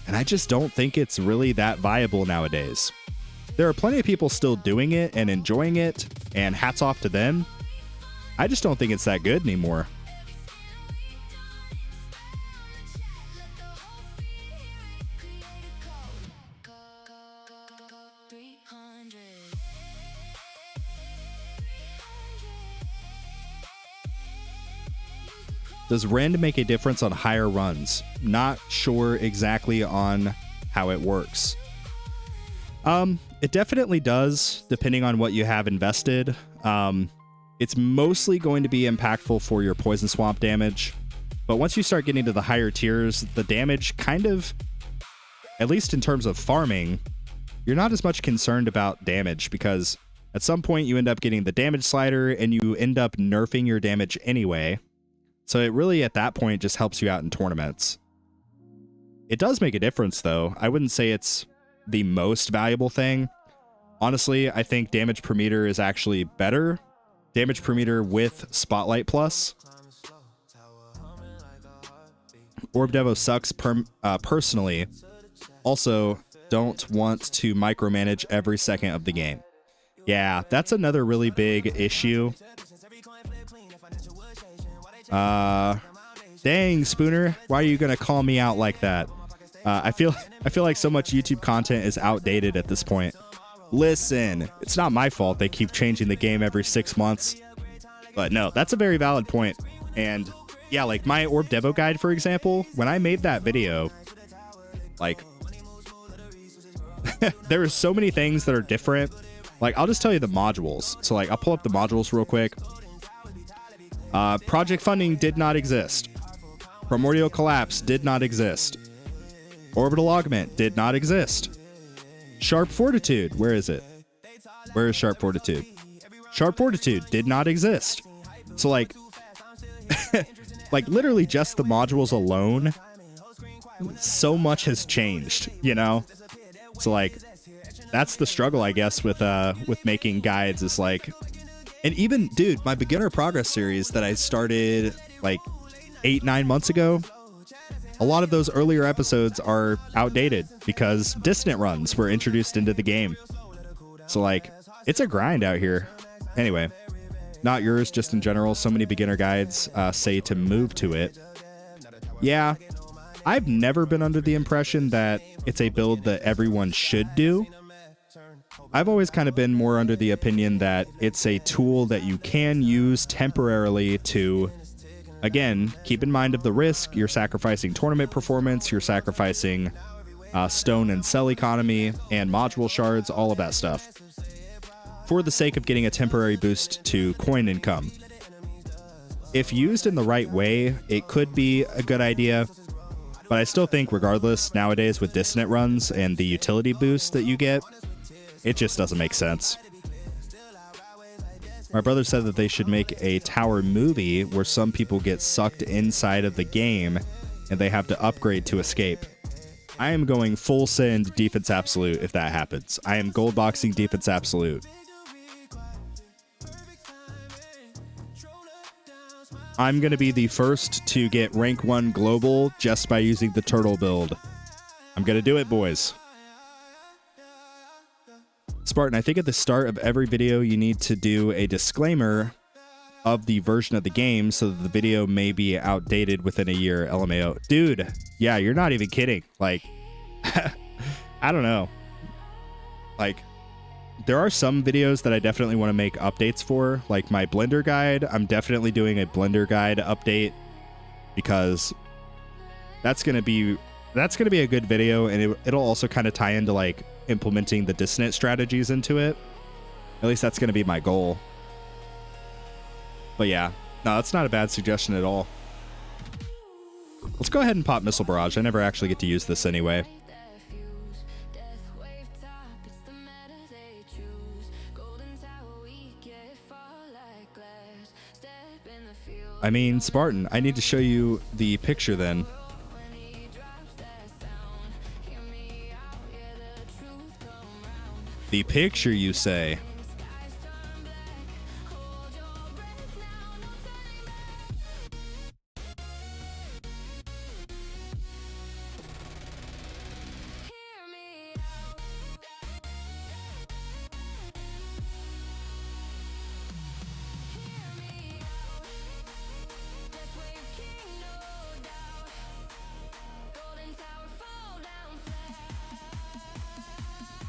And I just don't think it's really that viable nowadays. There are plenty of people still doing it and enjoying it, and hats off to them. I just don't think it's that good anymore. Does rend make a difference on higher runs? Not sure exactly on how it works. It definitely does, depending on what you have invested. It's mostly going to be impactful for your poison swamp damage, but once you start getting to the higher tiers, the damage kind of, at least in terms of farming, you're not as much concerned about damage, because at some point you end up getting the damage slider and you end up nerfing your damage anyway. So it really, at that point, just helps you out in tournaments. It does make a difference, though. I wouldn't say it's the most valuable thing. Honestly, I think damage per meter is actually better. Damage per meter with Spotlight Plus. Orb Devo sucks personally. Also, don't want to micromanage every second of the game. Yeah, that's another really big issue. Dang, Spooner, why are you gonna call me out like that? I feel like so much YouTube content is outdated at this point. Listen, it's not my fault they keep changing the game every 6 months. But no, that's a very valid point. And yeah, like my Orb Devo guide, for example, when I made that video, like, there are so many things that are different. Like, I'll just tell you the modules. So like, I'll pull up the modules real quick. Project funding did not exist. Primordial collapse did not exist. Orbital augment did not exist. Sharp fortitude, where is it? Where is sharp fortitude? Sharp fortitude did not exist. So like, like literally just the modules alone, so much has changed, you know? So like, that's the struggle, I guess, with making guides, is like, and even, dude, my beginner progress series that I started like 8-9 months ago, a lot of those earlier episodes are outdated because dissonant runs were introduced into the game. So like, it's a grind out here. Anyway, not yours, just in general. So many beginner guides say to move to it. Yeah, I've never been under the impression that it's a build that everyone should do. I've always kind of been more under the opinion that it's a tool that you can use temporarily to, again, keep in mind of the risk. You're sacrificing tournament performance, you're sacrificing stone and cell economy and module shards, all of that stuff, for the sake of getting a temporary boost to coin income. If used in the right way, it could be a good idea, but I still think regardless, nowadays with dissonant runs and the utility boost that you get, it just doesn't make sense. My brother said that they should make a tower movie where some people get sucked inside of the game and they have to upgrade to escape. I am going full send defense absolute if that happens. I am gold boxing defense absolute. I'm going to be the first to get rank 1 global just by using the turtle build. I'm going to do it, boys. Spartan, I think at the start of every video you need to do a disclaimer of the version of the game so that the video may be outdated within a year. LMAO. Dude, yeah, you're not even kidding. Like, I don't know. Like, there are some videos that I definitely want to make updates for, like my Blender guide. I'm definitely doing a Blender guide update because that's going to be a good video, and it'll also kind of tie into like implementing the dissonant strategies into it. At least that's going to be my goal. But yeah, no, that's not a bad suggestion at all. Let's go ahead and pop Missile Barrage. I never actually get to use this anyway. I mean, Spartan, I need to show you the picture then. The picture, you say?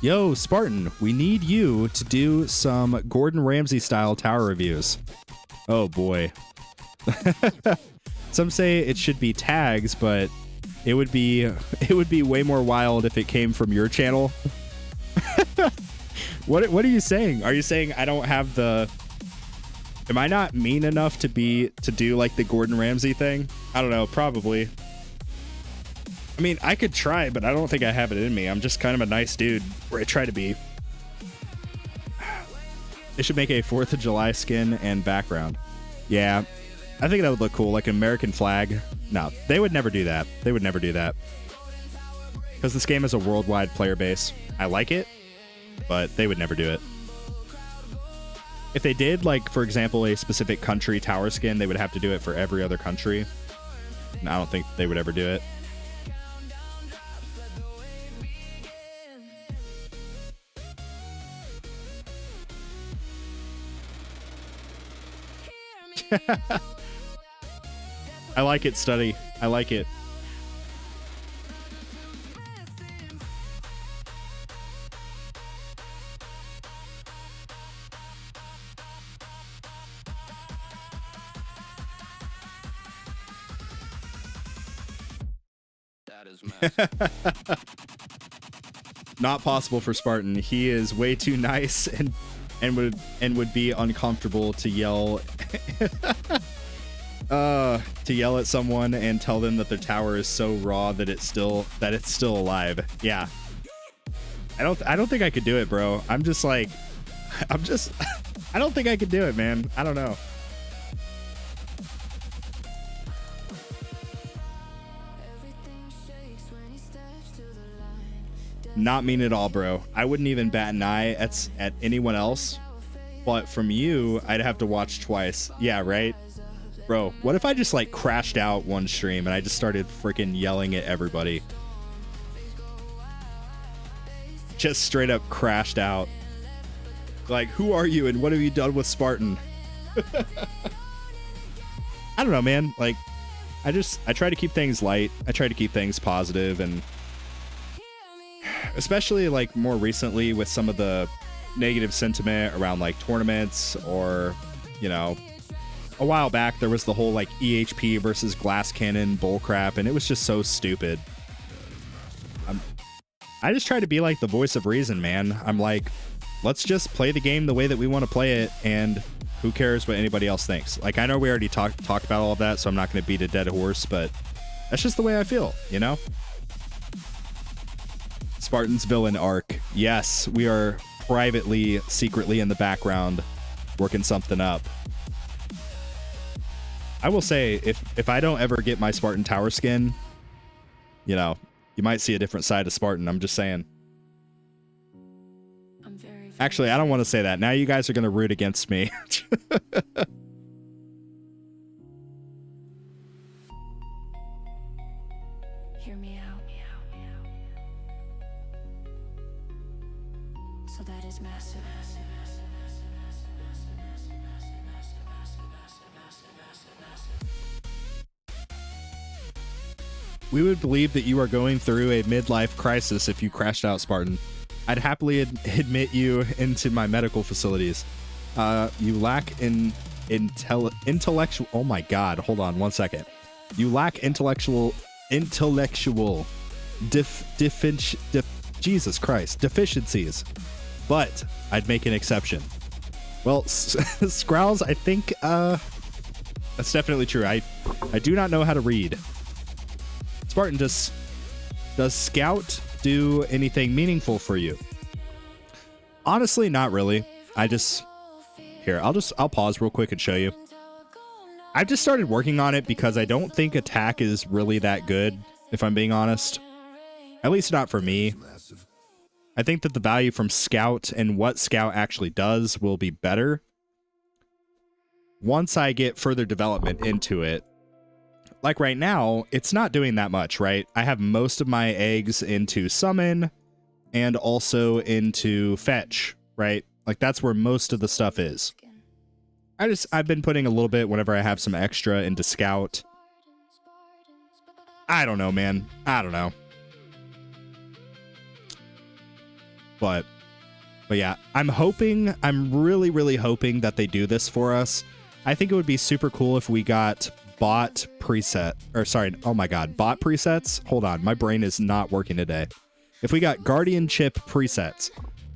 Yo, Spartan, we need you to do some Gordon Ramsay style tower reviews. Oh boy. Some say it should be tags, but it would be way more wild if it came from your channel. What are you saying? Are you saying I don't have the... Am I not mean enough to do like the Gordon Ramsay thing? I don't know, probably. I mean, I could try, but I don't think I have it in me. I'm just kind of a nice dude, or I try to be. They should make a 4th of July skin and background. Yeah, I think that would look cool, like an American flag. No, they would never do that. They would never do that. Because this game has a worldwide player base. I like it, but they would never do it. If they did, like, for example, a specific country tower skin, they would have to do it for every other country. And I don't think they would ever do it. I like it, Study. I like it. That is massive. Not possible for Spartan. He is way too nice and would be uncomfortable to yell to yell at someone and tell them that their tower is so raw that it's still alive. Yeah. I don't think I could do it, bro. I don't think I could do it, man. I don't know. Not mean at all, bro. I wouldn't even bat an eye at anyone else. But from you, I'd have to watch twice. Yeah, right? Bro, what if I just like crashed out one stream and I just started freaking yelling at everybody? Just straight up crashed out. Like, who are you and what have you done with Spartan? I don't know, man. Like, I try to keep things light. I try to keep things positive, and especially like more recently with some of the negative sentiment around like tournaments, or, you know, a while back there was the whole like EHP versus glass cannon bullcrap, and it was just so stupid. I just try to be like the voice of reason, man. I'm like, let's just play the game the way that we want to play it, and who cares what anybody else thinks. Like, I know we already talked about all of that, so I'm not going to beat a dead horse, but that's just the way I feel, you know? Spartan's villain arc. Yes, we are privately, secretly in the background working something up. I will say, if I don't ever get my Spartan tower skin, you know, you might see a different side of Spartan. I'm just saying. Actually, I don't want to say that. Now you guys are going to root against me. Hear me out. So that is massive. We would believe that you are going through a midlife crisis if you crashed out, Spartan. I'd happily admit you into my medical facilities. You lack intellectual. Oh my God! Hold on 1 second. You lack intellectual Jesus Christ, deficiencies. But I'd make an exception. Well, Scrowls, I think That's definitely true. I do not know how to read. Spartan, does Scout do anything meaningful for you? Honestly, not really. Here, I'll pause real quick and show you. I've just started working on it because I don't think attack is really that good, if I'm being honest. At least not for me. I think that the value from Scout and what Scout actually does will be better once I get further development into it. Like right now, it's not doing that much, right? I have most of my eggs into summon and also into fetch, right? Like that's where most of the stuff is. I've been putting a little bit whenever I have some extra into Scout. I don't know, man. I don't know. But yeah, I'm really, really hoping that they do this for us. I think it would be super cool if we got bot presets. Hold on, my brain is not working today. If we got guardian chip presets,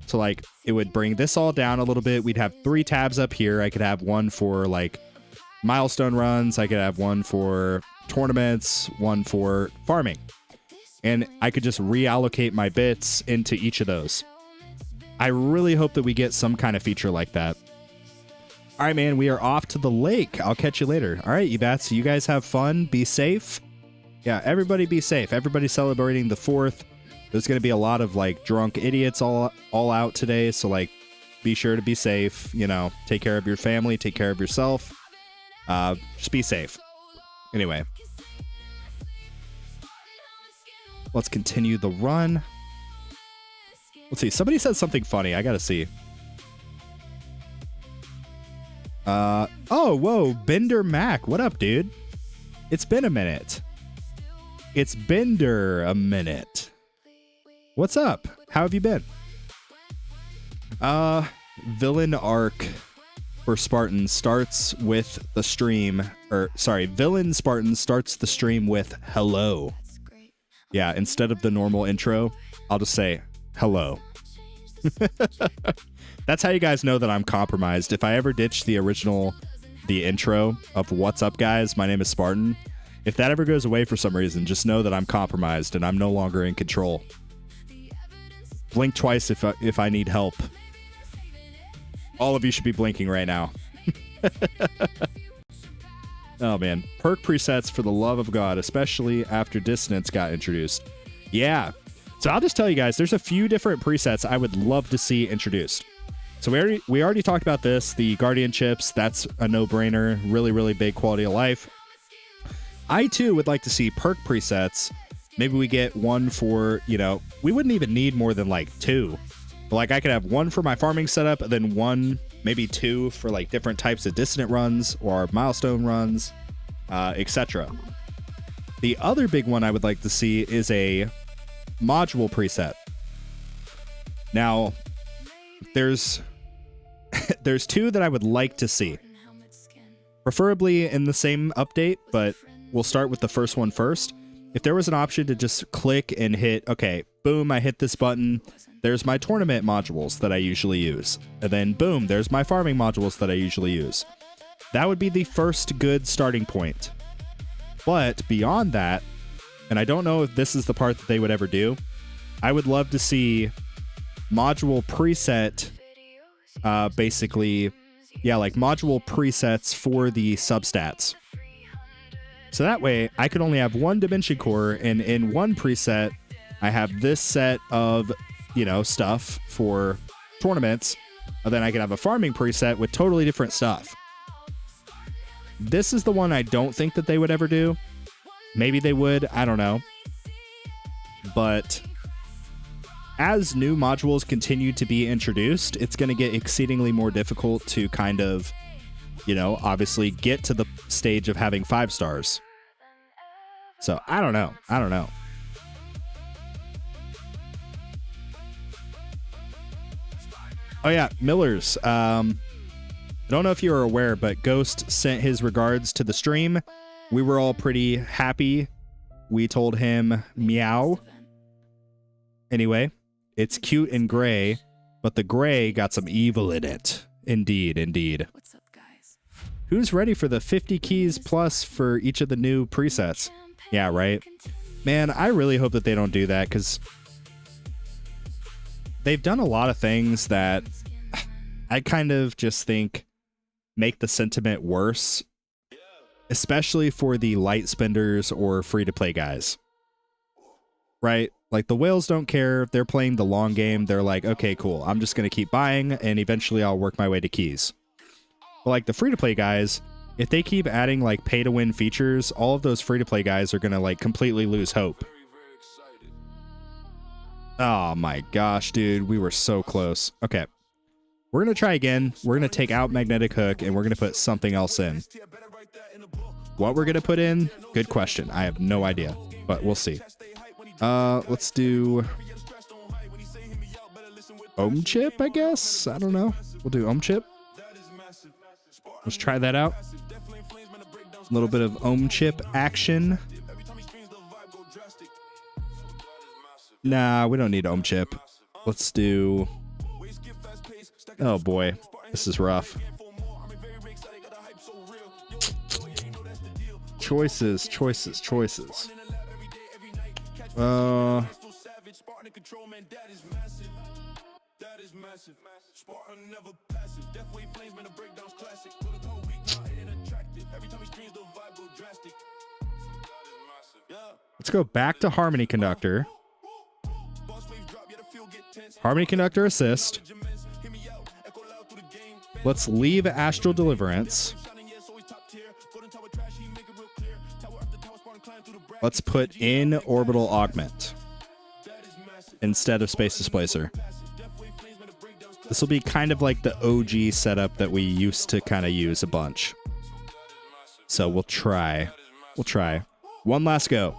so like it would bring this all down a little bit. We'd have 3 tabs up here. I could have one for like milestone runs. I could have one for tournaments, one for farming. And I could just reallocate my bits into each of those. I really hope that we get some kind of feature like that. All right, man, we are off to the lake. I'll catch you later. All right, you bats, you guys have fun. Be safe. Yeah, everybody be safe. Everybody celebrating the 4th. There's going to be a lot of like drunk idiots all out today. So like, be sure to be safe. You know, take care of your family. Take care of yourself. Just be safe. Anyway. Let's continue the run. Let's see. Somebody said something funny. I got to see. Oh, whoa. Bender Mac. What up, dude? It's been a minute. It's Bender a minute. What's up? How have you been? Villain arc for Spartan starts with the stream. Villain Spartan starts the stream with hello. Yeah, instead of the normal intro, I'll just say hello. That's how you guys know that I'm compromised. If I ever ditch the intro of what's up, guys, my name is Spartan. If that ever goes away for some reason, just know that I'm compromised and I'm no longer in control. Blink twice if I need help. All of you should be blinking right now. Oh, man. Perk presets, for the love of God, especially after Dissonance got introduced. Yeah. So I'll just tell you guys, there's a few different presets I would love to see introduced. So we already talked about this. The Guardian chips, that's a no-brainer. Really, really big quality of life. I, too, would like to see perk presets. Maybe we get one for, we wouldn't even need more than like 2. But, like, I could have one for my farming setup, and then one, maybe 2 for like different types of dissonant runs or milestone runs, etc. The other big one I would like to see is a module preset. Now, there's 2 that I would like to see. Preferably in the same update, but we'll start with the first one first. If there was an option to just click and hit, okay, boom, I hit this button. There's my tournament modules that I usually use. And then boom, there's my farming modules that I usually use. That would be the first good starting point. But beyond that, and I don't know if this is the part that they would ever do, I would love to see module preset, like module presets for the substats. So that way, I could only have one Dimension Core, and in one preset, I have this set of, stuff for tournaments, and then I could have a farming preset with totally different stuff. This is the one I don't think that they would ever do. Maybe they would, I don't know. But as new modules continue to be introduced, it's going to get exceedingly more difficult to kind of, obviously get to the stage of having 5 stars. So, I don't know. Oh yeah, Millers. I don't know if you were aware, but Ghost sent his regards to the stream. We were all pretty happy. We told him meow. Anyway, it's cute and gray, but the gray got some evil in it. Indeed. What's up, guys? Who's ready for the 50 keys plus for each of the new presets? Yeah, right. Man, I really hope that they don't do that, because they've done a lot of things that I kind of just think make the sentiment worse, especially for the light spenders or free-to-play guys. Right? Like, the whales don't care. They're playing the long game. They're like, okay, cool. I'm just going to keep buying, and eventually I'll work my way to keys. But like the free-to-play guys, if they keep adding like pay-to-win features, all of those free-to-play guys are going to like completely lose hope. Oh my gosh, dude. We were so close. Okay. We're going to try again. We're going to take out magnetic hook, and we're going to put something else in. What we're going to put in? Good question. I have no idea, but we'll see. Let's do ohm chip, I guess. I don't know. We'll do ohm chip. Let's try that out. A little bit of ohm chip action. Nah, we don't need ohm chip. Let's do... Oh boy, this is rough. Choices. Let's go back to harmony conductor. Harmony conductor assist. Let's leave astral deliverance. Let's put in orbital augment instead of space displacer. This will be kind of like the OG setup that we used to kind of use a bunch. So we'll try. One last go.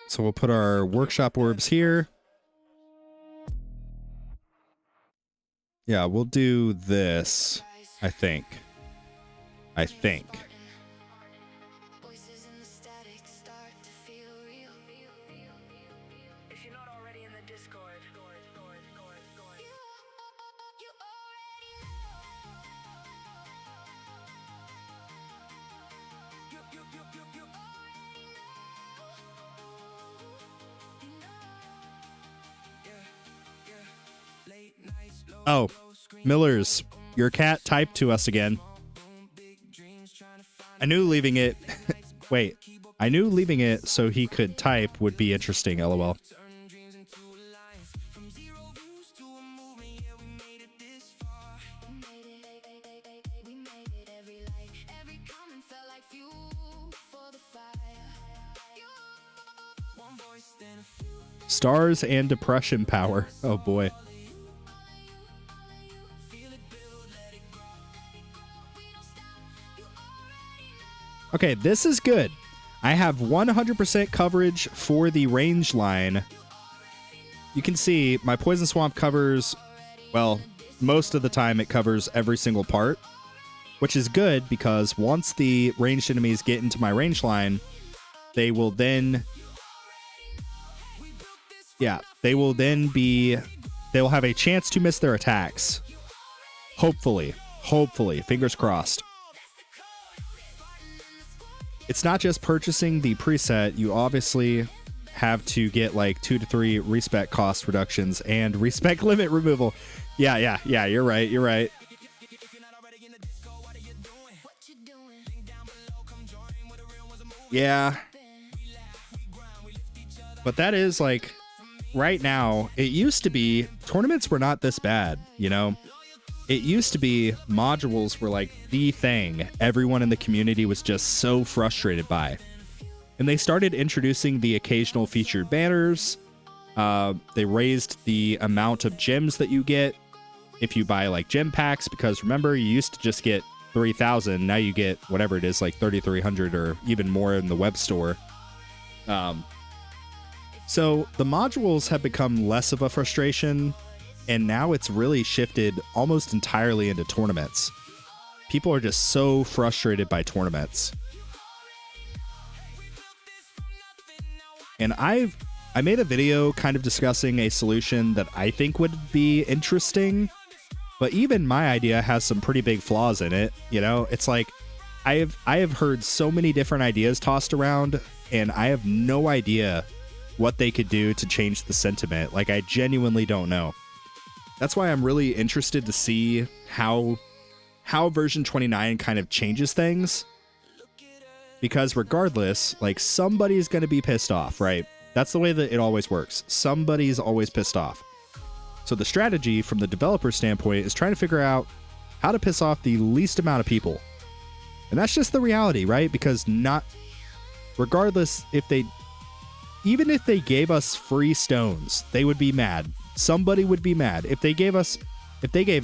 So we'll put our workshop orbs here. Yeah, we'll do this, I think. Oh, Millers, your cat typed to us again. I knew leaving it... Wait. I knew leaving it so he could type would be interesting, lol. Stars and depression power. Oh boy. Okay, this is good. I have 100% coverage for the range line. You can see my Poison Swamp covers, well, most of the time it covers every single part, which is good because once the ranged enemies get into my range line, they will then they'll have a chance to miss their attacks. Hopefully, fingers crossed. It's not just purchasing the preset. You obviously have to get like 2 to 3 respec cost reductions and respec limit removal. Yeah, you're right. Yeah. But that is like, right now, it used to be, tournaments were not this bad, you know? It used to be modules were like the thing everyone in the community was just so frustrated by. And they started introducing the occasional featured banners. They raised the amount of gems that you get if you buy like gem packs, because remember, you used to just get 3,000. Now you get whatever it is, like 3,300 or even more in the web store. So the modules have become less of a frustration, and now it's really shifted almost entirely into tournaments. People are just so frustrated by tournaments. And I made a video kind of discussing a solution that I think would be interesting, but even my idea has some pretty big flaws in it. You know, it's like I have heard so many different ideas tossed around, and I have no idea what they could do to change the sentiment. Like, I genuinely don't know. That's why I'm really interested to see how version 29 kind of changes things. Because regardless, like, somebody's going to be pissed off, right? That's the way that it always works. Somebody's always pissed off. So the strategy from the developer standpoint is trying to figure out how to piss off the least amount of people. And that's just the reality, right? Because regardless, even if they gave us free stones, they would be mad. Somebody would be mad. If they gave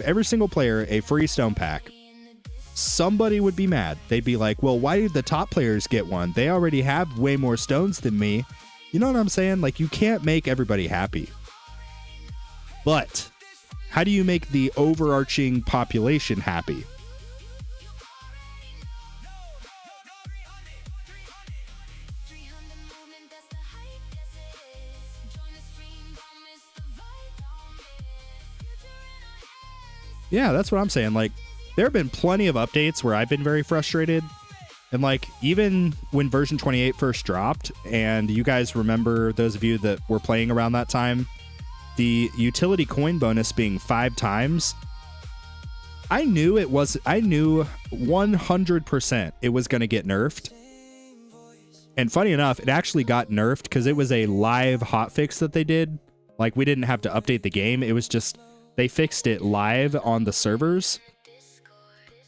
every single player a free stone pack, somebody would be mad. They'd be like, well, why did the top players get one? They already have way more stones than me. You know what I'm saying? Like, you can't make everybody happy. But how do you make the overarching population happy? Yeah, that's what I'm saying. Like, there have been plenty of updates where I've been very frustrated. And like, even when version 28 first dropped, and you guys remember, those of you that were playing around that time, the utility coin bonus being 5 times, I knew 100% it was going to get nerfed. And funny enough, it actually got nerfed because it was a live hotfix that they did. Like, we didn't have to update the game. It was just, they fixed it live on the servers.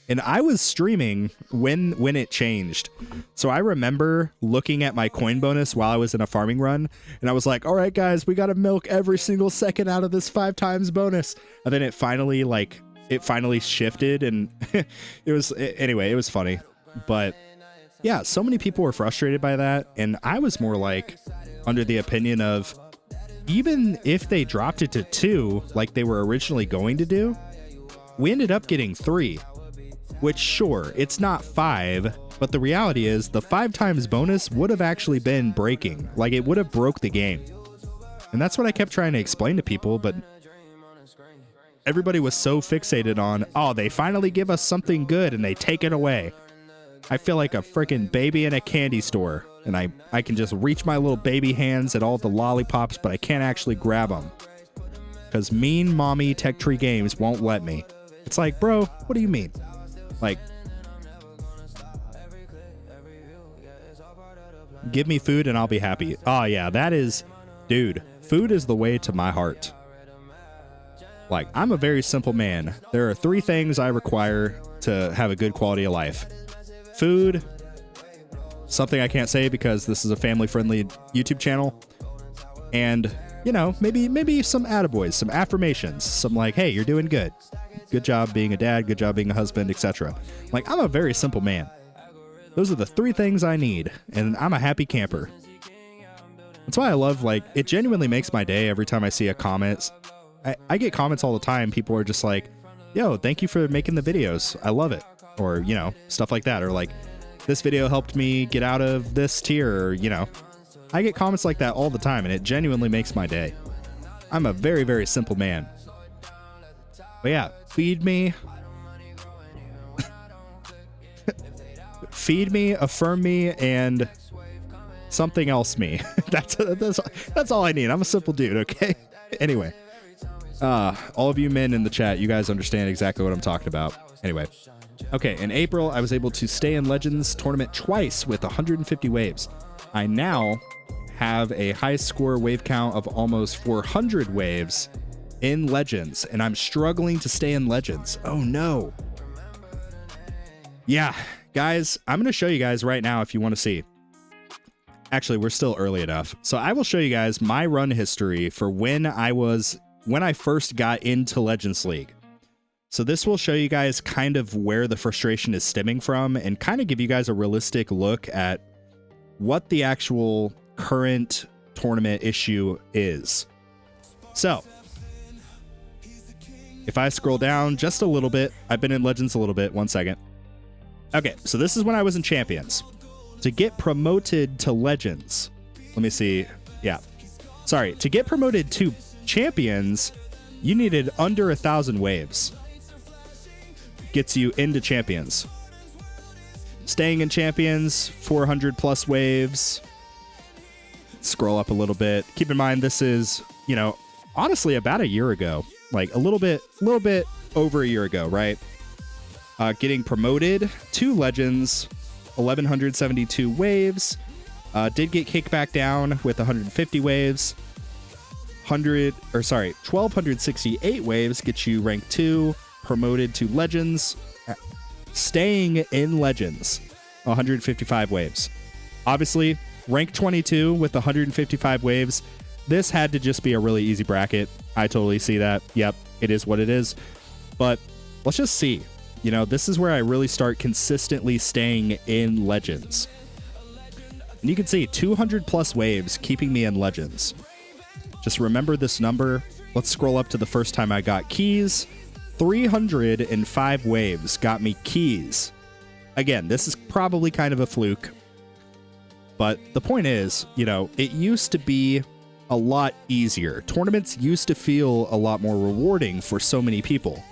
And I was streaming when it changed. So I remember looking at my coin bonus while I was in a farming run, and I was like, all right, guys, we got to milk every single second out of this 5 times bonus. And then it finally shifted, and it was funny. But yeah, so many people were frustrated by that. And I was more like under the opinion of, even if they dropped it to 2, like they were originally going to do, we ended up getting 3. Which, sure, it's not 5, but the reality is the 5 times bonus would have actually been breaking. Like, it would have broke the game. And that's what I kept trying to explain to people, but everybody was so fixated on, oh, they finally give us something good and they take it away. I feel like a freaking baby in a candy store, and I can just reach my little baby hands at all the lollipops, but I can't actually grab them. Because mean mommy Tech Tree Games won't let me. It's like, bro, what do you mean? Like, give me food and I'll be happy. Oh yeah, that is, dude, food is the way to my heart. Like, I'm a very simple man. There are 3 things I require to have a good quality of life. Food, something I can't say because this is a family-friendly YouTube channel, and, you know, maybe some attaboys, some affirmations, some like, hey, you're doing good. Good job being a dad, good job being a husband, etc. Like, I'm a very simple man. Those are the 3 things I need, and I'm a happy camper. That's why I love, like, it genuinely makes my day every time I see a comment. I get comments all the time. People are just like, yo, thank you for making the videos. I love it. Or, you know, stuff like that. Or like, this video helped me get out of this tier, or, you know. I get comments like that all the time, and it genuinely makes my day. I'm a very, very simple man. But yeah, feed me. Feed me, affirm me, and something else me. That's all I need. I'm a simple dude, okay? Anyway. All of you men in the chat, you guys understand exactly what I'm talking about. Anyway. Okay, in April, I was able to stay in Legends tournament twice with 150 waves. I now have a high score wave count of almost 400 waves in Legends, and I'm struggling to stay in Legends. Oh no. Yeah, guys, I'm going to show you guys right now if you want to see. Actually, we're still early enough. So I will show you guys my run history for when I first got into Legends League. So this will show you guys kind of where the frustration is stemming from, and kind of give you guys a realistic look at what the actual current tournament issue is. So, if I scroll down just a little bit, I've been in Legends a little bit, 1 second. Okay, so this is when I was in Champions. To get promoted to Legends, let me see, yeah. Sorry, to get promoted to Champions, you needed under 1,000 waves. Gets you into Champions. Staying in Champions, 400 plus waves. Scroll up a little bit. Keep in mind, this is, you know, honestly about a year ago. Like a little bit over a year ago, right? Getting promoted to Legends, 1,172 waves. Did get kicked back down with 150 waves. 1,268 waves gets you rank 2, promoted to Legends. Staying in Legends, 155 waves. Obviously, rank 22 with 155 waves. This had to just be a really easy bracket. I totally see that. Yep, it is what it is. But let's just see. You know, this is where I really start consistently staying in Legends. And you can see 200 plus waves keeping me in Legends. Just remember this number. Let's scroll up to the first time I got keys. 305 waves got me keys. Again, this is probably kind of a fluke. But the point is, you know, it used to be a lot easier. Tournaments used to feel a lot more rewarding for so many people.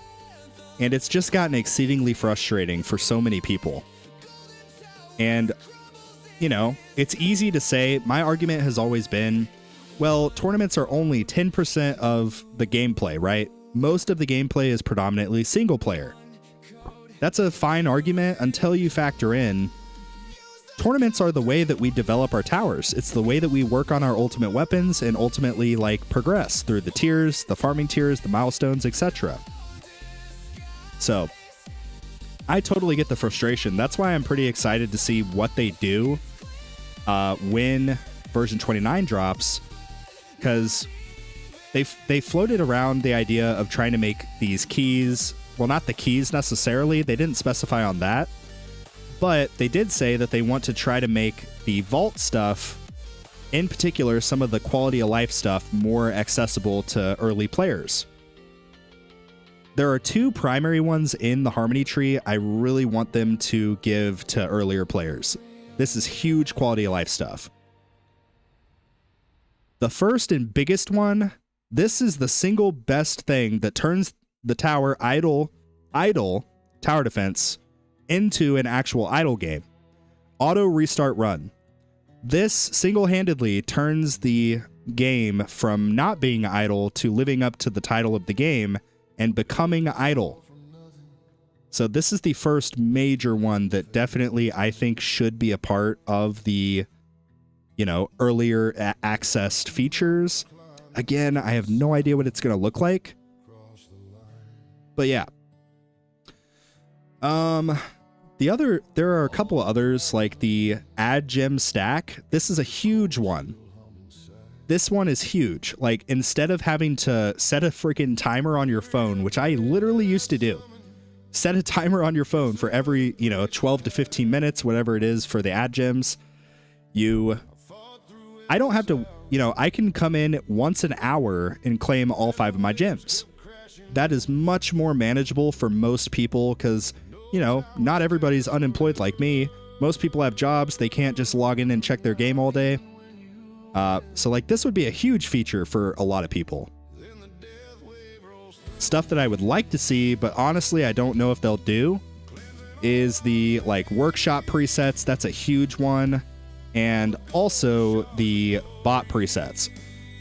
And it's just gotten exceedingly frustrating for so many people. And, you know, it's easy to say, my argument has always been, well, tournaments are only 10% of the gameplay, right? Most of the gameplay is predominantly single player. That's a fine argument until you factor in tournaments are the way that we develop our towers. It's the way that we work on our ultimate weapons and ultimately like progress through the tiers, the farming tiers, the milestones, etc. So I totally get the frustration. That's why I'm pretty excited to see what they do when version 29 drops, because they floated around the idea of trying to make these keys, well, not the keys necessarily, they didn't specify on that, but they did say that they want to try to make the vault stuff, in particular some of the quality of life stuff, more accessible to early players. There are 2 primary ones in the Harmony tree I really want them to give to earlier players. This is huge quality of life stuff. The first and biggest one, this is the single best thing that turns the tower idle tower defense into an actual idle game. Auto restart run. This single-handedly turns the game from not being idle to living up to the title of the game and becoming idle. So this is the first major one that definitely I think should be a part of the, you know, earlier accessed features. Again, I have no idea what it's going to look like. But yeah. There are a couple of others, like the add gem stack. This is a huge one. This one is huge. Like, instead of having to set a freaking timer on your phone, which I literally used to do, set a timer on your phone for every, 12 to 15 minutes, whatever it is for the add gems. I don't have to, I can come in once an hour and claim all 5 of my gems. That is much more manageable for most people because, not everybody's unemployed like me. Most people have jobs. They can't just log in and check their game all day. So like this would be a huge feature for a lot of people. Stuff that I would like to see, but honestly, I don't know if they'll do, is the like workshop presets. That's a huge one. And also the bot presets.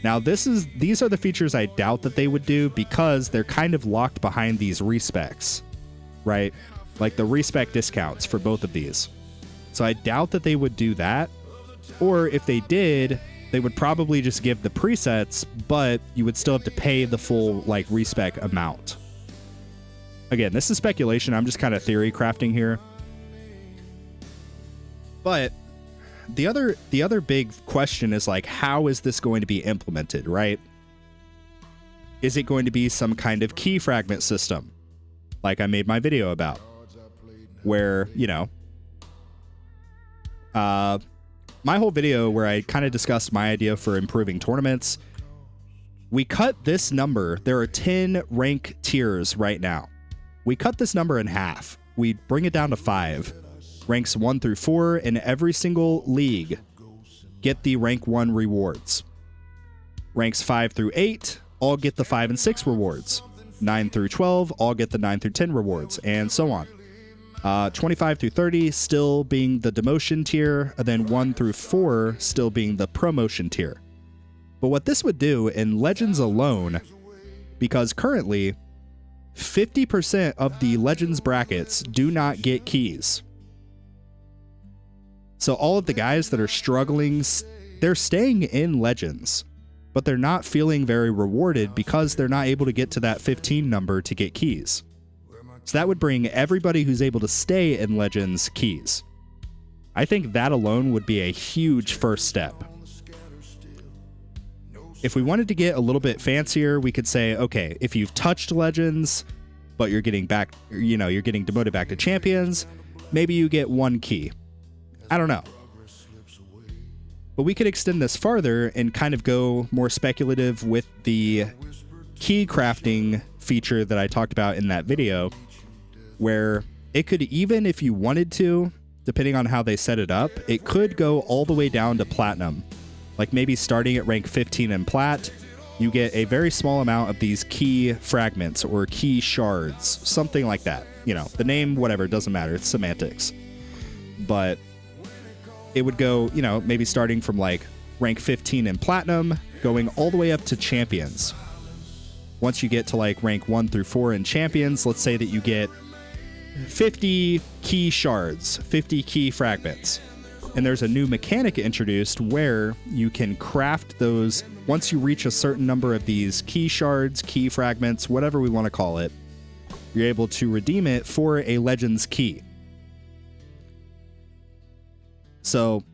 Now these are the features I doubt that they would do because they're kind of locked behind these respecs, right? Like the respec discounts for both of these. So I doubt that they would do that. Or if they did, they would probably just give the presets, but you would still have to pay the full like respec amount. Again, this is speculation. I'm just kind of theory crafting here. But the other big question is like, how is this going to be implemented, right? Is it going to be some kind of key fragment system, like I made my video about, where, my my whole video where I kind of discussed my idea for improving tournaments, we cut this number. There are 10 rank tiers right now. We cut this number in half. We bring it down to 5. Ranks 1 through 4 in every single league get the rank 1 rewards. Ranks 5 through 8 all get the 5 and 6 rewards. 9 through 12 all get the 9 through 10 rewards, and so on. 25 through 30 still being the demotion tier, and then 1 through 4 still being the promotion tier. But what this would do in Legends alone, because currently 50% of the Legends brackets do not get keys. So all of the guys that are struggling, they're staying in Legends, but they're not feeling very rewarded because they're not able to get to that 15 number to get keys. So that would bring everybody who's able to stay in Legends keys. I think that alone would be a huge first step. If we wanted to get a little bit fancier, we could say, okay, if you've touched Legends, but you're getting back, you're getting demoted back to Champions, maybe you get 1 key. I don't know. But we could extend this farther and kind of go more speculative with the key crafting feature that I talked about in that video, where it could, even if you wanted to, depending on how they set it up, it could go all the way down to Platinum. Like maybe starting at rank 15 in Plat, you get a very small amount of these key fragments or key shards, something like that. The name, whatever, doesn't matter. It's semantics. But it would go, maybe starting from like rank 15 in Platinum, going all the way up to Champions. Once you get to like rank 1 through 4 in Champions, let's say that you get 50 key shards, 50 key fragments. And there's a new mechanic introduced where you can craft those. Once you reach a certain number of these key shards, key fragments, whatever we want to call it, you're able to redeem it for a Legends key. So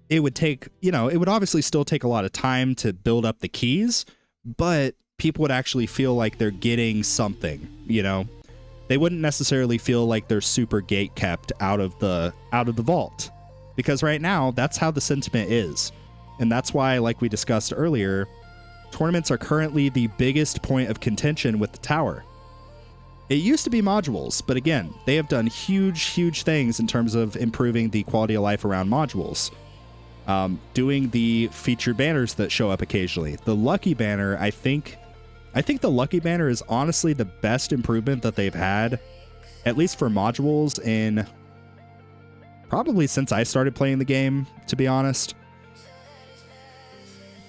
it would take, it would obviously still take a lot of time to build up the keys, but people would actually feel like they're getting something, They wouldn't necessarily feel like they're super gate kept out of the vault. Because right now, that's how the sentiment is. And that's why, like we discussed earlier, tournaments are currently the biggest point of contention with the tower. It used to be modules, but again, they have done huge things in terms of improving the quality of life around modules. Doing the featured banners that show up occasionally. The Lucky Banner, I think the Lucky Banner is honestly the best improvement that they've had, at least for modules, in probably since I started playing the game, to be honest.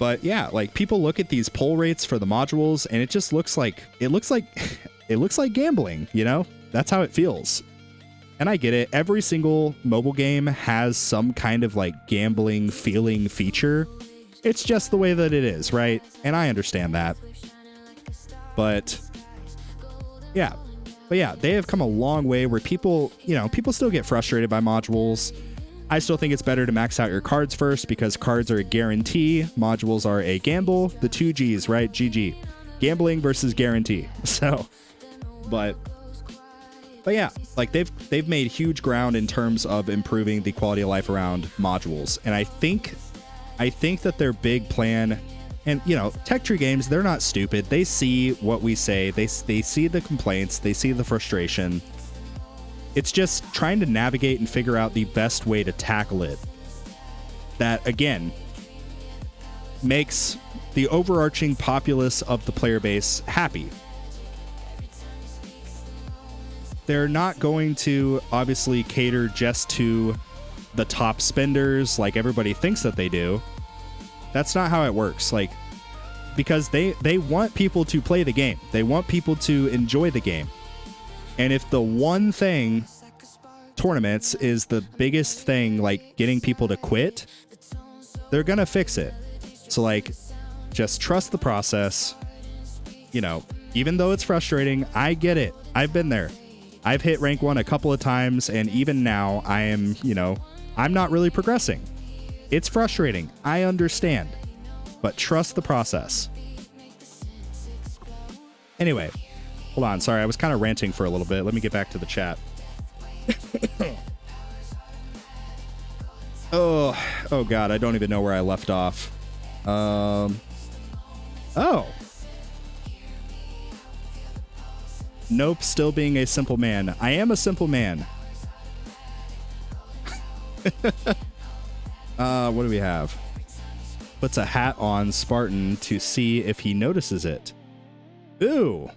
But yeah, like people look at these pull rates for the modules and it just looks like gambling, That's how it feels. And I get it. Every single mobile game has some kind of like gambling feeling feature. It's just the way that it is, right? And I understand that. But yeah, they have come a long way where people still get frustrated by modules. I still think it's better to max out your cards first because cards are a guarantee. Modules are a gamble. The 2 G's, right? GG. Gambling versus guarantee. So, but yeah, like they've made huge ground in terms of improving the quality of life around modules. And I think that their big plan, and Tech Tree Games, they're not stupid. They see what we say. They see the complaints. They see the frustration. It's just trying to navigate and figure out the best way to tackle it. That, again, makes the overarching populace of the player base happy. They're not going to obviously cater just to the top spenders like everybody thinks that they do. That's not how it works. Like, because they want people to play the game. They want people to enjoy the game. And if the one thing, tournaments, is the biggest thing, like getting people to quit, they're gonna fix it. So like, just trust the process. Even though it's frustrating, I get it. I've been there. I've hit rank 1 a couple of times, and even now I am, I'm not really progressing. It's frustrating. I understand. But trust the process. Anyway, hold on. Sorry, I was kind of ranting for a little bit. Let me get back to the chat. Oh God, I don't even know where I left off. Oh. Nope, still being a simple man. I am a simple man. What do we have? Puts a hat on Spartan to see if he notices it. Ooh.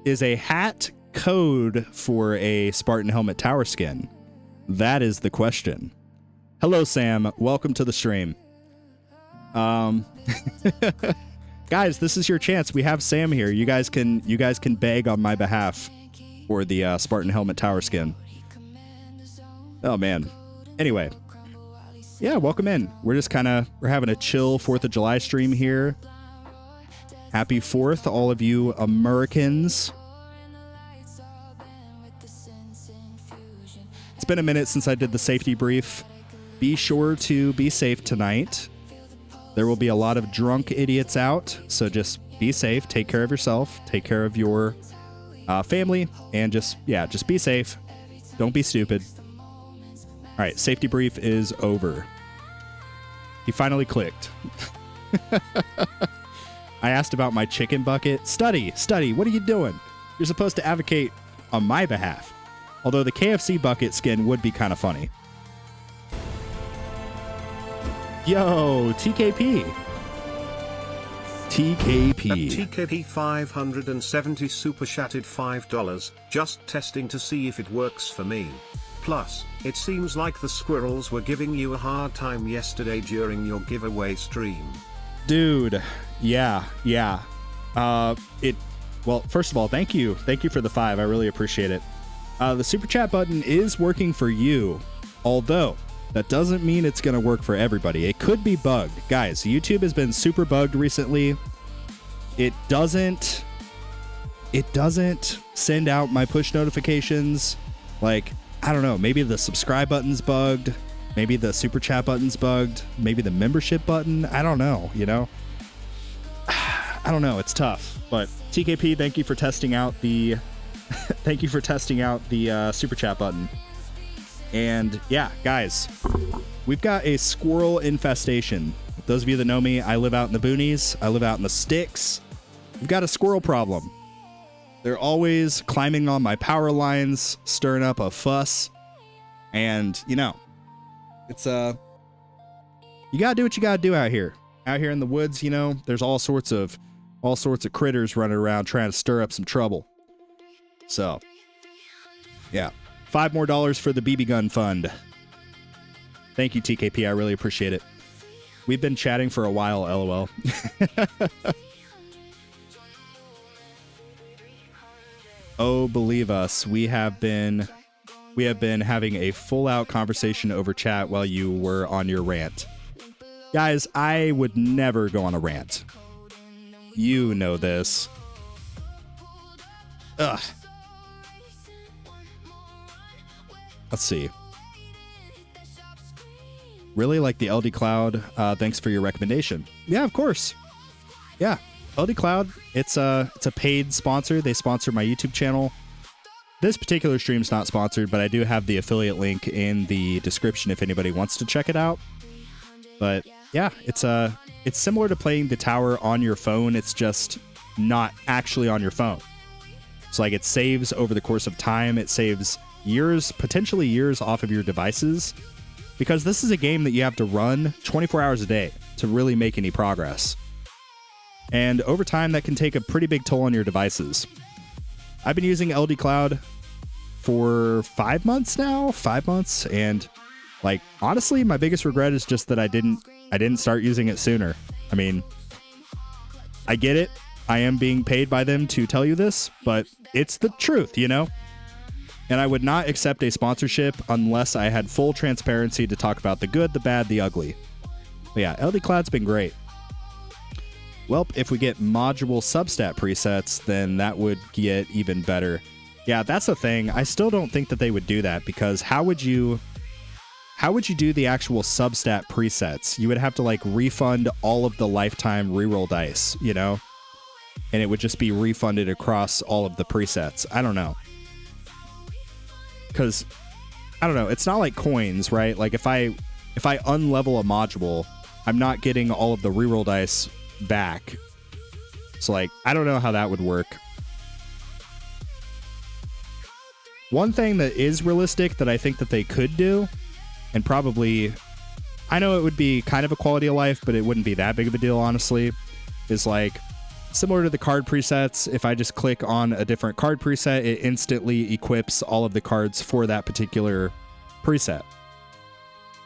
Is a hat code for a Spartan helmet tower skin? That is the question. Hello, Sam. Welcome to the stream. Guys, this is your chance. We have Sam here. You guys can beg on my behalf for the Spartan helmet tower skin. Oh man. Anyway, yeah, welcome in. We're just we're having a chill 4th of July stream here. Happy 4th, all of you Americans. It's been a minute since I did the safety brief. Be sure to be safe tonight. There will be a lot of drunk idiots out, so just be safe, take care of yourself, take care of your family, and just be safe. Don't be stupid. All right, safety brief is over. He finally clicked. I asked about my chicken bucket. Study, what are you doing? You're supposed to advocate on my behalf. Although the KFC bucket skin would be kind of funny. Yo, TKP. TKP 570 super chatted $5, just testing to see if it works for me. Plus, it seems like the squirrels were giving you a hard time yesterday during your giveaway stream. Dude, yeah. Well, first of all, thank you for the 5. I really appreciate it. The super chat button is working for you, although that doesn't mean it's going to work for everybody. It could be bugged. Guys, YouTube has been super bugged recently. It doesn't send out my push notifications. Like, I don't know, maybe the subscribe button's bugged, maybe the super chat button's bugged, maybe the membership button. I don't know, I don't know, it's tough. But TKP, thank you for testing out the super chat button. And yeah, guys, we've got a squirrel infestation. Those of you that know me, I live out in the boonies. I live out in the sticks. We've got a squirrel problem. They're always climbing on my power lines, stirring up a fuss. And, it's, you gotta do what you gotta do out here. Out here in the woods, there's all sorts of critters running around trying to stir up some trouble. So, yeah. $5 more for the BB gun fund. Thank you, TKP. I really appreciate it. We've been chatting for a while, LOL. Oh, believe us, we have been having a full-out conversation over chat while you were on your rant. Guys, I would never go on a rant. You know this. Ugh. Let's see. Really like the LD Cloud. Thanks for your recommendation. Yeah, of course. Yeah, LD Cloud. It's a paid sponsor. They sponsor my YouTube channel. This particular stream's not sponsored, but I do have the affiliate link in the description if anybody wants to check it out. But yeah, it's similar to playing the tower on your phone. It's just not actually on your phone. So like it saves over the course of time. It saves potentially years off of your devices, because this is a game that you have to run 24 hours a day to really make any progress. And over time, that can take a pretty big toll on your devices. I've been using LD Cloud for 5 months now, and like honestly, my biggest regret is just that I didn't start using it sooner. I mean, I get it. I am being paid by them to tell you this, but it's the truth, And I would not accept a sponsorship unless I had full transparency to talk about the good, the bad, the ugly. But yeah, LD Cloud's been great. Well, if we get module substat presets, then that would get even better. Yeah, that's the thing. I still don't think that they would do that, because how would you do the actual substat presets? You would have to like refund all of the lifetime reroll dice, And it would just be refunded across all of the presets. I don't know. Because, I don't know, it's not like coins, right? Like if I if I unlevel a module, I'm not getting all of the reroll dice back. So like, I don't know how that would work. One thing that is realistic that I think that they could do, and probably, I know it would be kind of a quality of life, but it wouldn't be that big of a deal, honestly, is like, similar to the card presets, if I just click on a different card preset, it instantly equips all of the cards for that particular preset.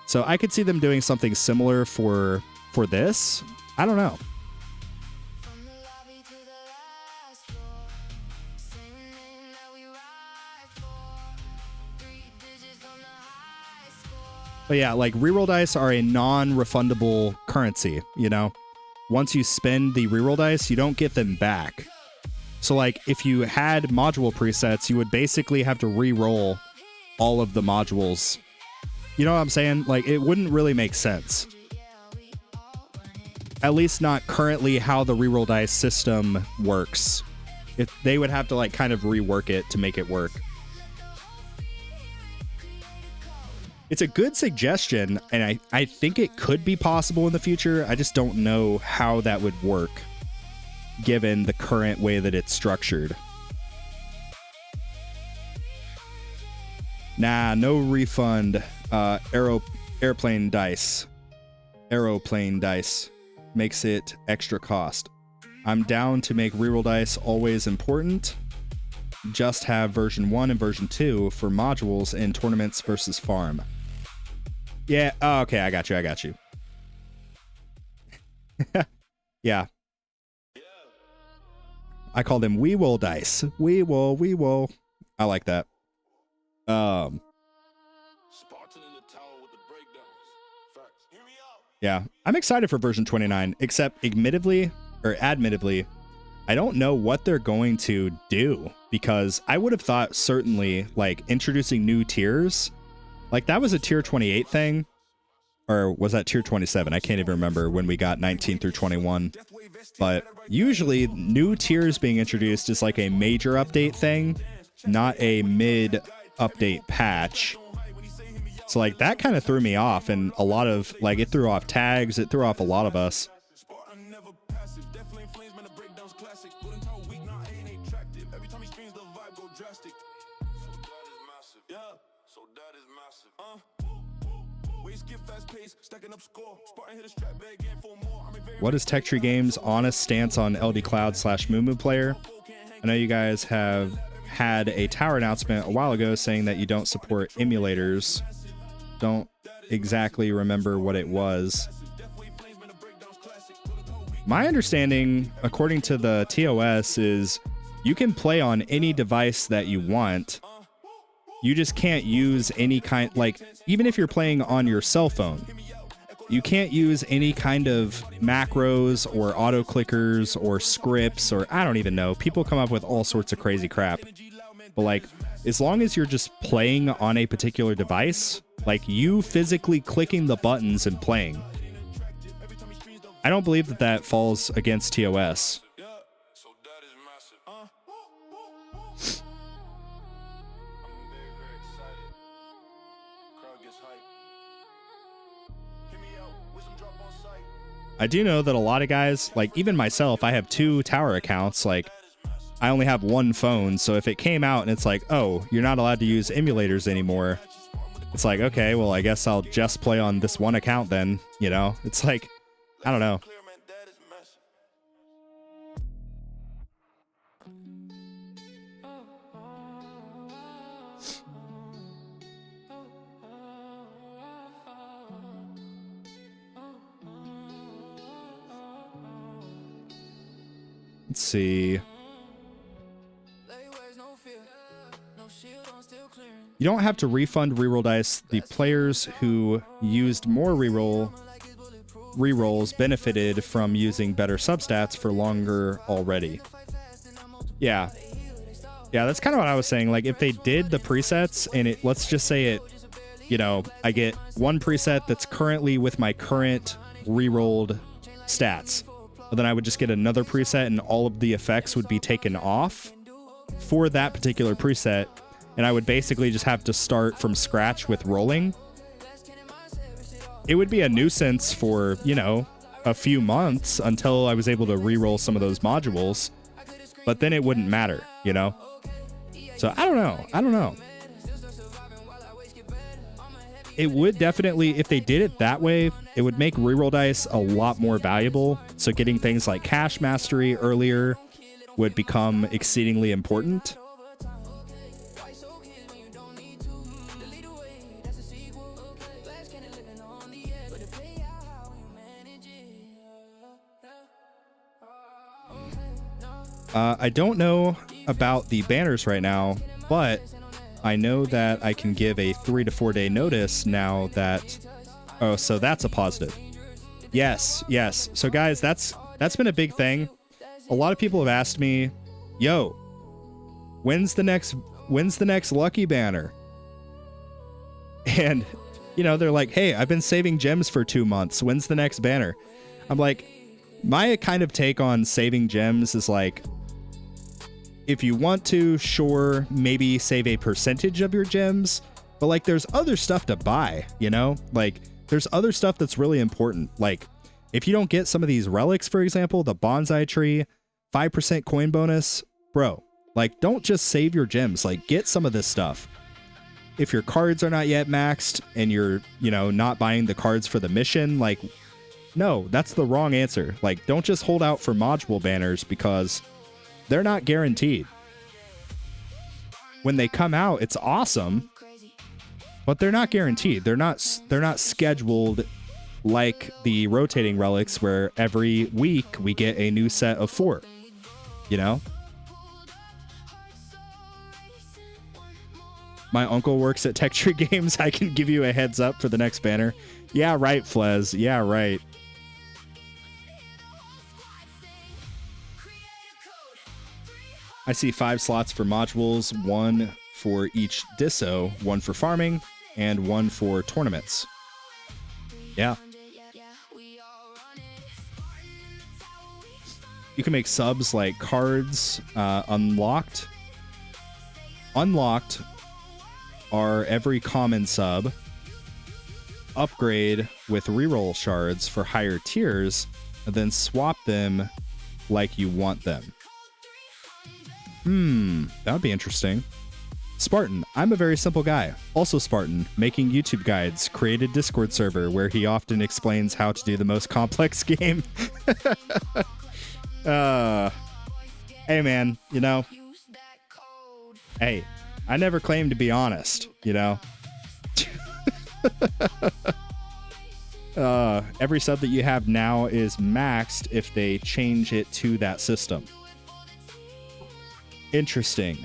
So I could see them doing something similar for this. I don't know. From the lobby to the last floor, same name that we ride for. 3 digits from the high score. But yeah, like reroll dice are a non-refundable currency, you know? Once you spend the reroll dice, you don't get them back. So like if you had module presets, you would basically have to re-roll all of the modules. You know what I'm saying? Like it wouldn't really make sense. At least not currently how the reroll dice system works. They would have to like kind of rework it to make it work. It's a good suggestion, and I think it could be possible in the future. I just don't know how that would work, given the current way that it's structured. Nah, no refund. Airplane dice. Aeroplane dice makes it extra cost. I'm down to make reroll dice always important. Just have version 1 and version 2 for modules in tournaments versus farm. Yeah, oh, okay, I got you. Yeah. I call them Weewol dice. Weewol. I like that. Spartan in the tower with the breakdowns. Facts. Hear me out. Yeah, I'm excited for version 29, except admittedly, I don't know what they're going to do, because I would have thought certainly like introducing new tiers, like that was a tier 28 thing, or was that tier 27? I can't even remember when we got 19 through 21, but usually new tiers being introduced is like a major update thing, not a mid update patch. So like that kind of threw me off, and a lot of like it threw off tags, it threw off a lot of us. Spartan never passive. Definitely flames, man, the breakdown's classic. Wouldn't how weak, not ain't attractive. Every time he screams, the vibe go drastic. So that is massive. Yeah, so that is massive. Waist get fast pace, stacking up score. Spartan hit a strap bag in for more. What is Tech Tree Games' honest stance on LD Cloud / Moo player? I know you guys have had a tower announcement a while ago saying that you don't support emulators. Don't exactly remember what it was. My understanding, according to the TOS, is you can play on any device that you want. You just can't use any kind, like, even if you're playing on your cell phone, you can't use any kind of macros or auto clickers or scripts, or I don't even know. People come up with all sorts of crazy crap. But like, as long as you're just playing on a particular device, like you physically clicking the buttons and playing, I don't believe that that falls against TOS. Yeah, so that is massive. I'm very excited. Crowd gets hyped. Hear me out. Wisdom drop on sight. I do know that a lot of guys, like even myself, I have 2 tower accounts. Like I only have 1 phone, so if it came out and it's like, oh, you're not allowed to use emulators anymore, it's like, okay, well, I guess I'll just play on this one account then, you know? It's like, I don't know. Clear, man, that is massive. Let's see. You don't have to refund reroll dice. The players who used more rerolls benefited from using better substats for longer already. Yeah. Yeah, that's kind of what I was saying. Like, if they did the presets and it, let's just say it, you know, I get one preset that's currently with my current rerolled stats, but then I would just get another preset and all of the effects would be taken off for that particular preset. And I would basically just have to start from scratch with rolling. it would be a nuisance for, you know, a few months until I was able to re-roll some of those modules, but then it wouldn't matter, you know? So I don't know. It would definitely, if they did it that way, it would make reroll dice a lot more valuable. So getting things like cash mastery earlier would become exceedingly important. I don't know about the banners right now, but I know that I can give a 3 to 4 day notice now that... Oh, so that's a positive. Yes. So guys, that's been a big thing. A lot of people have asked me, yo, when's the next lucky banner? And, you know, they're like, hey, I've been saving gems for 2 months. When's the next banner? I'm like, my kind of take on saving gems is like, if you want to, sure, maybe save a percentage of your gems, but like there's other stuff to buy, you know? Like there's other stuff that's really important. Like if you don't get some of these relics, for example, the bonsai tree, 5% coin bonus, bro, like don't just save your gems, like get some of this stuff. If your cards are not yet maxed and you're, you know, not buying the cards for the mission, like, no, that's the wrong answer. Like don't just hold out for module banners because they're not guaranteed. When they come out, it's awesome, but they're not guaranteed. They're not scheduled like the rotating relics where every week we get a new set of 4, you know? My uncle works at Tech Tree Games. I can give you a heads up for the next banner. Yeah, right, Flez. Yeah, right. I see 5 slots for modules, 1 for each disso, 1 for farming, and 1 for tournaments. Yeah. You can make subs like cards, unlocked. Unlocked are every common sub. Upgrade with reroll shards for higher tiers, and then swap them like you want them. That would be interesting. Spartan, I'm a very simple guy. Also Spartan, making YouTube guides, created Discord server where he often explains how to do the most complex game. Hey man, you know, hey, I never claimed to be honest, you know. Every sub that you have now is maxed if they change it to that system. Interesting.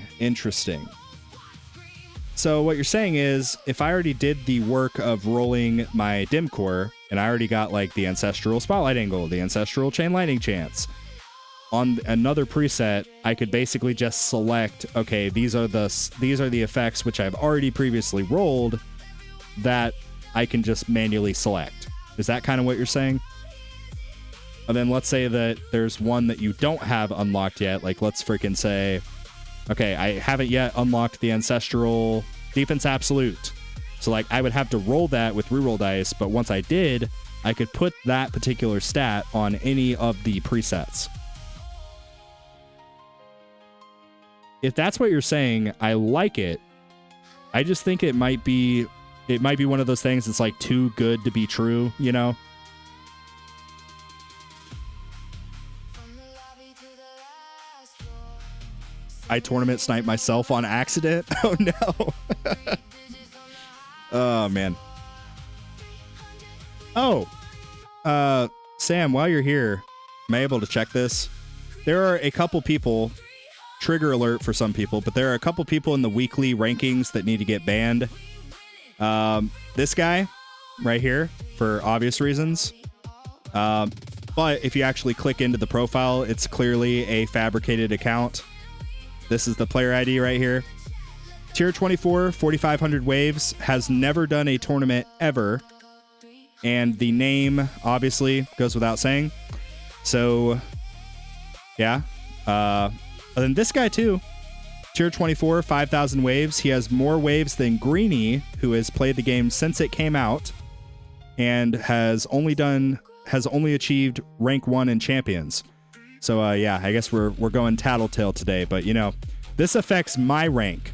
So what you're saying is, if I already did the work of rolling my dim core, and I already got like the ancestral spotlight angle, the ancestral chain lightning chance, on another preset, I could basically just select, okay, these are the effects which I've already previously rolled that I can just manually select. Is that kind of what you're saying? And then let's say that there's one that you don't have unlocked yet. Like let's freaking say, okay, I haven't yet unlocked the ancestral defense absolute. So like I would have to roll that with reroll dice, but once I did, I could put that particular stat on any of the presets. If that's what you're saying, I like it. I just think it might be one of those things that's like too good to be true, you know? I tournament sniped myself on accident. Oh no. Oh man. Oh, Sam, while you're here, am I able to check this? There are a couple people, trigger alert for some people, but there are a couple people in the weekly rankings that need to get banned. This guy right here, for obvious reasons. But if you actually click into the profile, it's clearly a fabricated account. This is the player ID right here. Tier 24, 4,500 waves, has never done a tournament ever. And the name, obviously, goes without saying. So, yeah. And then this guy, too. Tier 24, 5,000 waves. He has more waves than Greenie, who has played the game since it came out. and has only achieved rank 1 in champions. So yeah, I guess we're going tattletale today, but you know, this affects my rank.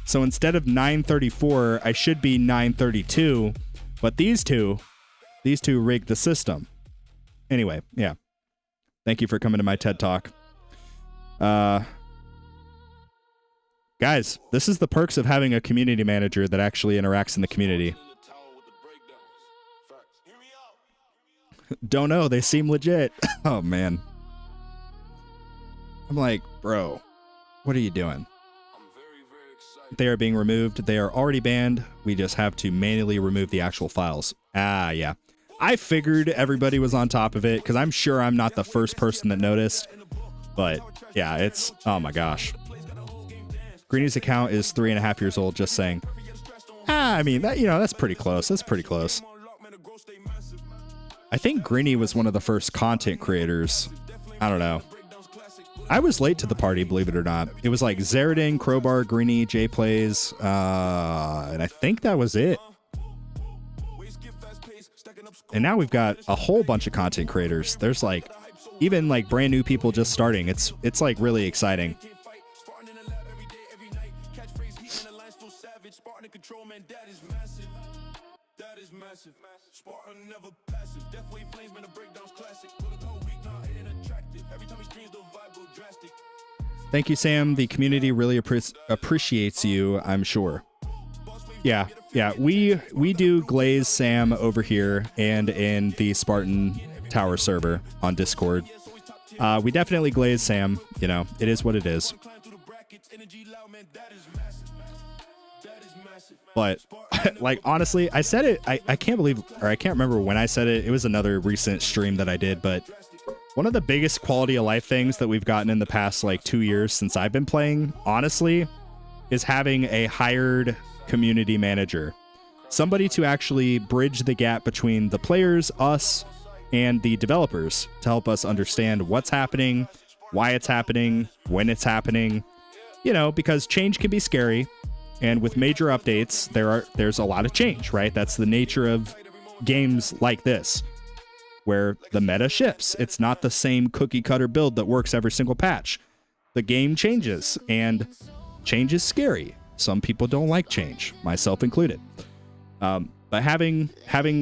So instead of 934, I should be 932, but these two rigged the system. Anyway, yeah. Thank you for coming to my TED Talk. Guys, this is the perks of having a community manager that actually interacts in the community. Don't know, they seem legit. Oh man. I'm like, bro, what are you doing? They are being removed. They are already banned. We just have to manually remove the actual files. Ah, yeah. I figured everybody was on top of it because I'm sure I'm not the first person that noticed. But yeah, it's, oh my gosh. Greeny's account is 3.5 years old, just saying. I mean, that, you know, that's pretty close. That's pretty close. I think Greeny was one of the first content creators. I don't know. I was late to the party, believe it or not. It was like Zerading, Crowbar, Greeny, J-Plays, and I think that was it. And now we've got a whole bunch of content creators. There's like, even like brand new people just starting. It's like really exciting. Spartan never passive, definitely flames, man, the breakdown's classic. Every time he streams, the vibe go drastic. Thank you, Sam. The community really appreciates you, I'm sure. Yeah, we do glaze Sam over here and in the Spartan Tower server on Discord. We definitely glaze Sam, you know, it is what it is. But like, honestly, I said it, I can't believe, or I can't remember when I said it. It was another recent stream that I did, but one of the biggest quality of life things that we've gotten in the past like 2 years since I've been playing, honestly, is having a hired community manager. Somebody to actually bridge the gap between the players, us, and the developers to help us understand what's happening, why it's happening, when it's happening. You know, because change can be scary. And with major updates, there's a lot of change, right? That's the nature of games like this, where the meta shifts. It's not the same cookie cutter build that works every single patch. The game changes, and change is scary. Some people don't like change, myself included. But having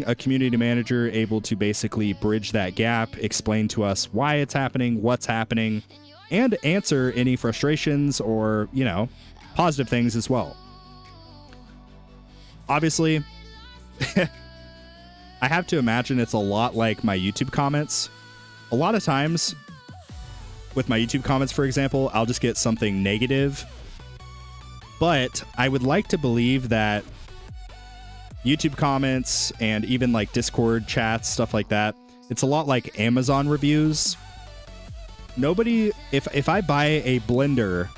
a community manager able to basically bridge that gap, explain to us why it's happening, what's happening, and answer any frustrations or, you know, positive things as well. Obviously, I have to imagine it's a lot like my YouTube comments. A lot of times, with my YouTube comments, for example, I'll just get something negative. But I would like to believe that YouTube comments and even like Discord chats, stuff like that, it's a lot like Amazon reviews. Nobody, if I buy a blender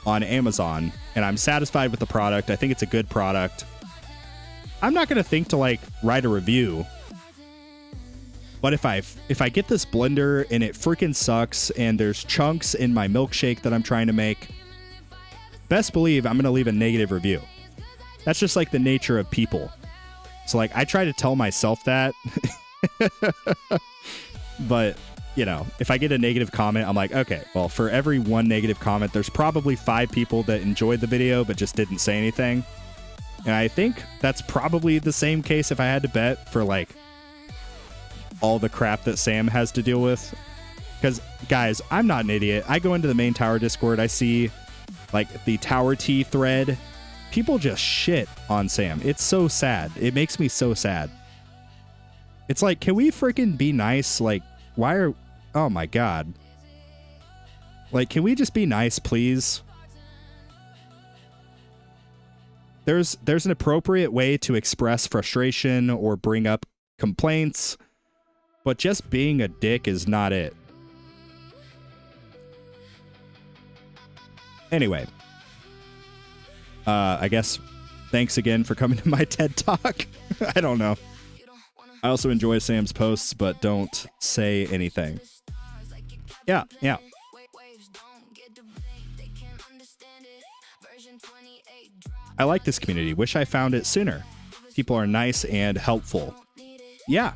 on Amazon and I'm satisfied with the product, I think it's a good product, I'm not going to think to like write a review. But if I get this blender and it freaking sucks and there's chunks in my milkshake that I'm trying to make, best believe I'm going to leave a negative review. That's just like the nature of people. So like I try to tell myself that. But, you know, if I get a negative comment, I'm like, okay, well, for every one negative comment, there's probably 5 people that enjoyed the video but just didn't say anything. And I think that's probably the same case if I had to bet for like all the crap that Sam has to deal with. Because, guys, I'm not an idiot. I go into the main tower Discord. I see like the Tower T thread. People just shit on Sam. It's so sad. It makes me so sad. It's like, can we freaking be nice? Like, why are... Oh, my God. Like, can we just be nice, please? There's an appropriate way to express frustration or bring up complaints, but just being a dick is not it. Anyway, I guess thanks again for coming to my TED Talk. I don't know. I also enjoy Sam's posts, but don't say anything. Yeah. I like this community. Wish I found it sooner. People are nice and helpful. Yeah.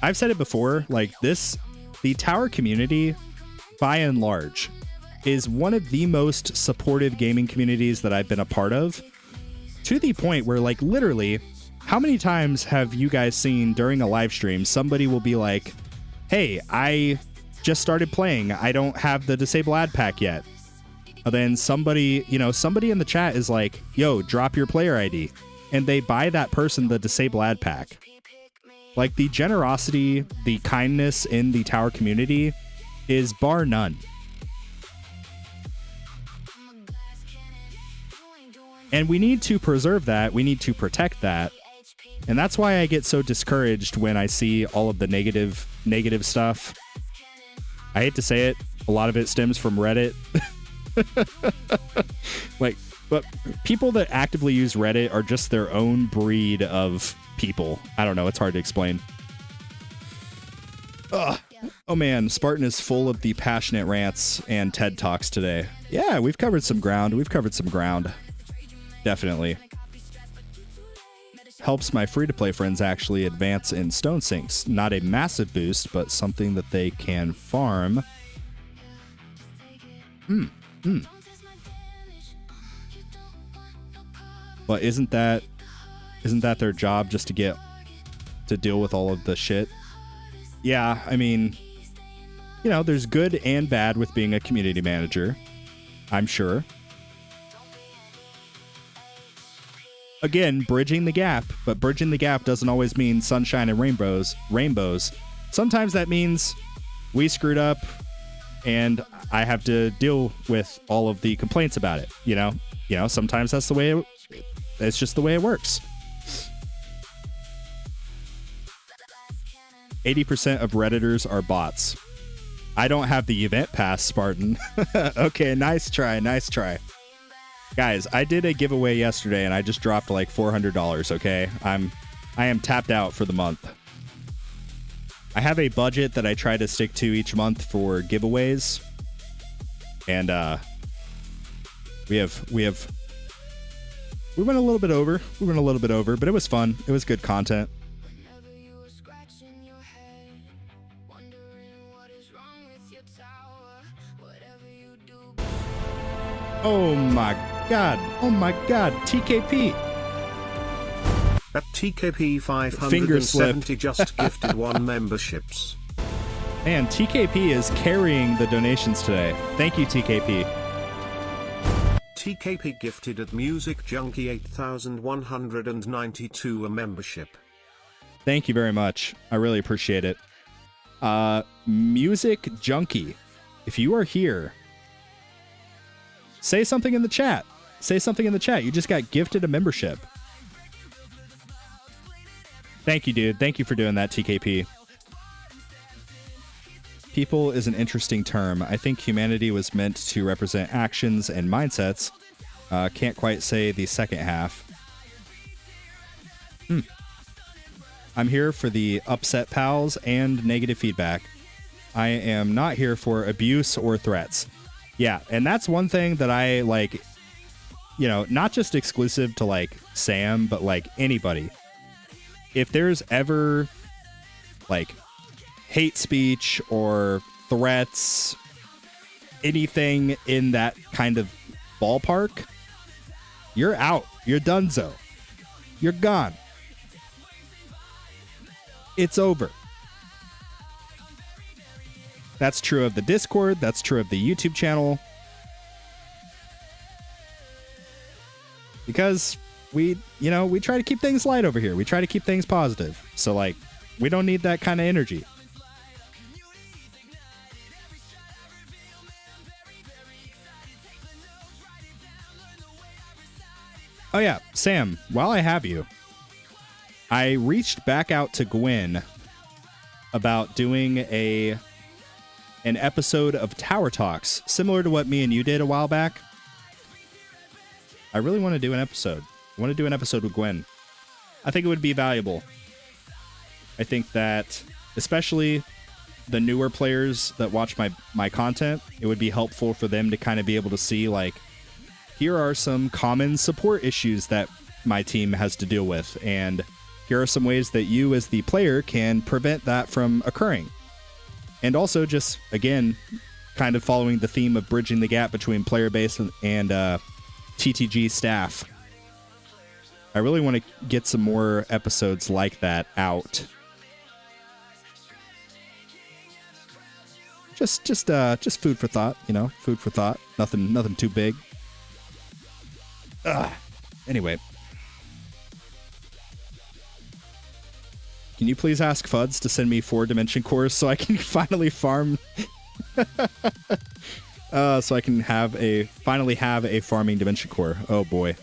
I've said it before, like the tower community, by and large, is one of the most supportive gaming communities that I've been a part of, to the point where, like, literally, how many times have you guys seen during a live stream, somebody will be like, hey, I just started playing. I don't have the disable ad pack yet. And then somebody in the chat is like, yo, drop your player ID. And they buy that person the disable ad pack. Like, the generosity, the kindness in the tower community is bar none. And we need to preserve that. We need to protect that. And that's why I get so discouraged when I see all of the negative stuff. I hate to say it. A lot of it stems from Reddit. But people that actively use Reddit are just their own breed of people. I don't know. It's hard to explain. Ugh. Oh man, Spartan is full of the passionate rants and TED Talks today. Yeah, we've covered some ground. Definitely. Helps my free-to-play friends actually advance in stone sinks. Not a massive boost, but something that they can farm. But isn't that their job, just to get to deal with all of the shit? Yeah, I mean, there's good and bad with being a community manager, I'm sure. Again, bridging the gap, but bridging the gap doesn't always mean sunshine and rainbows. Sometimes that means we screwed up and I have to deal with all of the complaints about it, sometimes that's the way it's just the way it works. 80% of Redditors are bots. I don't have the event pass, Spartan. Okay, nice try. Guys, I did a giveaway yesterday and I just dropped like $400, okay? I am tapped out for the month. I have a budget that I try to stick to each month for giveaways. And we went a little bit over. But it was fun. It was good content. Oh my god, TKP. That TKP 570 just gifted 1 memberships. Man, TKP is carrying the donations today. Thank you, TKP. TKP gifted at Music Junkie 8192 a membership. Thank you very much. I really appreciate it. Music Junkie, if you are here, say something in the chat. You just got gifted a membership. Thank you, dude. Thank you for doing that, TKP. People is an interesting term. I think humanity was meant to represent actions and mindsets. Can't quite say the second half. I'm here for the upset pals and negative feedback. I am not here for abuse or threats. Yeah, and that's one thing that I like, not just exclusive to like Sam, but like anybody. If there's ever like hate speech or threats, anything in that kind of ballpark, you're out. You're donezo. You're gone. It's over. That's true of the Discord. That's true of the YouTube channel. Because we try to keep things light over here. We try to keep things positive. So, like, we don't need that kind of energy. Oh, yeah. Sam, while I have you, I reached back out to Gwen about doing an episode of Tower Talks, similar to what me and you did a while back. I really want to do an episode. I want to do an episode with Gwen. I think it would be valuable. I think that, especially the newer players that watch my content, it would be helpful for them to kind of be able to see, like, here are some common support issues that my team has to deal with, and here are some ways that you as the player can prevent that from occurring. And also just, again, kind of following the theme of bridging the gap between player base and TTG staff. I really want to get some more episodes like that out. Just food for thought, you know, food for thought. Nothing too big. Anyway. Can you please ask Fuds to send me 4 dimension cores so I can finally farm so I can finally have a farming dimension core. Oh boy.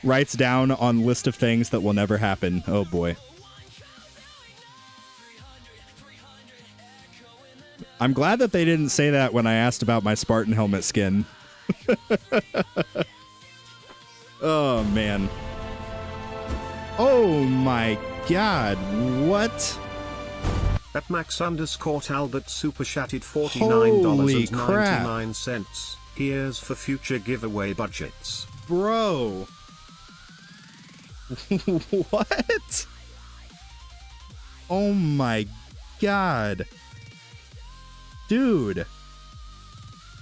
Writes down on list of things that will never happen. Oh boy. I'm glad that they didn't say that when I asked about my Spartan helmet skin. Oh man. Oh my god, what? At Max_Talbot super chatted Holy crap. $49.99. Here's for future giveaway budgets. Bro. What? Oh my god. Dude.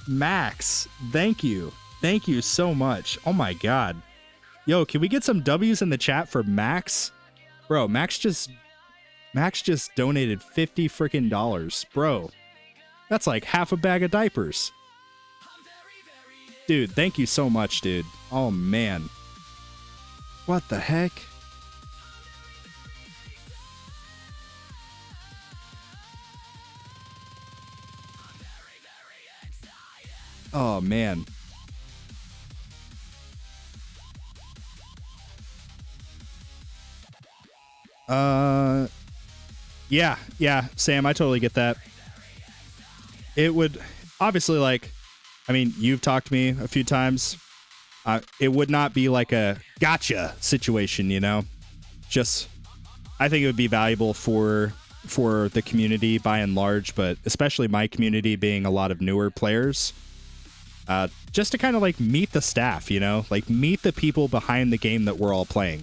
Max, thank you. Thank you so much. Oh my god. Yo, can we get some W's in the chat for Max? Bro, Max just donated $50 freaking. Bro, that's like half a bag of diapers. Dude, thank you so much, dude. Oh, man. What the heck? Oh, man. Yeah, Sam, I totally get that. It would obviously, like, I mean, you've talked to me a few times. It would not be like a gotcha situation, you know? Just, I think it would be valuable for the community by and large, but especially my community being a lot of newer players. Just to kind of like meet the staff, you know? Like meet the people behind the game that we're all playing.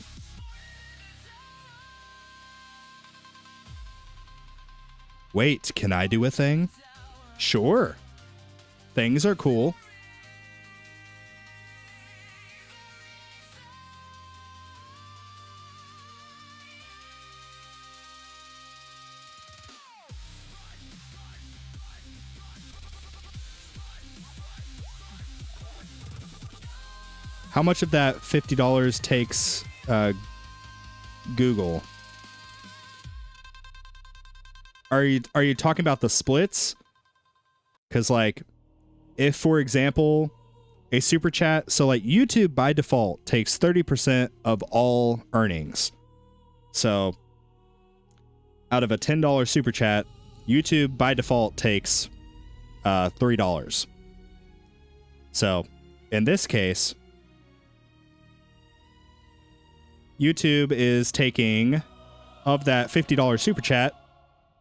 Wait, can I do a thing? Sure. Things are cool. How much of that $50 takes Google? Are you talking about the splits? Because, like, if, for example, a super chat, so like YouTube by default takes 30% of all earnings. So out of a $10 super chat, YouTube by default takes $3. So in this case, YouTube is taking, of that $50 super chat,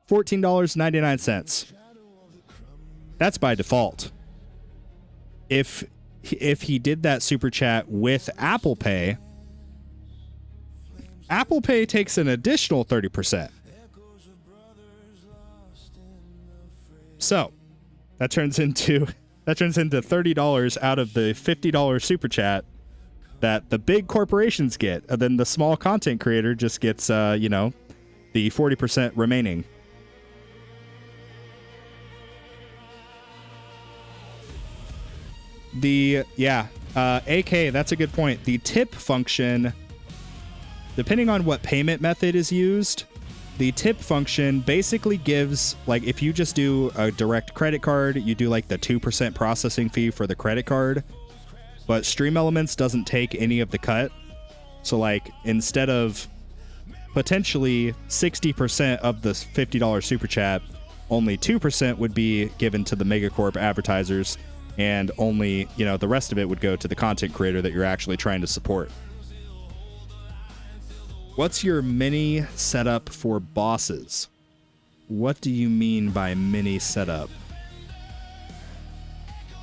$14.99. That's by default. If he did that super chat with Apple Pay, Apple Pay takes an additional 30%. So that turns into $30 out of the $50 super chat that the big corporations get, and then the small content creator just gets the 40% remaining. AK, that's a good point. The tip function, depending on what payment method is used, the tip function basically gives, like, if you just do a direct credit card, you do like the 2% processing fee for the credit card, but Stream Elements doesn't take any of the cut. So, like, instead of potentially 60% of the $50 super chat, only 2% would be given to the Megacorp advertisers, and only, the rest of it would go to the content creator that you're actually trying to support. What's your mini setup for bosses? What do you mean by mini setup?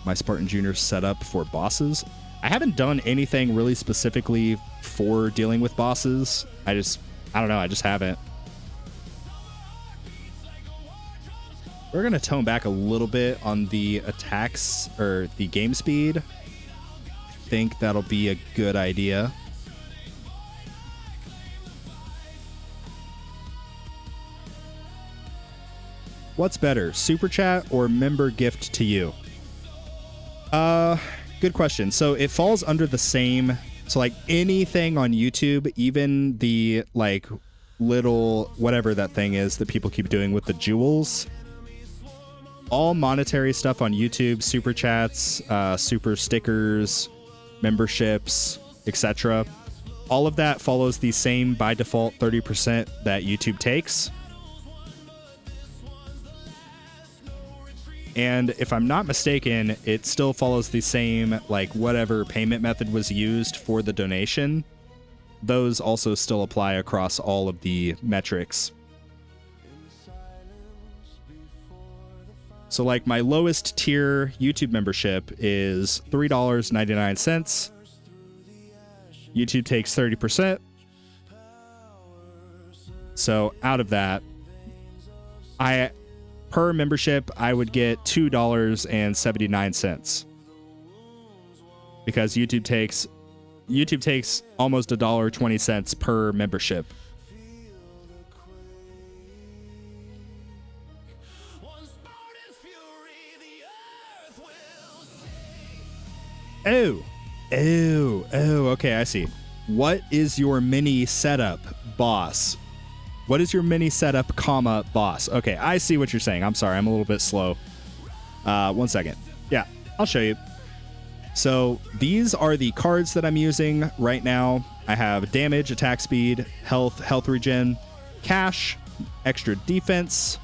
My Spartan Jr. setup for bosses? I haven't done anything really specifically for dealing with bosses. I don't know, I just haven't. We're going to tone back a little bit on the attacks or the game speed. I think that'll be a good idea. What's better, super chat or member gift to you? Good question. So it falls under the same, so like anything on YouTube, even the like little whatever that thing is that people keep doing with the jewels, all monetary stuff on YouTube, super chats, super stickers, memberships, etc. All of that follows the same by default 30% that YouTube takes. And if I'm not mistaken, it still follows the same, like, whatever payment method was used for the donation. Those also still apply across all of the metrics. So, like, my lowest tier YouTube membership is $3.99. YouTube takes 30%. So, out of that, per membership, I would get $2.79 because YouTube takes almost $1.20 per membership. Oh, okay, I see. What is your mini setup, boss? What is your mini setup, comma, boss? Okay, I see what you're saying. I'm sorry, I'm a little bit slow. 1 second. Yeah, I'll show you. So these are the cards that I'm using right now. I have damage, attack speed, health regen, cash, extra defense,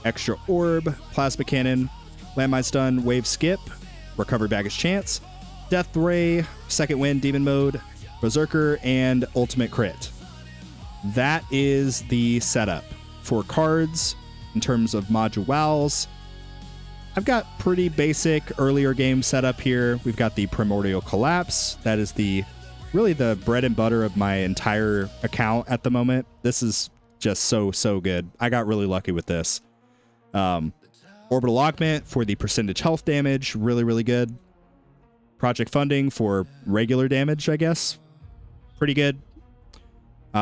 extra orb, plasma cannon, landmine stun, wave skip, recover baggage chance, death ray, second wind, demon mode, berserker, and ultimate crit. That is the setup for cards in terms of modules. I've got pretty basic earlier game setup here. We've got the Primordial Collapse. That is really the bread and butter of my entire account at the moment. This is just so good. I got really lucky with this. Orbital Augment for the percentage health damage. Really good. Project Funding for regular damage, I guess. Pretty good.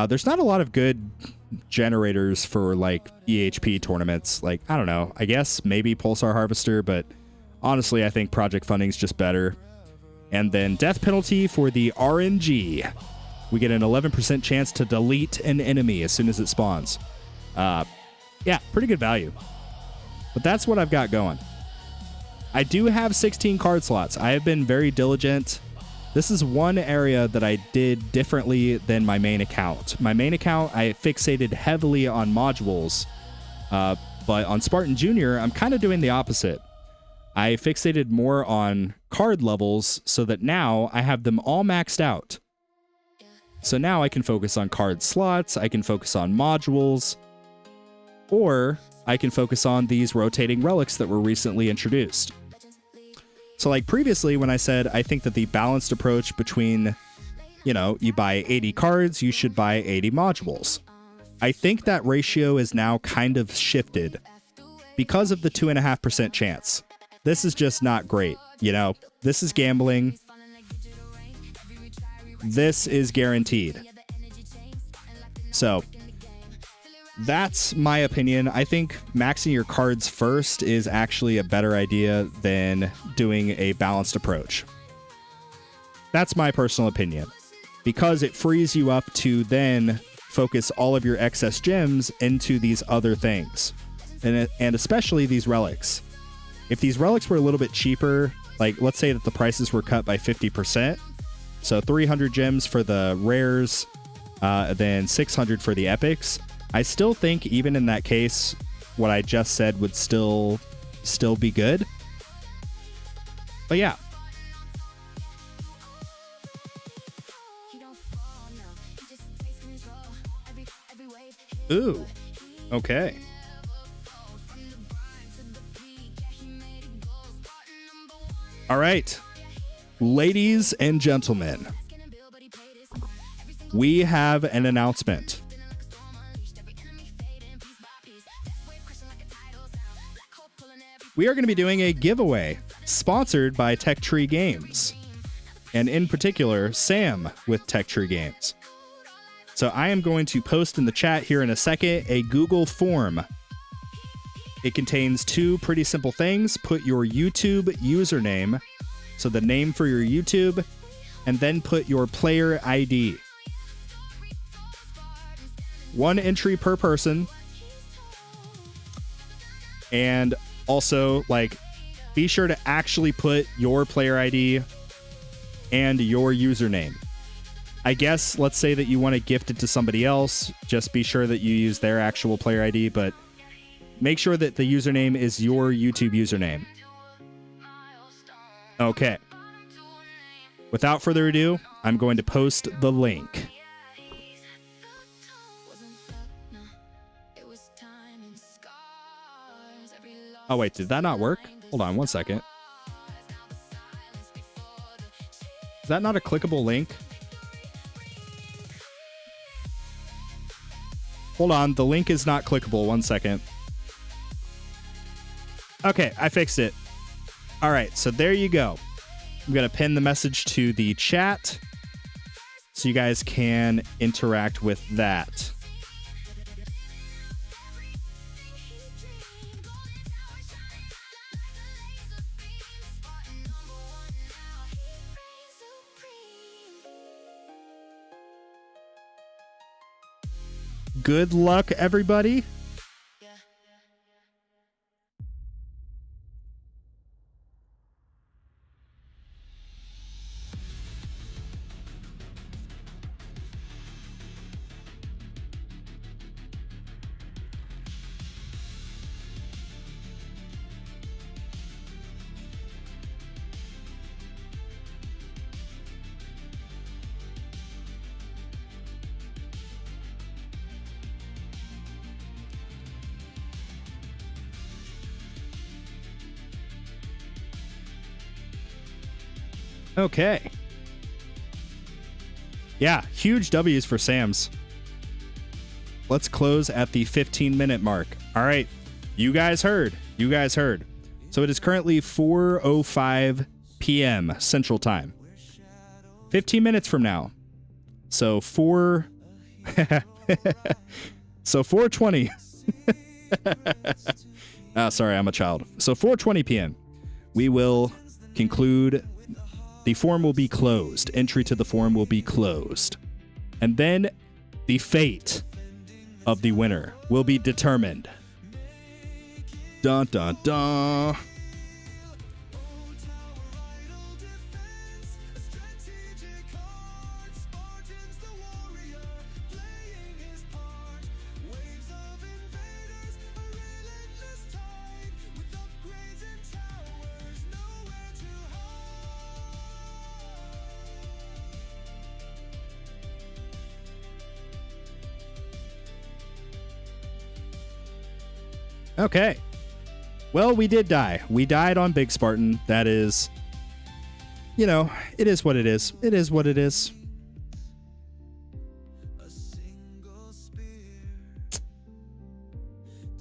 There's not a lot of good generators for like EHP tournaments. Like, I don't know, I guess maybe Pulsar Harvester, but honestly, I think Project Funding's just better. And then Death Penalty for the RNG. We get an 11% chance to delete an enemy as soon as it spawns. Yeah, pretty good value. But that's what I've got going. I do have 16 card slots. I have been very diligent. This is one area that I did differently than my main account. My main account, I fixated heavily on modules, but on Spartan Jr., I'm kind of doing the opposite. I fixated more on card levels so that now I have them all maxed out. So now I can focus on card slots, I can focus on modules, or I can focus on these rotating relics that were recently introduced. So like previously when I said I think that the balanced approach between, you buy 80 cards, you should buy 80 modules. I think that ratio is now kind of shifted because of the 2.5% chance. This is just not great, This is gambling. This is guaranteed. So that's my opinion. I think maxing your cards first is actually a better idea than doing a balanced approach. That's my personal opinion, because it frees you up to then focus all of your excess gems into these other things, and especially these relics. If these relics were a little bit cheaper, like let's say that the prices were cut by 50%, so 300 gems for the rares, then 600 for the epics, I still think even in that case, what I just said would still be good. But yeah. Ooh. Okay. All right. Ladies and gentlemen, we have an announcement. We are going to be doing a giveaway sponsored by Tech Tree Games, and in particular, Sam with Tech Tree Games. So I am going to post in the chat here in a second a Google form. It contains two pretty simple things. Put your YouTube username, so the name for your YouTube, and then put your player ID. One entry per person. And also, like, be sure to actually put your player ID and your username. I guess, let's say that you want to gift it to somebody else. Just be sure that you use their actual player ID, but make sure that the username is your YouTube username. Okay. Without further ado, I'm going to post the link. Oh, wait, did that not work? Hold on one second. Is that not a clickable link? Hold on, the link is not clickable. 1 second. Okay, I fixed it. All right, so there you go. I'm going to pin the message to the chat so you guys can interact with that. Good luck, everybody. Okay. Yeah, huge W's for Sam's. Let's close at the 15-minute mark. All right. You guys heard. You guys heard. So it is currently 4:05 p.m. Central Time. 15 minutes from now. So 4:20. Sorry, I'm a child. So 4:20 p.m. We will conclude. The form will be closed. Entry to the form will be closed. And then the fate of the winner will be determined. Dun, dun, dun. Okay. Well, we did die. We died on Big Spartan. That is, you know, it is what it is. It is what it is.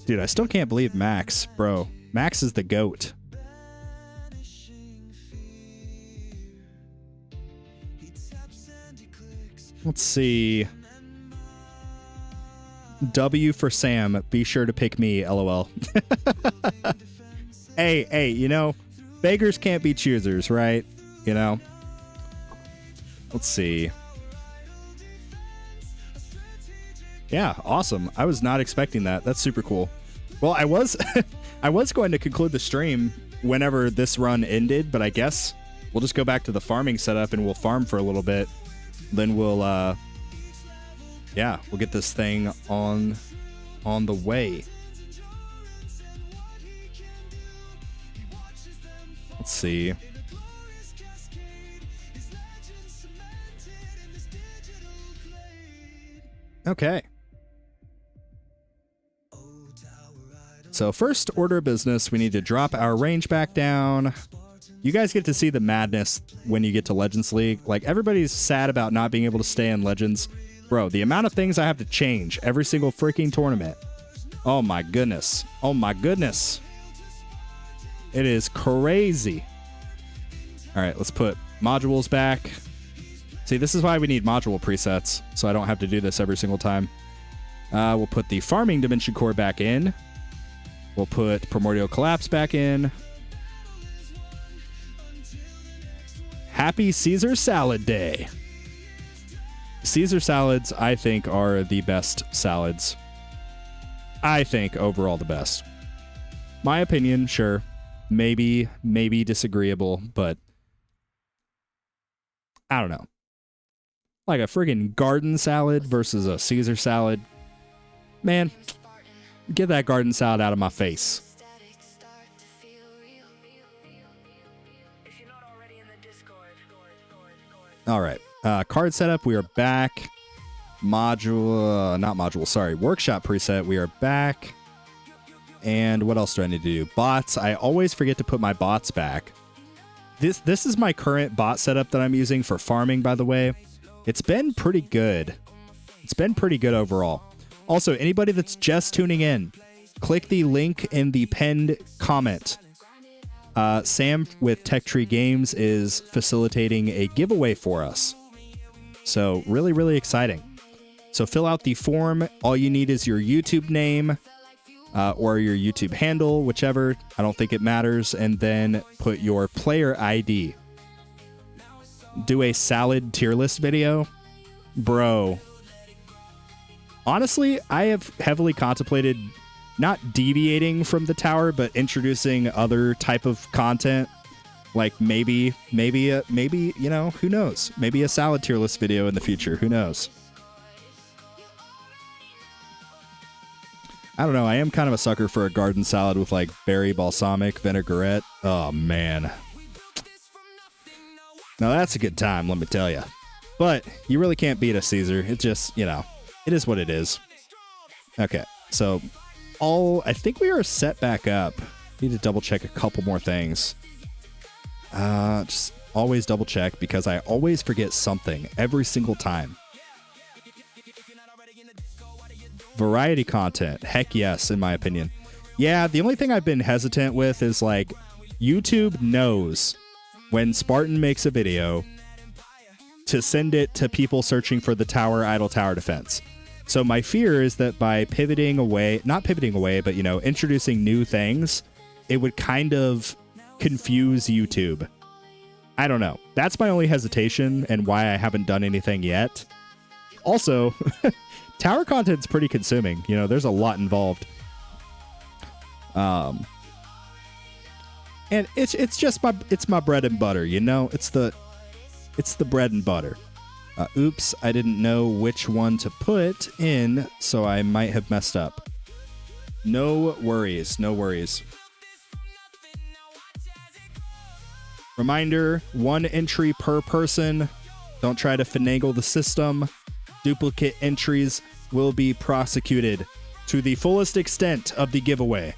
Dude, I still can't believe Max, bro. Max is the GOAT. Let's see. W for Sam. Be sure to pick me, LOL. Hey, you know, beggars can't be choosers, right? You know? Let's see. Yeah, awesome. I was not expecting that. That's super cool. Well, I was I was going to conclude the stream whenever this run ended, but I guess we'll just go back to the farming setup and we'll farm for a little bit. Then we'll yeah, we'll get this thing on the way. Let's see. Okay. So first order of business, we need to drop our range back down. You guys get to see the madness when you get to Legends League. Like, everybody's sad about not being able to stay in Legends. Bro, the amount of things I have to change every single freaking tournament. Oh my goodness. Oh my goodness. It is crazy. All right, let's put modules back. See, this is why we need module presets, so I don't have to do this every single time. We'll put the farming dimension core back in. We'll put primordial collapse back in. Happy Caesar salad day. Caesar salads, I think, are the best salads. I think overall the best. My opinion, sure. Maybe disagreeable, but I don't know. Like a friggin' garden salad versus a Caesar salad. Man, get that garden salad out of my face. All right. Card setup, we are back. Not module, sorry. Workshop preset, we are back. And what else do I need to do? Bots, I always forget to put my bots back. This is my current bot setup that I'm using for farming, by the way. It's been pretty good. It's been pretty good overall. Also, anybody that's just tuning in, click the link in the pinned comment. Sam with Tech Tree Games is facilitating a giveaway for us. So really, really exciting. So fill out the form. All you need is your YouTube name or your YouTube handle, whichever. I don't think it matters. And then put your player ID. Do a salad tier list video. Bro. Honestly, I have heavily contemplated not deviating from the tower, but introducing other type of content. Like maybe, you know, who knows? Maybe a salad tier list video in the future. Who knows? I don't know. I am kind of a sucker for a garden salad with like berry balsamic vinaigrette. Oh, man. Now that's a good time, let me tell you. But you really can't beat a Caesar. It just, you know, it is what it is. Okay, so I think we are set back up. Need to double check a couple more things. Just always double check because I always forget something every single time. Variety content. Heck yes, in my opinion. Yeah, the only thing I've been hesitant with is like YouTube knows when Spartan makes a video to send it to people searching for the tower, idle tower defense. So my fear is that by not pivoting away, but, you know, introducing new things, it would kind of confuse YouTube. I don't know. That's my only hesitation and why I haven't done anything yet. Also, tower content's pretty consuming. You know, there's a lot involved. And it's just my bread and butter, you know? It's the bread and butter. Oops, I didn't know which one to put in, so I might have messed up. No worries, no worries. Reminder, 1 entry per person. Don't try to finagle the system. Duplicate entries will be prosecuted to the fullest extent of the giveaway.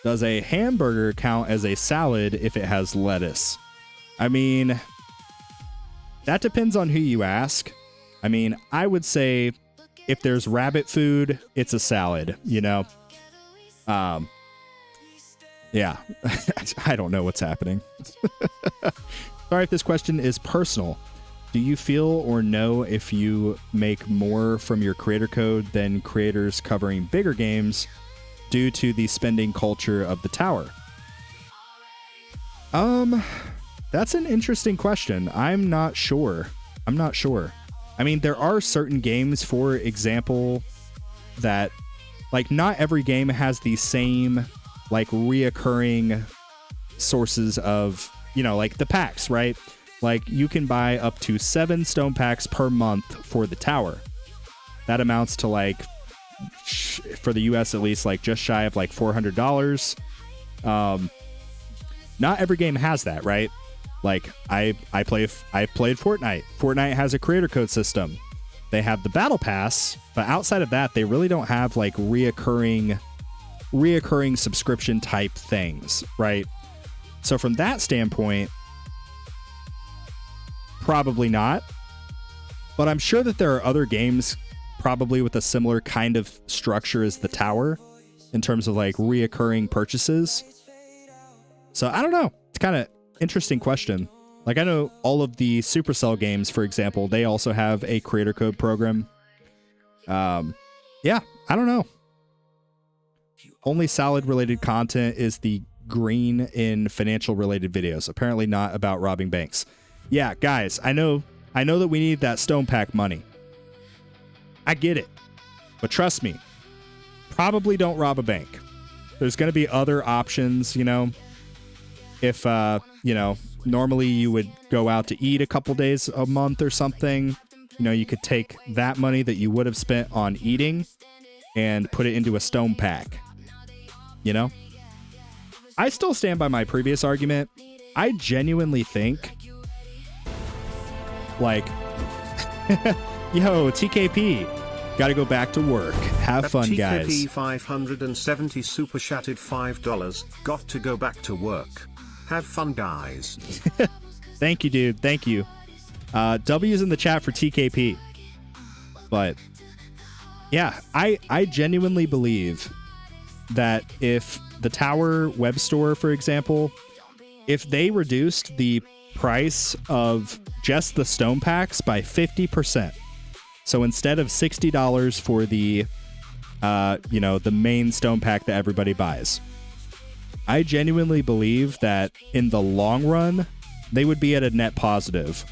Does a hamburger count as a salad if it has lettuce? I mean, that depends on who you ask. I mean, I would say if there's rabbit food, it's a salad, you know? Yeah, I don't know what's happening. Sorry if this question is personal. Do you feel or know if you make more from your creator code than creators covering bigger games due to the spending culture of the tower? That's an interesting question. I'm not sure. I mean, there are certain games, for example, that, like, not every game has the same, like, reoccurring sources of, you know, like the packs, right? Like, you can buy up to 7 stone packs per month for the tower. That amounts to, like, for the US at least, like, just shy of, like, $400. Not every game has that, right? Like, I played Fortnite. Fortnite has a creator code system. They have the battle pass, but outside of that, they really don't have, like, reoccurring subscription type things, right? So from that standpoint, probably not. But I'm sure that there are other games probably with a similar kind of structure as the tower in terms of like reoccurring purchases. So I don't know. It's kind of interesting question. Like I know all of the Supercell games, for example, they also have a creator code program. Yeah, I don't know. Only salad related content is the green in financial related videos. Apparently not about robbing banks. Yeah, guys, I know that we need that stone pack money. I get it. But trust me, probably don't rob a bank. There's going to be other options, you know. If, you know, normally you would go out to eat a couple days a month or something. You know, you could take that money that you would have spent on eating and put it into a stone pack. You know? I still stand by my previous argument. I genuinely think, like, yo, TKP, gotta go back to work. Have fun, guys. TKP 570 super chatted $5. Got to go back to work. Have fun, guys. Thank you, dude. Thank you. W's in the chat for TKP. But yeah, I genuinely believe that if the Tower web store, for example, if they reduced the price of just the stone packs by 50%, so instead of $60 for the, you know, the main stone pack that everybody buys, I genuinely believe that in the long run, they would be at a net positive.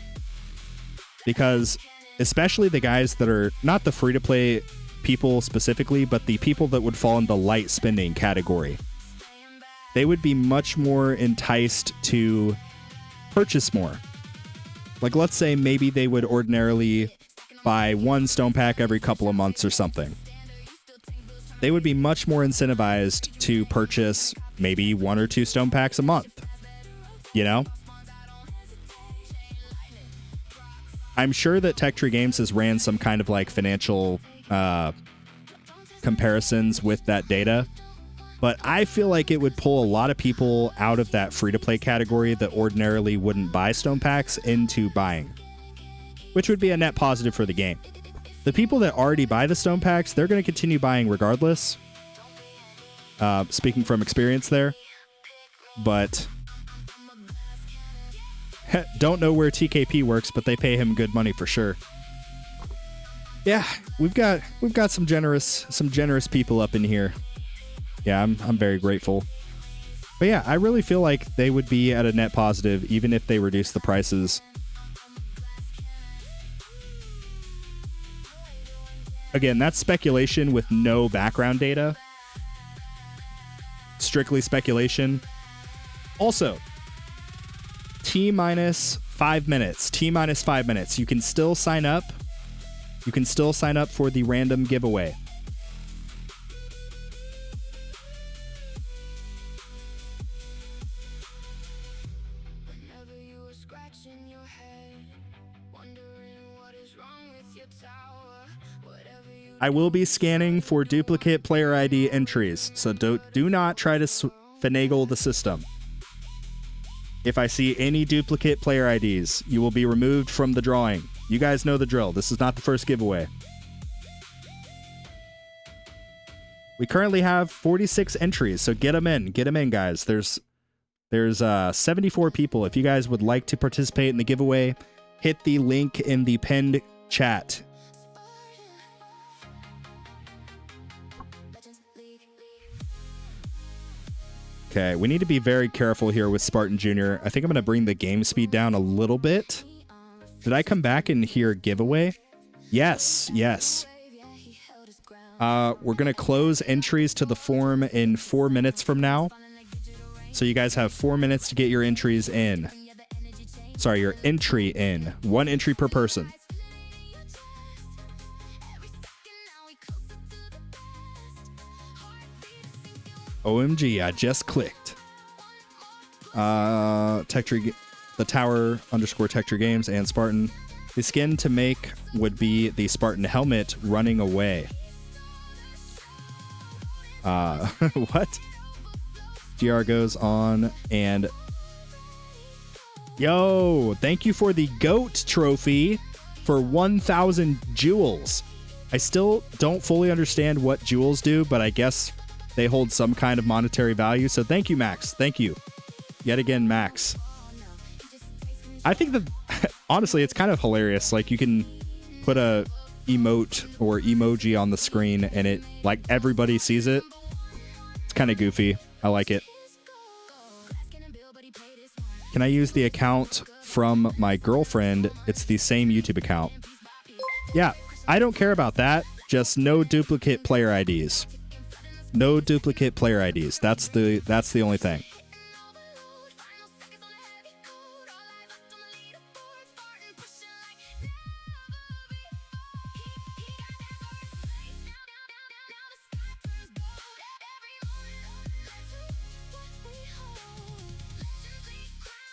Because especially the guys that are not the free-to-play people specifically, but the people that would fall in the light spending category, they would be much more enticed to purchase more. Like, let's say maybe they would ordinarily buy one stone pack every couple of months or something. They would be much more incentivized to purchase maybe 1 or 2 stone packs a month. You know? I'm sure that Tech Tree Games has ran some kind of like financial comparisons with that data, but I feel like it would pull a lot of people out of that free-to-play category that ordinarily wouldn't buy stone packs into buying, which would be a net positive for the game. The people that already buy the stone packs, they're going to continue buying regardless. Speaking from experience there. But don't know where TKP works, but they pay him good money for sure. Yeah, we've got some generous people up in here. Yeah, I'm very grateful. But yeah, I really feel like they would be at a net positive even if they reduce the prices. Again, that's speculation with no background data. Strictly speculation. Also, T-minus 5 minutes. T-minus 5 minutes. You can still sign up. You can still sign up for the random giveaway. I will be scanning for duplicate player ID entries, so do not try to finagle the system. If I see any duplicate player IDs, you will be removed from the drawing. You guys know the drill. This is not the first giveaway. We currently have 46 entries, so get them in. Get them in, guys. There's 74 people. If you guys would like to participate in the giveaway, hit the link in the pinned chat. Okay, we need to be very careful here with Spartan Jr. I think I'm going to bring the game speed down a little bit. Did I come back and hear giveaway? Yes. We're going to close entries to the form in 4 minutes from now. So you guys have 4 minutes to get your entries in. Sorry, your entry in. 1 entry per person. OMG, I just clicked. Tech Tree, the Tower _ Tech Tree Games and Spartan. The skin to make would be the Spartan helmet running away. What? GR goes on and Yo, thank you for the GOAT trophy for 1,000 jewels. I still don't fully understand what jewels do, but I guess they hold some kind of monetary value. So thank you, Max. Thank you. Yet again, Max. I think that, honestly, it's kind of hilarious. Like, you can put a emote or emoji on the screen and it, like, everybody sees it. It's kind of goofy. I like it. Can I use the account from my girlfriend? It's the same YouTube account. Yeah, I don't care about that. Just no duplicate player IDs. No duplicate player IDs. That's the only thing.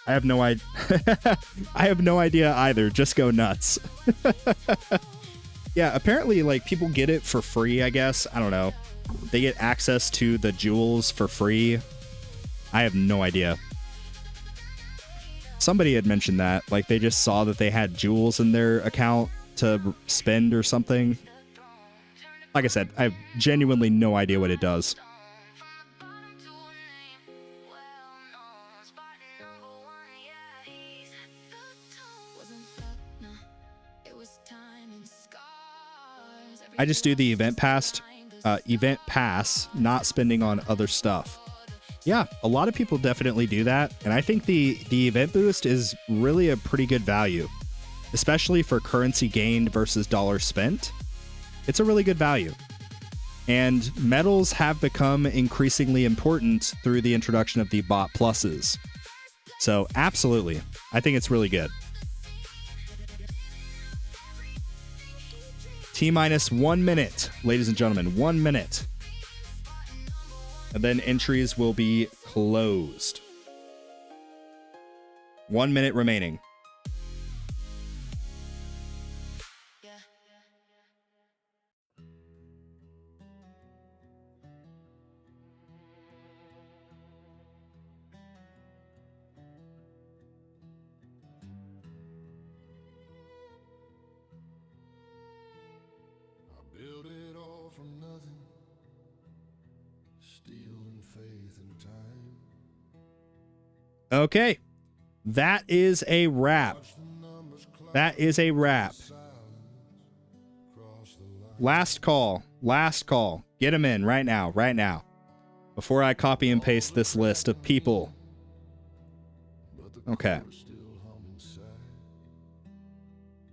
I have no idea. I have no idea either. Just go nuts. Yeah, apparently, like, people get it for free, I guess. I don't know. They get access to the jewels for free. I have no idea. Somebody had mentioned that. Like, they just saw that they had jewels in their account to spend or something. Like I said, I have genuinely no idea what it does. I just do the event pass, not spending on other stuff. Yeah, a lot of people definitely do that, and I think the event boost is really a pretty good value, especially for currency gained versus dollars spent. It's a really good value. And medals have become increasingly important through the introduction of the bot pluses. So absolutely, I think it's really good. T-minus 1 minute, ladies and gentlemen, 1 minute. And then entries will be closed. 1 minute remaining. Build it all from nothing, steel and faith and time. Okay, that is a wrap. That is a wrap. Last call. Last call. Get them in right now. Right now. Before I copy and paste this list of people. Okay. I'm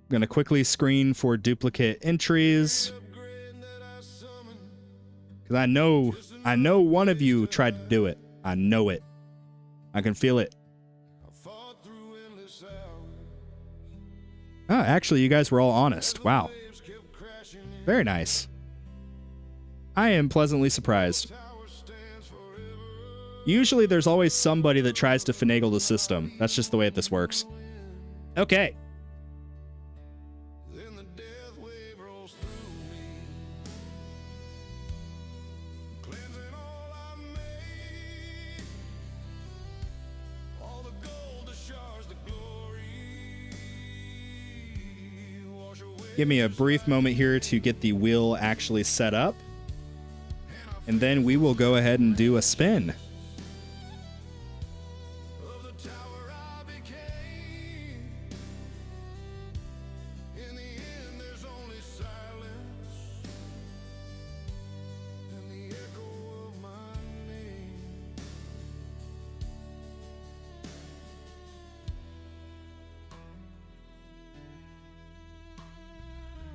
going to quickly screen for duplicate entries. Because I know one of you tried to do it. I know it. I can feel it. Oh, actually, you guys were all honest. Wow. Very nice. I am pleasantly surprised. Usually there's always somebody that tries to finagle the system. That's just the way this works. Okay. Give me a brief moment here to get the wheel actually set up. And then we will go ahead and do a spin.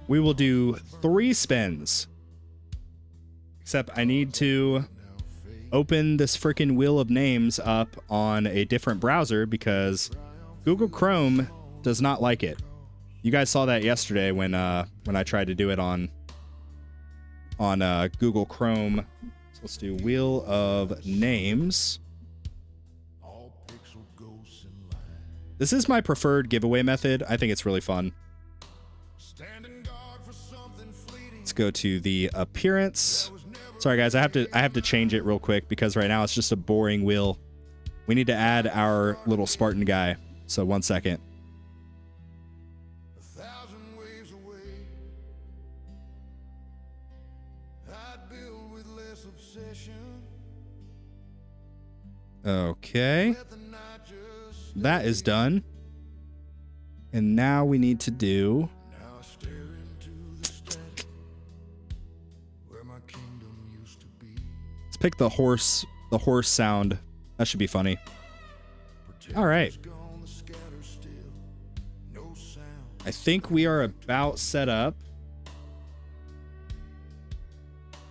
We will do 3 spins. Except I need to open this freaking wheel of names up on a different browser because Google Chrome does not like it. You guys saw that yesterday when I tried to do it on Google Chrome. So let's do wheel of names. This is my preferred giveaway method. I think it's really fun. Let's go to the appearance. Sorry guys, I have to change it real quick because right now it's just a boring wheel. We need to add our little Spartan guy. So 1 second. 1,000 waves away. I'd build with less obsession. Okay. Let the night just That is done. And now we need to do... now I stare into the stand where my kingdom used to be. Let's pick the horse sound. That should be funny. All right. Gone, the scatter still, no sound. I think we are about set up.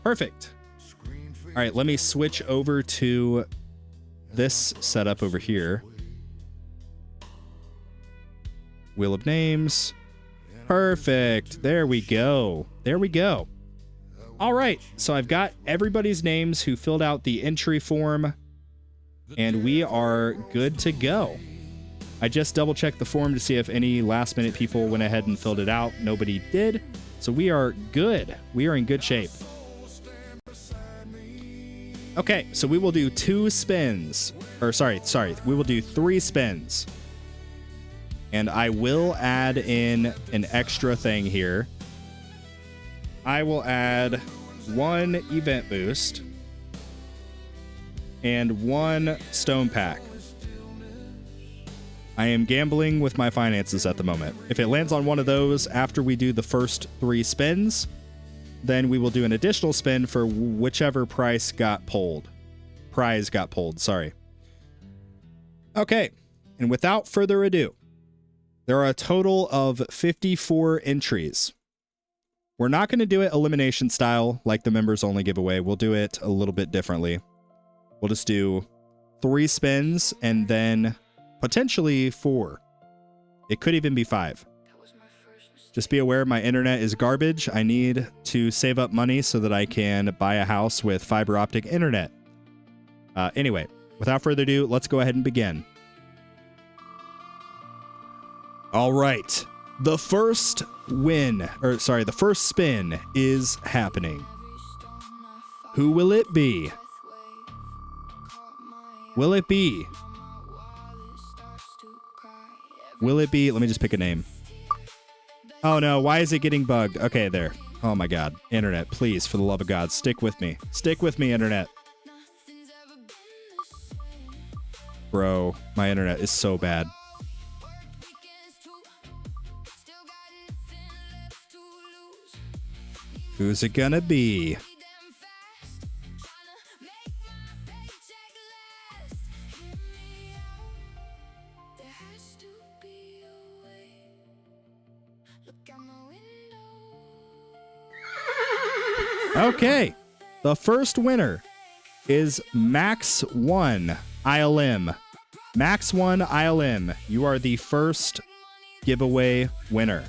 Perfect. Screen All right, let me switch over to this setup over here. Wheel of Names. Perfect. There we go. There we go. All right, so I've got everybody's names who filled out the entry form, and we are good to go. I just double-checked the form to see if any last-minute people went ahead and filled it out. Nobody did, so we are good. We are in good shape. Okay, so we will do 2 spins. Or sorry, we will do 3 spins. And I will add in an extra thing here. I will add 1 event boost and 1 stone pack. I am gambling with my finances at the moment. If it lands on one of those after we do the first 3 spins, then we will do an additional spin for whichever prize got pulled, sorry. Okay, and without further ado, there are a total of 54 entries. We're not going to do it elimination style like the members only giveaway. We'll do it a little bit differently. We'll just do 3 spins and then potentially 4. It could even be 5. Just be aware my internet is garbage. I need to save up money so that I can buy a house with fiber optic internet. Anyway, without further ado, let's go ahead and begin. All right. The first the first spin is happening. Who will it be? Will it be? Let me just pick a name. Oh no, why is it getting bugged? Okay, there. Oh my god. Internet, please, for the love of God, stick with me. Stick with me, internet. Bro, my internet is so bad. Who's it gonna be? Okay, the first winner is Max 1 ILM. Max 1 ILM, you are the first giveaway winner.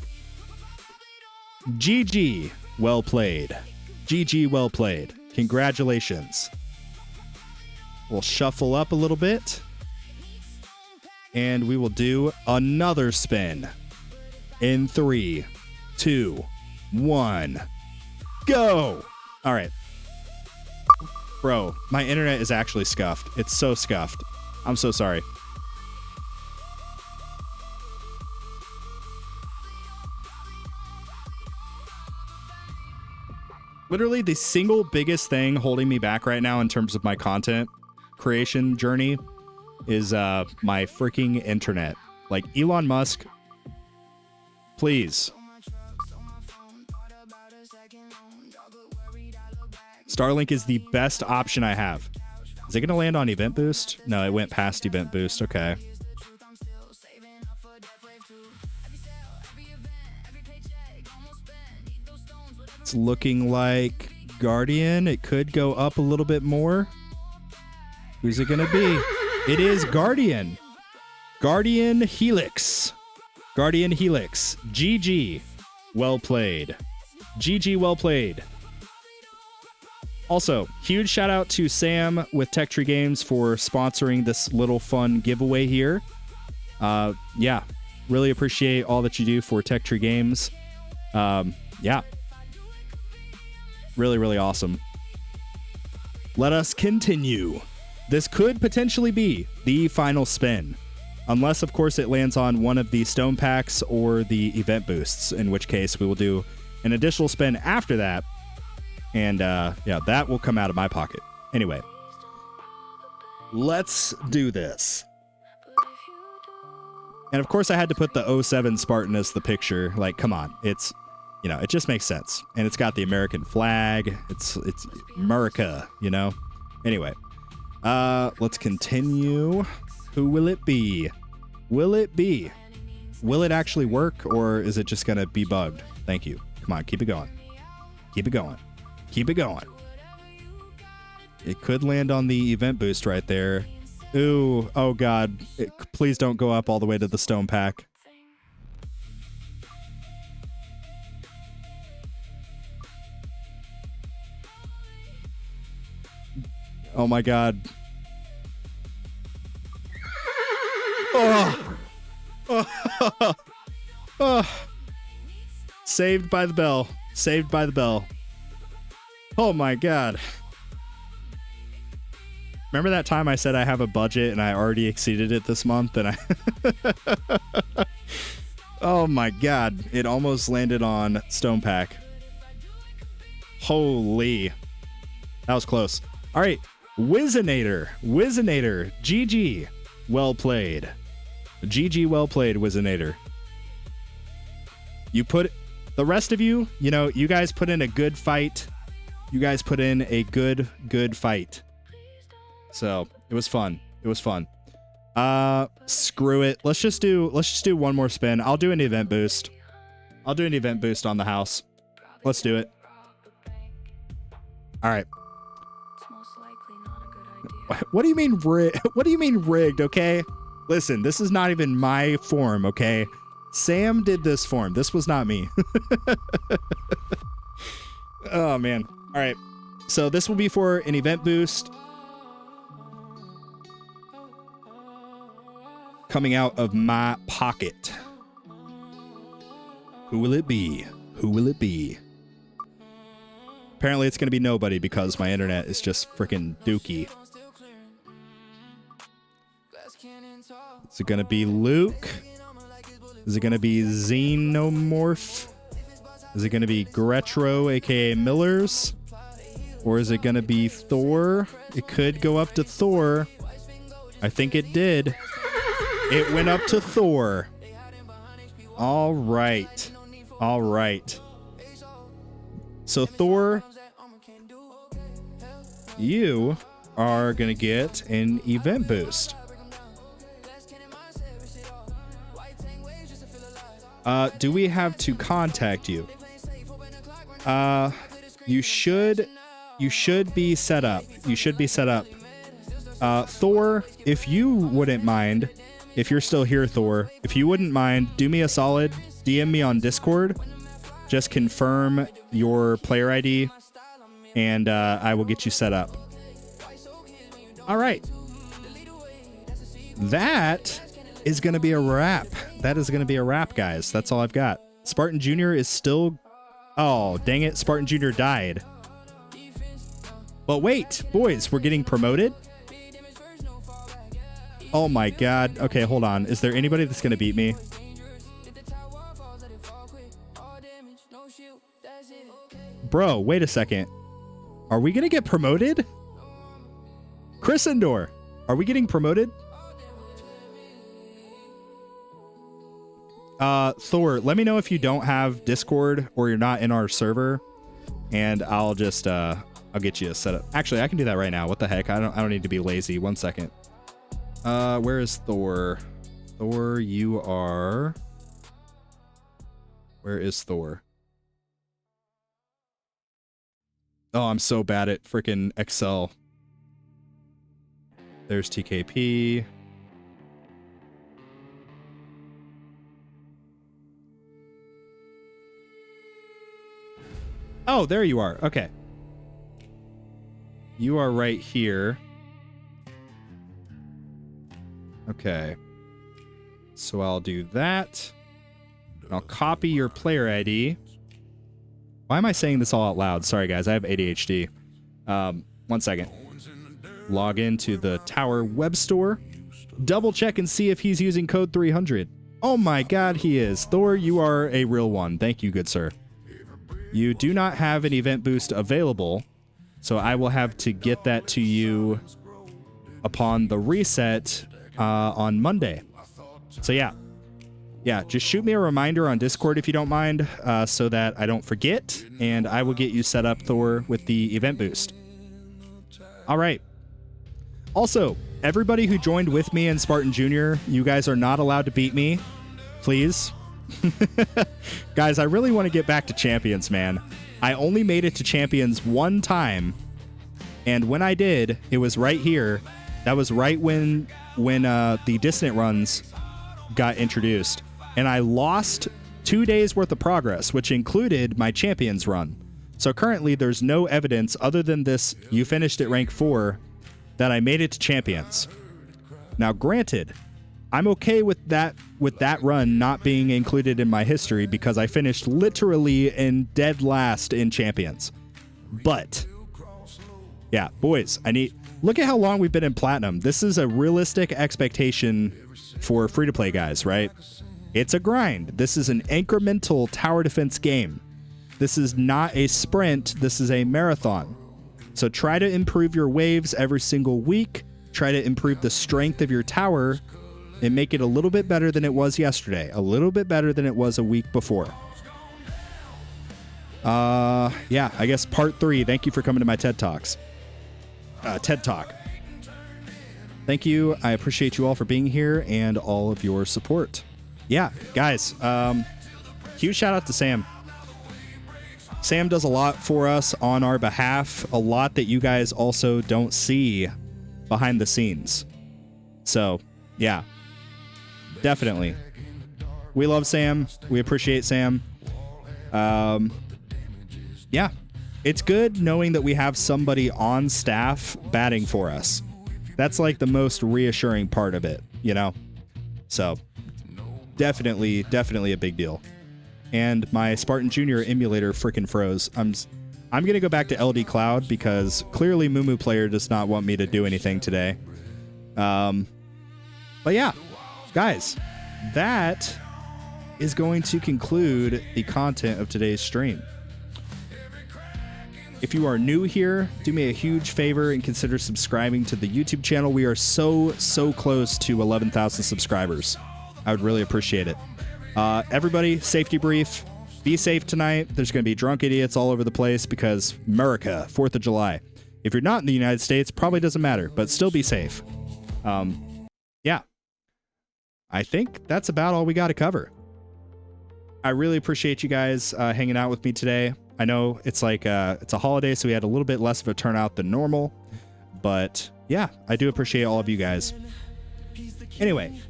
GG, well played. GG, well played. Congratulations. We'll shuffle up a little bit, and we will do another spin. In 3, 2, 1, go! All right. Bro, my internet is actually scuffed. It's so scuffed. I'm so sorry. Literally the single biggest thing holding me back right now in terms of my content creation journey is my freaking internet. Like, Elon Musk, please. Starlink is the best option I have. Is it going to land on Event Boost? No, it went past Event Boost. Okay. It's looking like Guardian. It could go up a little bit more. Who's it going to be? It is Guardian. Guardian Helix. Guardian Helix. GG. Well played. GG, well played. Also, huge shout out to Sam with Tech Tree Games for sponsoring this little fun giveaway here. Yeah, really appreciate all that you do for Tech Tree Games. Yeah. Really, really awesome. Let us continue. This could potentially be the final spin. Unless, of course, it lands on one of the stone packs or the event boosts, in which case we will do an additional spin after that. And, yeah, that will come out of my pocket. Anyway, let's do this. And, of course, I had to put the 07 Spartan as the picture. Like, come on. It's, you know, it just makes sense. And it's got the American flag. It's Merica, you know? Anyway, let's continue. Who will it be? Will it be? Will it actually work, or is it just going to be bugged? Thank you. Come on, keep it going. Keep it going. Keep it going. It could land on the event boost right there. Ooh, oh God. Please don't go up all the way to the stone pack. Oh my God. Oh. Oh. Oh. Saved by the bell. Saved by the bell. Oh my God. Remember that time I said I have a budget and I already exceeded it this month and I Oh my God. It almost landed on Stone Pack. Holy. That was close. All right. Wizinator. Wizinator. GG. Well played. GG well played, Wizinator. You put the rest of you, you know, you guys put in a good fight. You guys put in a good fight. So it was fun. It was fun. Screw it. Let's just do one more spin. I'll do an event boost. I'll do an event boost on the house. Let's do it. All right. What do you mean what do you mean rigged, okay? Listen, this is not even my form, okay? Sam did this form. This was not me. Oh, man. All right. So this will be for an event boost. Coming out of my pocket. Who will it be? Who will it be? Apparently it's going to be nobody because my internet is just freaking dookie. Is it going to be Luke? Is it going to be Xenomorph? Is it going to be Gretro, aka Millers? Or is it going to be Thor? It could go up to Thor. I think it did. It went up to Thor. All right. All right. So Thor, you are going to get an event boost. Do we have to contact you? You should be set up. You should be set up. Thor, if you wouldn't mind, if you're still here, Thor, if you wouldn't mind, do me a solid, DM me on Discord. Just confirm your player ID, and I will get you set up. All right. That is going to be a wrap. That is going to be a wrap, guys. That's all I've got. Spartan Jr. is still... Oh, dang it. Spartan Jr. died. But wait, boys, we're getting promoted? Oh my God. Okay, hold on. Is there anybody that's going to beat me? Bro, wait a second. Are we going to get promoted? Chris Endor, are we getting promoted? Thor, let me know if you don't have Discord or you're not in our server, and I'll just I'll get you a setup. Actually, I can do that right now. What the heck? I don't need to be lazy. 1 second. Where is Thor? Thor, you are... Where is Thor? Oh, I'm so bad at freaking Excel. There's TKP. Oh, there you are. Okay. You are right here. Okay. So I'll do that. I'll copy your player ID. Why am I saying this all out loud? Sorry, guys. I have ADHD. 1 second. Log into the Tower web store. Double check and see if he's using code 300. Oh my god, he is. Thor, you are a real one. Thank you, good sir. You do not have an event boost available, so I will have to get that to you upon the reset on Monday. So yeah, just shoot me a reminder on Discord if you don't mind, so that I don't forget, and I will get you set up, Thor, with the event boost. All right. Also, everybody who joined with me in Spartan Jr., you guys are not allowed to beat me, please. Guys, I really want to get back to Champions, man. I only made it to Champions one time, and when I did, it was right here. That was right when the Dissonant runs got introduced, and I lost 2 days worth of progress, which included my Champions run. So currently, there's no evidence other than this, you finished at rank 4, that I made it to Champions. Now, granted, I'm okay with that run not being included in my history because I finished literally in dead last in Champions. But yeah, boys, look at how long we've been in Platinum. This is a realistic expectation for free-to-play guys, right? It's a grind. This is an incremental tower defense game. This is not a sprint. This is a marathon. So try to improve your waves every single week. Try to improve the strength of your tower and make it a little bit better than it was yesterday. A little bit better than it was a week before. Yeah, I guess part 3. Thank you for coming to my TED Talks. TED Talk. Thank you. I appreciate you all for being here and all of your support. Yeah, guys, huge shout out to Sam. Sam does a lot for us on our behalf, a lot that you guys also don't see behind the scenes. So, yeah, definitely. We love Sam. We appreciate Sam. Yeah, it's good knowing that we have somebody on staff batting for us. That's like the most reassuring part of it, you know? So, definitely a big deal. And my Spartan Jr. emulator freaking froze. I'm going to go back to LD Cloud because clearly Mumu Player does not want me to do anything today. But yeah, guys, that is going to conclude the content of today's stream. If you are new here, do me a huge favor and consider subscribing to the YouTube channel. We are so close to 11,000 subscribers. I would really appreciate it. Everybody, safety brief. Be safe tonight. There's going to be drunk idiots all over the place because Merica, 4th of July. If you're not in the United States, probably doesn't matter, but still be safe. Yeah. I think that's about all we got to cover. I really appreciate you guys hanging out with me today. I know it's like it's a holiday, so we had a little bit less of a turnout than normal. But yeah, I do appreciate all of you guys. Anyway,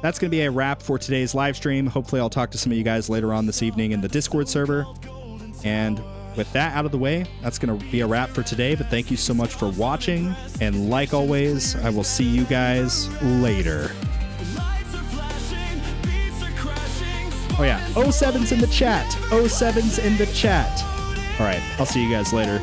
that's going to be a wrap for today's live stream. Hopefully I'll talk to some of you guys later on this evening in the Discord server. And with that out of the way, that's going to be a wrap for today. But thank you so much for watching. And like always, I will see you guys later. Oh yeah, 07's in the chat. 07's in the chat. All right, I'll see you guys later.